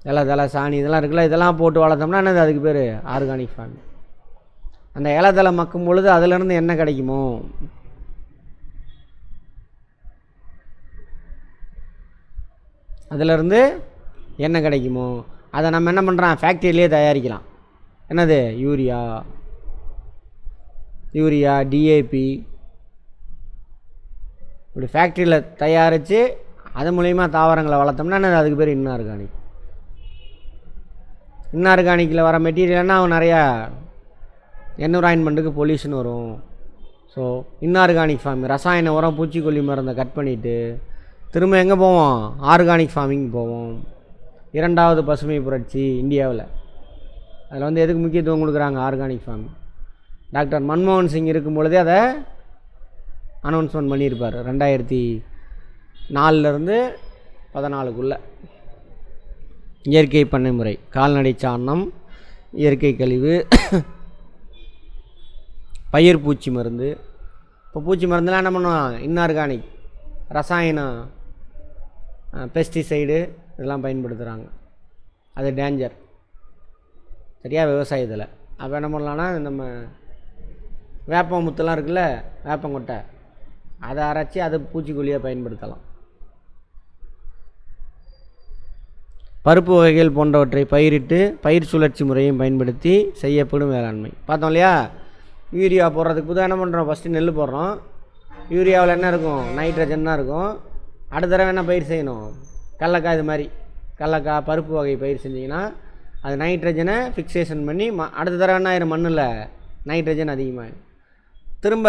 இலை தலை சாணி இதெல்லாம் இருக்குல்ல, இதெல்லாம் போட்டு வளர்த்தோம்னா என்னது, அதுக்கு பேர் ஆர்கானிக் ஃபார்மிங். அந்த இலை தலை மக்கும் பொழுது அதிலேருந்து என்ன கிடைக்குமோ, அதிலேருந்து என்ன கிடைக்குமோ அதை நம்ம என்ன பண்ணுறோம், ஃபேக்ட்ரியிலே தயாரிக்கலாம். என்னது, யூரியா டிஏபி இப்படி ஃபேக்ட்ரியில் தயாரித்து அது மூலிமா தாவரங்களை வளர்த்தோம்னா என்னது, அதுக்கு பேர் இன்ஆர்கானிக். இன்ஆர்கானிக்கில் வர மெட்டீரியல்னால் அவன் நிறையா என்விரான்மெண்ட்டுக்கு பொல்யூஷன் வரும். ஸோ இன்ஆர்கானிக் ஃபார்மிங், ரசாயன உரம் பூச்சிக்கொல்லி மருந்தை கட் பண்ணிவிட்டு திரும்ப எங்கே போவோம், ஆர்கானிக் ஃபார்மிங் போவோம். 2வது பசுமை புரட்சி இந்தியாவில், அதில் வந்து எதுக்கு முக்கியத்துவம் கொடுக்குறாங்க, ஆர்கானிக் ஃபார்மிங். டாக்டர் மன்மோகன் சிங் இருக்கும் பொழுதே அதை அனௌன்ஸ்மெண்ட் பண்ணியிருப்பார் 2004லேருந்து 2014 இயற்கை பண்ணை முறை, கால்நடை சாணம், இயற்கை கழிவு, பயிர் பூச்சி மருந்து. இப்போ பூச்சி மருந்துலாம் என்ன பண்ணுவோம், இன்ஆர்கானிக், ரசாயனம், பெஸ்டிசைடு இதெல்லாம் பயன்படுத்துகிறாங்க. அது டேஞ்சர், சரியா, விவசாயத்தில். அப்போ என்ன பண்ணலான்னா, நம்ம வேப்ப முத்தெல்லாம் இருக்குல்ல, வேப்பங்கொட்டை, அதை அரைச்சி அதை பூச்சிக்கொல்லியாக பயன்படுத்தலாம். பருப்பு வகைகள் போன்றவற்றை பயிரிட்டு பயிர் சுழற்சி முறையும் பயன்படுத்தி செய்யப்படும் வேளாண்மை. பார்த்தோம் இல்லையா? யூரியா போடுறதுக்கு புதுசாக என்ன பண்ணுறோம், ஃபஸ்ட்டு நெல் போடுறோம், யூரியாவில் என்ன இருக்கும், நைட்ரஜன் தான் இருக்கும். அடுத்த தடவை என்ன பயிர் செய்யணும், கடலக்காய், இது மாதிரி கடலக்காய் பருப்பு வகை பயிர் செஞ்சிங்கன்னா அது நைட்ரஜனை ஃபிக்சேஷன் பண்ணி அடுத்த தடவை என்ன ஆயிரும், மண்ணில் நைட்ரஜன் அதிகமாகிடும். திரும்ப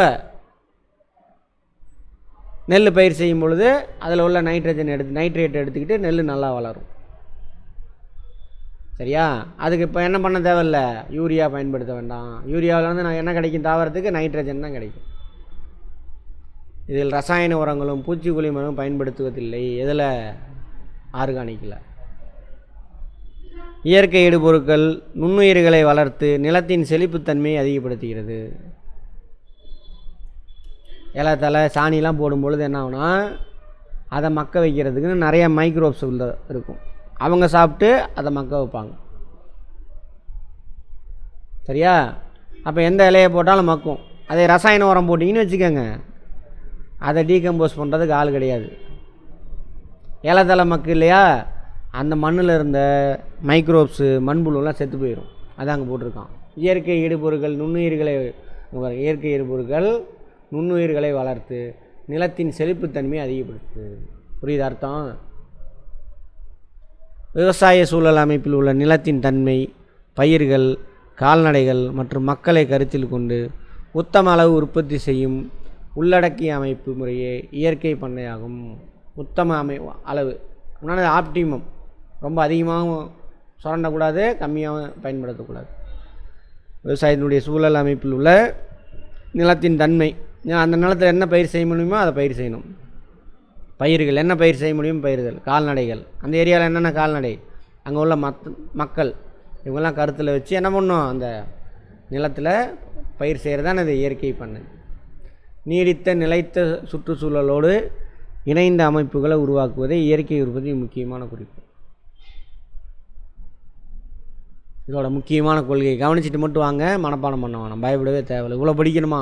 நெல் பயிர் செய்யும் பொழுது அதில் உள்ள நைட்ரேட் எடுத்துக்கிட்டு நெல் நல்லா வளரும். சரியா? அதுக்கு இப்போ என்ன பண்ண தேவையில்ல, யூரியா பயன்படுத்த வேண்டாம். யூரியாவில் வந்து நான் என்ன கிடைக்கும், தாவரத்துக்கு நைட்ரஜன் தான் கிடைக்கும். இதில் ரசாயன உரங்களும் பூச்சிக்கொல்லி மருந்தும் பயன்படுத்துவதில்லை. எதில்? ஆர்கானிக்கில். இயற்கை இடுபொருட்கள் நுண்ணுயிர்களை வளர்த்து நிலத்தின் செழிப்புத்தன்மையை அதிகப்படுத்துகிறது. இலை தலை சாணிலாம் போடும்பொழுது என்ன ஆகுனா, அதை மக்க வைக்கிறதுக்குன்னு நிறைய மைக்ரோப்ஸ் உள்ள இருக்கும். அவங்க சாப்பிட்டு அதை மக்க வைப்பாங்க. சரியா? அப்போ எந்த இலையை போட்டாலும் மக்கும். அதே ரசாயன உரம் போட்டிங்கன்னு வச்சுக்கோங்க, அதை டீகம்போஸ் பண்ணுறதுக்கு ஆள் கிடையாது. இலை தலை மக்கு இல்லையா, அந்த மண்ணில் இருந்த மைக்ரோப்ஸு மண்புழுலாம் செத்து போயிடும். அது அங்கே போட்டிருக்கான். இயற்கை இடுபொருட்கள் நுண்ணுயிர்களை வளர்த்து நிலத்தின் செழிப்புத்தன்மையை அதிகப்படுத்துது. புரியுது அர்த்தம்? விவசாய சூழல் அமைப்பில் உள்ள நிலத்தின் தன்மை, பயிர்கள், கால்நடைகள் மற்றும் மக்களை கருத்தில் கொண்டு உத்தம அளவு உற்பத்தி செய்யும் உள்ளடக்கிய அமைப்பு முறையே இயற்கை பண்ணையாகும். உத்தம அளவு முன்னாடி ஆப்டிமம், ரொம்ப அதிகமாகவும் சுரண்டக்கூடாது, கம்மியாகவும் பயன்படுத்தக்கூடாது. விவசாயத்தினுடைய சூழல் அமைப்பில் உள்ள நிலத்தின் தன்மை, அந்த நிலத்தில் என்ன பயிர் செய்ய முடியுமோ அதை பயிர் செய்யணும். பயிர்கள் என்ன பயிர் செய்ய முடியும், பயிர்கள். கால்நடைகள், அந்த ஏரியாவில் என்னென்ன கால்நடை, அங்கே உள்ள மக்கள் இவங்கெல்லாம் கருத்தில் வச்சு என்ன பண்ணணும், அந்த நிலத்தில் பயிர் செய்கிறது தான் அது இயற்கை பண்ணை. நீடித்த நிலைத்த சுற்றுச்சூழலோடு இணைந்த அமைப்புகளை உருவாக்குவதே இயற்கை உற்பத்தி முக்கியமான குறிப்பு. இதோட முக்கியமான கொள்கையை கவனிச்சுட்டு மட்டும் வாங்க, மனப்பாடம் பண்ண வேணாம், பயப்படவே தேவையில்லை. இவ்வளோ படிக்கணுமா,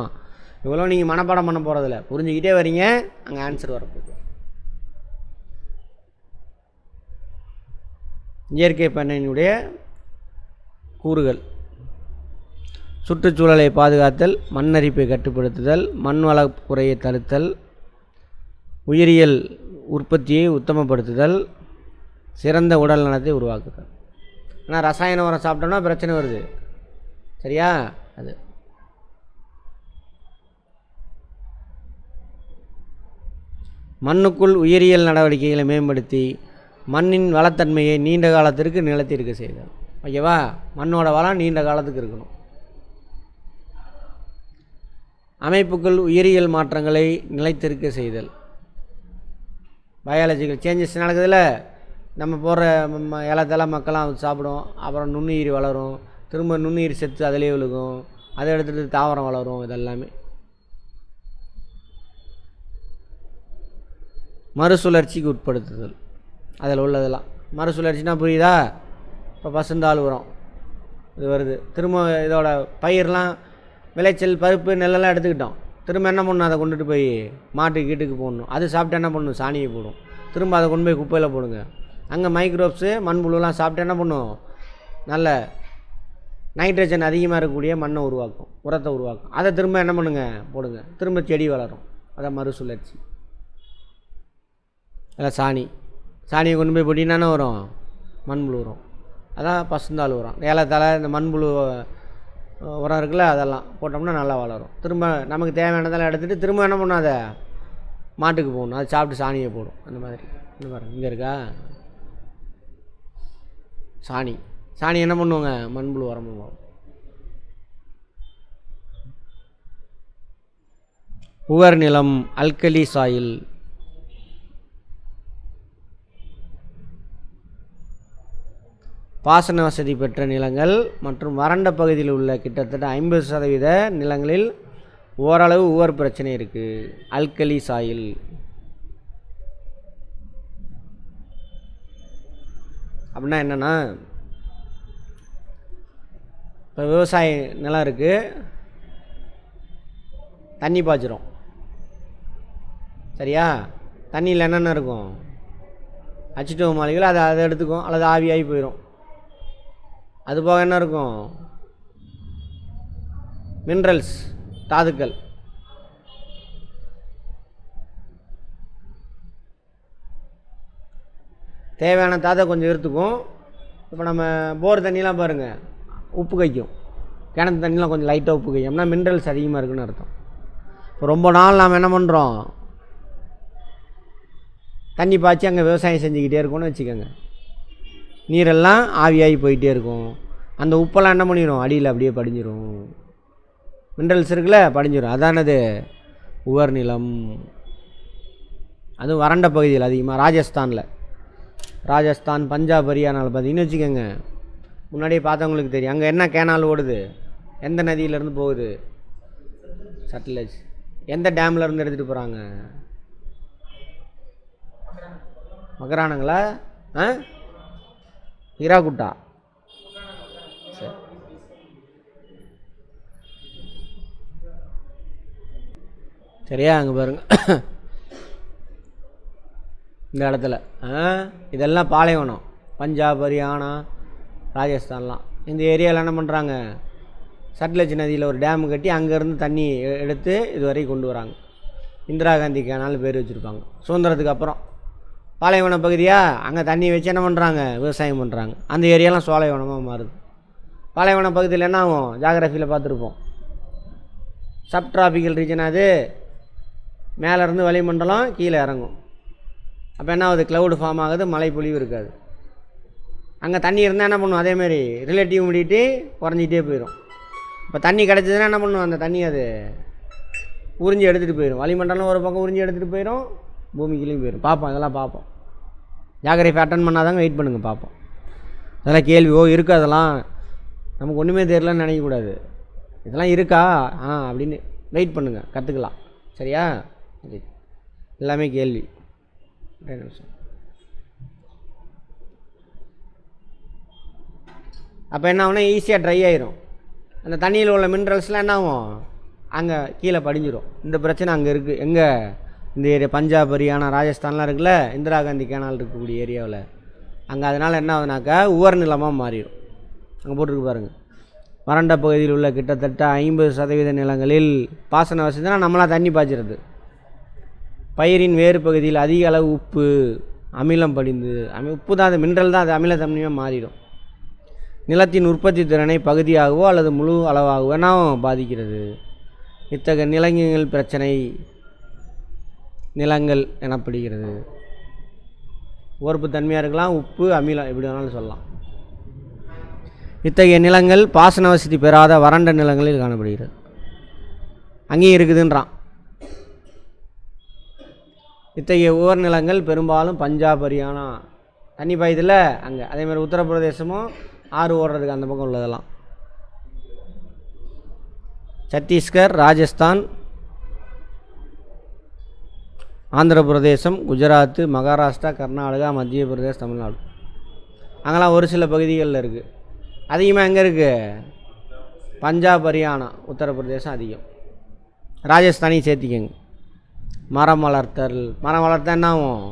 இவ்வளோ நீங்கள் மனப்பாடம் பண்ண போகிறதில்ல, புரிஞ்சுக்கிட்டே வரீங்க, அங்கே ஆன்சர் வரப்போகுது. இயற்கை பண்ணையினுடைய கூறுகள்: சுற்றுச்சூழலை பாதுகாத்தல், மண்ணரிப்பை கட்டுப்படுத்துதல், மண் வள குறையை தடுத்தல், உயிரியல் உற்பத்தியை உத்தமப்படுத்துதல், சிறந்த உடல் நலத்தை உருவாக்குதல். ஆனால் ரசாயன உரம் சாப்பிட்டோம்னா பிரச்சனை வருது. சரியா? அது மண்ணுக்குள் உயிரியல் நடவடிக்கைகளை மேம்படுத்தி மண்ணின் வளத்தன்மையை நீண்ட காலத்திற்கு நிலைத்திருக்க செய்தல். ஓகேவா? மண்ணோட வளம் நீண்ட காலத்துக்கு இருக்கணும். அமைப்புக்குள் உயிரியல் மாற்றங்களை நிலைத்திருக்க செய்தல். பயாலஜிக்கல் சேஞ்சஸ் நடக்குதுல்ல, நம்ம போடுற இலத்தெல்லாம் மக்களாம் சாப்பிடும், அப்புறம் நுண்ணுயிர் வளரும், திரும்ப நுண்ணுயிர் செத்து அதிலே விழுகும், அதை எடுத்துகிட்டு தாவரம் வளரும். இதெல்லாமே மறுசுழற்சிக்கு உட்படுத்துதல். அதில் உள்ளதெல்லாம் மறுசுழற்சினா புரியுதா? இப்போ பசுந்தாள் உரம் இது வருது, திரும்ப இதோட பயிரெலாம் விளைச்சல் பருப்பு நெல்லெல்லாம் எடுத்துக்கிட்டோம், திரும்ப என்ன பண்ணணும், அதை கொண்டுட்டு போய் மாட்டுக்கு கீட்டுக்கு போடணும். அது சாப்பிட்டு என்ன பண்ணணும், சாணியை போடும். திரும்ப அதை கொண்டு போய் குப்பையில் போடுங்க. அங்கே மைக்ரோப்ஸு மண்புழுலாம் சாப்பிட்டு என்ன பண்ணும், நல்ல நைட்ரஜன் அதிகமாக இருக்கக்கூடிய மண்ணை உருவாக்கும், உரத்தை உருவாக்கும். அதை திரும்ப என்ன பண்ணுங்க, போடுங்க, திரும்ப செடி வளரும். அதான் மறுசுழற்சி. அதில் சாணியை கொண்டு போய் போட்டிங்கன்னா வரும், மண்புழு உரம். அதான் பசுந்தாள் உரம். ஏலத்தலை இந்த மண்புழு உரம் இருக்குல்ல, அதெல்லாம் போட்டோம்னா நல்லா வளரும். திரும்ப நமக்கு தேவையானதெல்லாம் எடுத்துகிட்டு திரும்ப என்ன பண்ணும், அதை மாட்டுக்கு போகணும், அது சாப்பிட்டு சாணியை போடும். அந்த மாதிரி இந்த பாருங்க, இங்கே இருக்கா சாணி என்ன பண்ணுவாங்க, மண்புழு உரம் பண்ணுவோம். உவர் நிலம், அல்கலி சாயில். பாசன வசதி பெற்ற நிலங்கள் மற்றும் வறண்ட பகுதியில் உள்ள கிட்டத்தட்ட 50% நிலங்களில் ஓரளவு உவர் பிரச்சனை இருக்குது. Alkali soil. அப்படின்னா என்னென்னா, இப்போ விவசாய நிலம் இருக்குது, தண்ணி பாய்ச்சிரும். சரியா? தண்ணியில் என்னென்ன இருக்கும், H2O மாலிகள், அதை எடுத்துக்கும் அல்லது ஆவியாகி போயிடும். அது போக என்ன இருக்கும், மினரல்ஸ், தாதுக்கள். தேவையான தாதை கொஞ்சம் எடுத்துக்கும், இப்போ நம்ம போர் தண்ணிலாம் பாருங்கள் உப்பு கைக்கும், கிணத்து தண்ணிலாம் கொஞ்சம் லைட்டாக உப்பு கைக்கும்னா மினரல்ஸ் அதிகமாக இருக்குதுன்னு அர்த்தம். இப்போ ரொம்ப நாள் நாம் என்ன பண்ணுறோம், தண்ணி பாய்ச்சி அங்கே விவசாயம் செஞ்சுக்கிட்டே இருக்கோன்னு வச்சுக்கோங்க, நீரெல்லாம் ஆவியாகி போயிட்டே இருக்கும். அந்த உப்பெல்லாம் என்ன பண்ணிடும், அடியில் அப்படியே படிஞ்சிடும், மினரல்ஸ் இருக்குல்ல படிஞ்சிடும். அதானது உவர் நிலம். அதுவும் வறண்ட பகுதியில் அதிகமாக ராஜஸ்தான் பஞ்சாப் ஹரியானாவில் பார்த்தீங்கன்னு வச்சுக்கோங்க, முன்னாடியே பார்த்தவங்களுக்கு தெரியும் அங்கே என்ன கேனால் ஓடுது, எந்த நதியிலேருந்து போகுது, சட்லஜ். எந்த டேம்லேருந்து எடுத்துகிட்டு போகிறாங்க, மகரானங்களா ஹீராகுட்டா. சரி, சரியா, அங்கே பாருங்கள் இந்த இடத்துல இதெல்லாம் பாலைவனம், பஞ்சாப் ஹரியானா ராஜஸ்தான்லாம். இந்த ஏரியாவில் என்ன பண்ணுறாங்க, சட்லஜ் நதியில் ஒரு டேம் கட்டி அங்கேருந்து தண்ணி எடுத்து இது வரைக்கும் கொண்டு வராங்க. இந்திரா காந்தி கேனால் பேர் வச்சுருப்பாங்க. சுதந்திரத்துக்கு அப்புறம் பாலைவன பகுதியாக அங்கே தண்ணி வச்சு என்ன பண்ணுறாங்க, விவசாயம் பண்ணுறாங்க. அந்த ஏரியாலாம் சோலைவனமாக மாறுது. பாலைவன பகுதியில் என்ன ஆகும், ஜாகிரஃபியில் பார்த்துருப்போம், சப் டிராபிக்கல் ரீஜன். அது மேலேருந்து வளிமண்டலம் கீழே இறங்கும். அப்போ என்ன ஆகுது, க்ளவுடு ஃபார்ம் ஆகுது, மழை பொழிவு இருக்காது. அங்கே தண்ணி இருந்தால் என்ன பண்ணும், அதேமாரி ரிலேட்டிவ் ஹியூமிடிட்டி குறைஞ்சிட்டே போயிடும். இப்போ தண்ணி கிடச்சதுன்னா என்ன பண்ணும், அந்த தண்ணி அது உறிஞ்சி எடுத்துகிட்டு போயிடும். வளிமண்டலம் ஒரு பக்கம் உறிஞ்சி எடுத்துகிட்டு போயிடும், பூமிக்குள்ளேயும் போயிடும். பார்ப்போம், இதெல்லாம் பார்ப்போம். ஜாகிரஃபி அட்டன் பண்ணாதாங்க, வெயிட் பண்ணுங்கள் பார்ப்போம். அதெல்லாம் கேள்வி இருக்கா, அதெல்லாம் நமக்கு ஒன்றுமே தெரியலன்னு நினைக்கக்கூடாது. இதெல்லாம் இருக்கா அப்படின்னு வெயிட் பண்ணுங்கள், கற்றுக்கலாம். சரியா, எல்லாமே கேள்வி. நிமிஷம். அப்போ என்ன ஆகுனா ஈஸியாக ட்ரை ஆயிரும். அந்த தண்ணியில் உள்ள மினரல்ஸ்லாம் என்ன ஆகும், அங்கே கீழே படிஞ்சிடும். இந்த பிரச்சனை அங்கே இருக்குது. எங்கே, இந்த ஏரியா பஞ்சாப் ஹரியானா ராஜஸ்தான்லாம் இருக்குல்ல, இந்திரா காந்தி கேனால் இருக்கக்கூடிய ஏரியாவில். அங்கே அதனால் என்ன ஆகுதுனாக்கா உவர் நிலமாக மாறிடும். அங்கே போட்டிருக்கு பாருங்கள், வறண்ட பகுதியில் உள்ள கிட்டத்தட்ட 50% நிலங்களில் பாசன வசதினா நம்மளாம் தண்ணி பாய்ச்சிறது. பயிரின் வேறு பகுதியில் அதிக அளவு உப்பு அமிலம் படிந்து, உப்பு தான், அது மினரல் தான், அது அமிலத்தன்மையாக மாறிடும். நிலத்தின் உற்பத்தி திறனை பகுதியாகவோ அல்லது முழு அளவாகவோ பாதிக்கிறது. இத்தகைய நிலங்கள் பிரச்சனை நிலங்கள் எனப்படுகிறது. உரப்பு தன்மையாக இருக்கலாம், உப்பு அமிலம் எப்படி வேணாலும் சொல்லலாம். இத்தகைய நிலங்கள் பாசன வசதி பெறாத வறண்ட நிலங்களில் காணப்படுகிறது. அங்கேயும் இருக்குதுன்றான். இத்தகைய உவர் நிலங்கள் பெரும்பாலும் பஞ்சாப் ஹரியானா தண்ணி பாயுதில்ல அங்கே, அதேமாதிரி உத்தரப்பிரதேசமும் ஆறு ஓடுறதுக்கு அந்த பக்கம் உள்ளதெல்லாம், சத்தீஸ்கர், ராஜஸ்தான், ஆந்திர பிரதேசம், குஜராத்து, மகாராஷ்டிரா, கர்நாடகா, மத்திய பிரதேசம், தமிழ்நாடு, அங்கெல்லாம் ஒரு சில பகுதிகளில் இருக்குது. அதிகமாக எங்கே இருக்குது, பஞ்சாப் ஹரியானா உத்தரப்பிரதேசம் அதிகம். ராஜஸ்தானையும் சேர்த்திக்கங்க. மரம் வளர்த்தா என்ன ஆகும்,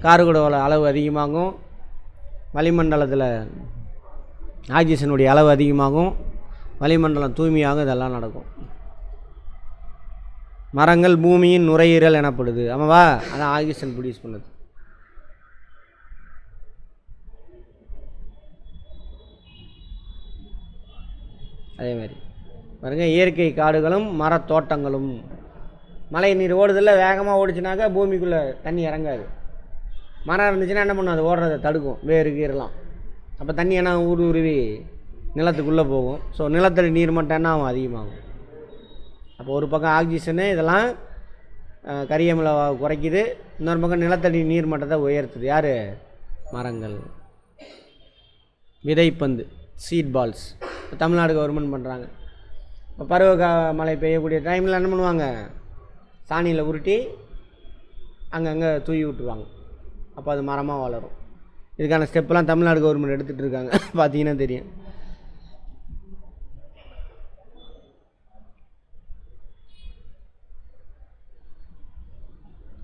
கார்பன் அளவு அதிகமாகும், வளிமண்டலத்தில் ஆக்சிஜனுடைய அளவு அதிகமாகும், வளிமண்டலம் தூய்மையாகும், இதெல்லாம் நடக்கும். மரங்கள் பூமியின் நுரையீரல் எனப்படுது. ஆமாவா, அதான் ஆக்சிஜன் ப்ரொடியூஸ் பண்ணுது. அதேமாதிரி பாருங்கள், இயற்கை காடுகளும் மரத்தோட்டங்களும். மழை நீர் ஓடுதில்ல, வேகமாக ஓடிச்சுனாக்கா பூமிக்குள்ளே தண்ணி இறங்காது. மரம் இருந்துச்சுன்னா என்ன பண்ணும், அது ஓடுறதை தடுக்கும், வேறு கீரெல்லாம். அப்போ தண்ணி என்ன ஊடுருவி நிலத்துக்குள்ளே போகும். ஸோ நிலத்தடி நீர் மட்டம் என்ன ஆகும், அதிகமாகும். அப்போ ஒரு பக்கம் ஆக்சிஜனு இதெல்லாம் கரியமில குறைக்குது, இன்னொரு பக்கம் நிலத்தடி நீர் மட்டத்தை உயர்த்துது. யார், மரங்கள். விதைப்பந்து, சீட் பால்ஸ், இப்போ தமிழ்நாடு கவர்மெண்ட் பண்ணுறாங்க. இப்போ பருவ மழை பெய்யக்கூடிய டைமில் என்ன பண்ணுவாங்க, சாணியில் உருட்டி அங்கங்கே தூவி விட்டுருவாங்க. அப்போ அது மரமாக வளரும். இதுக்கான ஸ்டெப்பெல்லாம் தமிழ்நாடு கவர்மெண்ட் எடுத்துகிட்டு இருக்காங்க, பார்த்தீங்கன்னா தெரியும்.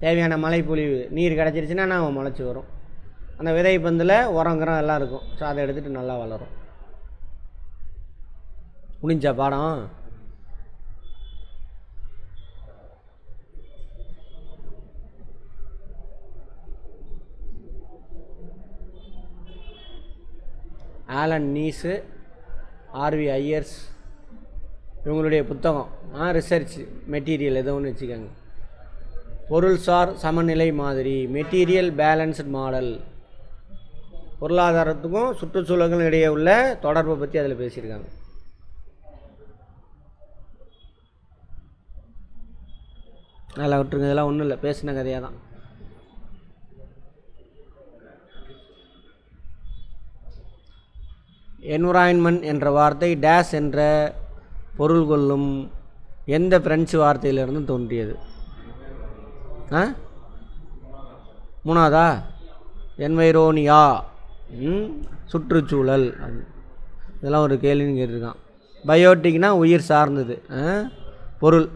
தேவையான மழை பொழிவு நீர் கிடச்சிருச்சுன்னா நான் முளைச்சி வரும். அந்த விதை பந்தில் உரங்கிறம் எல்லாம் இருக்கும். ஸோ அதை எடுத்துகிட்டு நல்லா வளரும். முடிஞ்சா பாடம். ஆலன் நீஸு, ஆர்வி ஐயர்ஸ் இவங்களுடைய புத்தகம். ரிசர்ச் மெட்டீரியல் ஏதோ ஒன்று வச்சுக்கோங்க. பொருள்சார் சமநிலை மாதிரி, மெட்டீரியல் பேலன்ஸ்டு மாடல், பொருளாதாரத்துக்கும் சுற்றுச்சூழலுக்கும் இடையே உள்ள தொடர்பை பற்றி அதில் பேசியிருக்காங்க. நல்லா விட்டுருங்க, இதெல்லாம் ஒன்றும் இல்லை, பேசின கதையாக தான். என்விரான்மெண்ட் என்ற வார்த்தை டேஸ் என்ற பொருள் கொள்ளும் எந்த பிரெஞ்சு வார்த்தையிலிருந்து தோன்றியது? மூணாவதா? என்வைரோனியா, சுற்றுச்சூழல். இதெல்லாம் ஒரு கேள்வின்னு கேட்டிருக்கான். பயோட்டிக்னா உயிர் சார்ந்தது, பொருள்,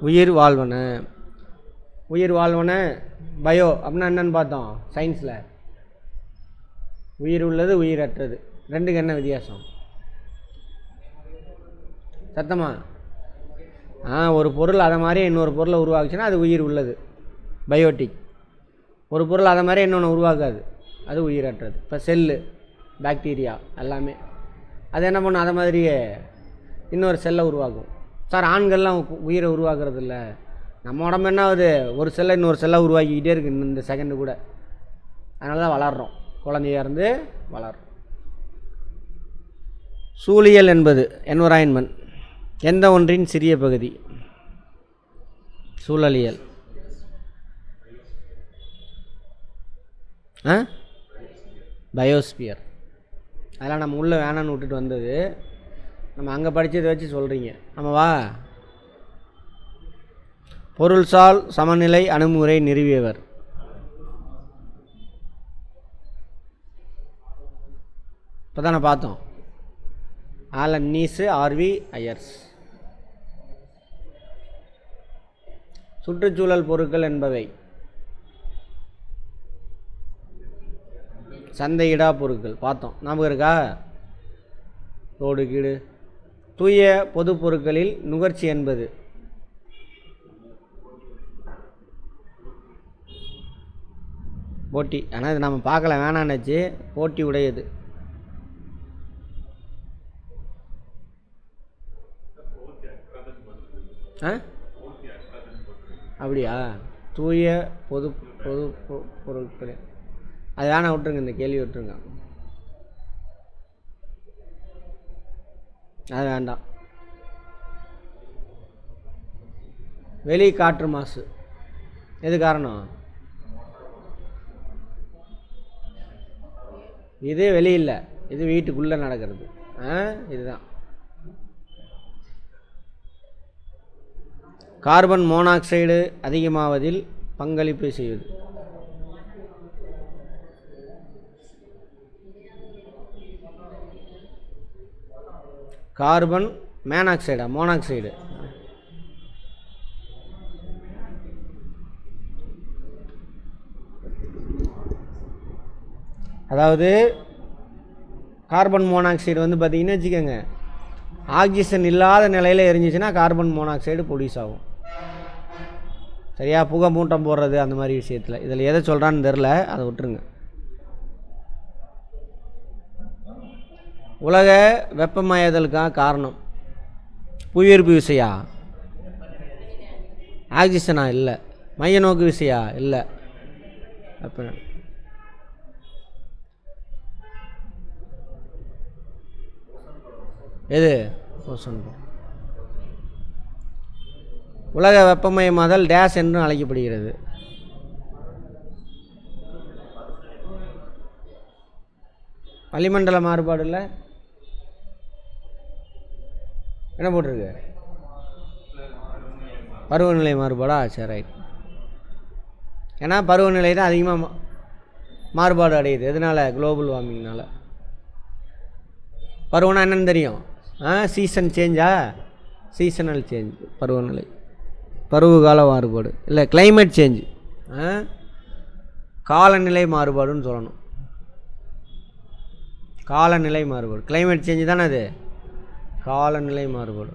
உயிர் வாழ்வன. உயிர் வாழ்வன பயோ அப்படின்னா என்னன்னு பார்த்தோம் சயின்ஸில். உயிர் உள்ளது, உயிரற்றது, ரெண்டுக்கு என்ன வித்தியாசம்? சத்தமா? ஒரு பொருள் அதை மாதிரி இன்னொரு பொருளை உருவாக்குச்சுன்னா அது உயிர் உள்ளது, பயோட்டிக். ஒரு பொருள் அதை மாதிரி இன்னொன்று உருவாக்காது, அது உயிரற்றது. இப்போ செல்லு, பாக்டீரியா எல்லாமே அது என்ன பண்ணும்? அதை மாதிரியே இன்னொரு செல்லை உருவாக்கும். சார் ஆண்கள்லாம் உயிரை உருவாக்குறது இல்லை, நம்ம உடம்பு என்ன ஆகுது? ஒரு செல்லை இன்னொரு செல்லை உருவாக்கிக்கிட்டே இருக்குது இந்த செகண்டு கூட. அதனால தான் வளர்கிறோம், குழந்தையாக இருந்து வளர்கிறோம். சூழியல் என்பது என்விரான்மெண்ட் எந்த ஒன்றின் சிறிய பகுதி? சூழலியல். பயோஸ்பியர். அதெல்லாம் நம்ம உள்ளே வேணான்னு விட்டுட்டு வந்தது, நம்ம அங்கே படித்ததை வச்சு சொல்கிறீங்க. ஆமாவா? பொருள்சால் சமநிலை அணுகுமுறை நிறுவியவர்? இப்போ தானே பார்த்தோம், ஆலன் நீஸு, ஆர்வி ஐயர்ஸ். சுற்றுச்சூழல் பொருட்கள் என்பவை சந்தையிடா பொருட்கள் பார்த்தோம், ஞாபகம் இருக்கா? ரோடு கீடு. தூய பொது பொருட்களில் நுகர்ச்சி என்பது போட்டி. ஆனால் இது நம்ம பார்க்கல, வேணான்னுச்சு. போட்டி உடையது. அப்படியா? தூய பொது பொது பொருட்கள் அது வேணாம், விட்டுருங்க, இந்த கேள்வி விட்டுருங்க, அது வேண்டாம். வெளி காற்று மாசு எது காரணம்? இது வெளியில்லை, இது வீட்டுக்குள்ளே நடக்கிறது. இதுதான். கார்பன் மோனாக்சைடு அதிகமாவதில் பங்களிப்பு செய்வது? கார்பன் மேனாக்சைடா மோனாக்சைடு? அதாவது கார்பன் மோனாக்சைடு வந்து பார்த்திங்கன்னா வச்சுக்கோங்க, ஆக்சிஜன் இல்லாத நிலையில் எரிஞ்சிச்சுன்னா கார்பன் மோனாக்சைடு ப்ரொடியூஸ் ஆகும். சரியா? புகை மூட்டம் போடுறது அந்த மாதிரி விஷயத்தில். இதில் எதை சொல்கிறான்னு தெரில, அதை விட்டுருங்க. உலக வெப்பமயதலுக்காக காரணம் புவியீர்ப்பு விசையா? ஆக்சிஜனா? இல்லை. மைய நோக்கு விசையா? இல்லை. அப்போ எது? ஓசோன். உலக வெப்பமயமாதல் டேஸ் என்றும் அழைக்கப்படுகிறது. வளிமண்டல மாறுபாடு இல்லை, என்ன போட்டிருக்கு? பருவநிலை மாறுபாடா? சரி, ரைட். ஏன்னா பருவநிலை தான் அதிகமாக மாறுபாடு அடையுது. எதனால்? குளோபல் வார்மிங்னால். பருவம்னா என்னன்னு தெரியும்? சீசன் சேஞ்சா? சீசனல் சேஞ்ச் பருவநிலை, பருவகால மாறுபாடு இல்லை, கிளைமேட் சேஞ்சு, காலநிலை மாறுபாடுன்னு சொல்லணும். காலநிலை மாறுபாடு, கிளைமேட் சேஞ்சு தானே அது, காலநிலை மாறுபாடு.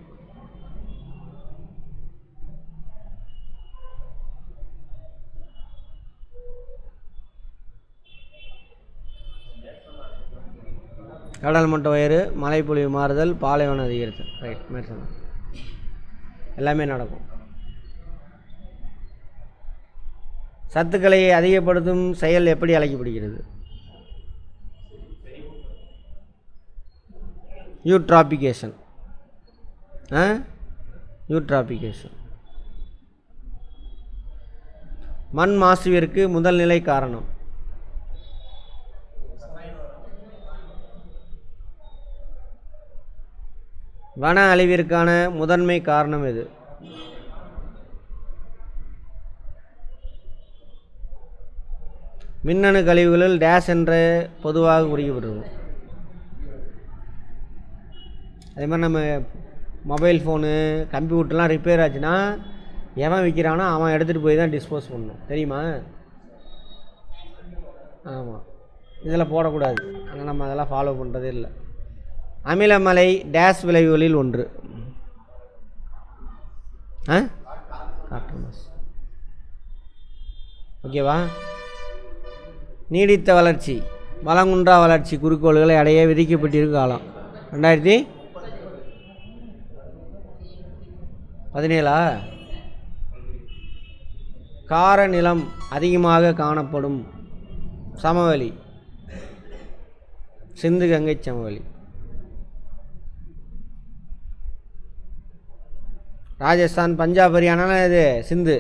கடல் மட்ட உயர்வு, மழைப்பொழிவு மாறுதல், பாலைவனம் அதிகரித்தல். ரைட், மாதிரி சொன்னோம். எல்லாமே நடக்கும். சத்துக்களை அதிகப்படுத்தும் செயல் எப்படி அழைக்கப்படுகிறது? யூட்ராபிகேஷன். யூட்ராபிகேஷன். மண் மாசுவிற்கு முதல் நிலை காரணம்? வன அழிவிற்கான முதன்மை காரணம் எது? மின்னணு கழிவுகளில் டேஷ் என்ற பொதுவாக குறிக்கப்படுறது. அதே மாதிரி நம்ம மொபைல் ஃபோனு, கம்ப்யூட்டர்லாம் ரிப்பேர் ஆச்சுன்னா எவன் விற்கிறானோ அவன் எடுத்துகிட்டு போய் தான் டிஸ்போஸ் பண்ணணும், தெரியுமா? ஆமாம், இதில் போடக்கூடாது. ஆனால் நம்ம அதெல்லாம் ஃபாலோ பண்ணுறதே இல்லை. அமிலமலை டேஷ் விளைவுகளில் ஒன்று. காற்றுமாசு. ஓகேவா? நீடித்த வளர்ச்சி, வளங்குன்றா வளர்ச்சி குறிக்கோள்களை அடைய விதிக்கப்பட்டிருக்கும் காலம் 2017. கார நிலம் அதிகமாக காணப்படும் சமவெளி? சிந்து கங்கை சமவெளி. ராஜஸ்தான், பஞ்சாப், ஹரியானா இது சிந்து.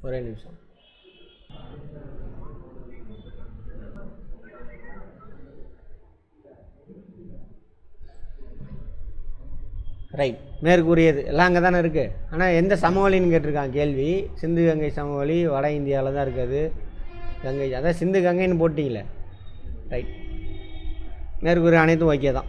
ஒரே நிமிஷம். ரைட், மேற்கூறியது எல்லாம் அங்கே தானே இருக்குது. ஆனால் எந்த சமவெளின்னு கேட்டிருக்கான் கேள்வி. சிந்து கங்கை சமவெளி வட இந்தியாவில் தான் இருக்குது. கங்கை, அதான் சிந்து கங்கைன்னு போட்டிங்களே. ரைட், மேற்கூறிய அனைத்தும் ஓகே தான்.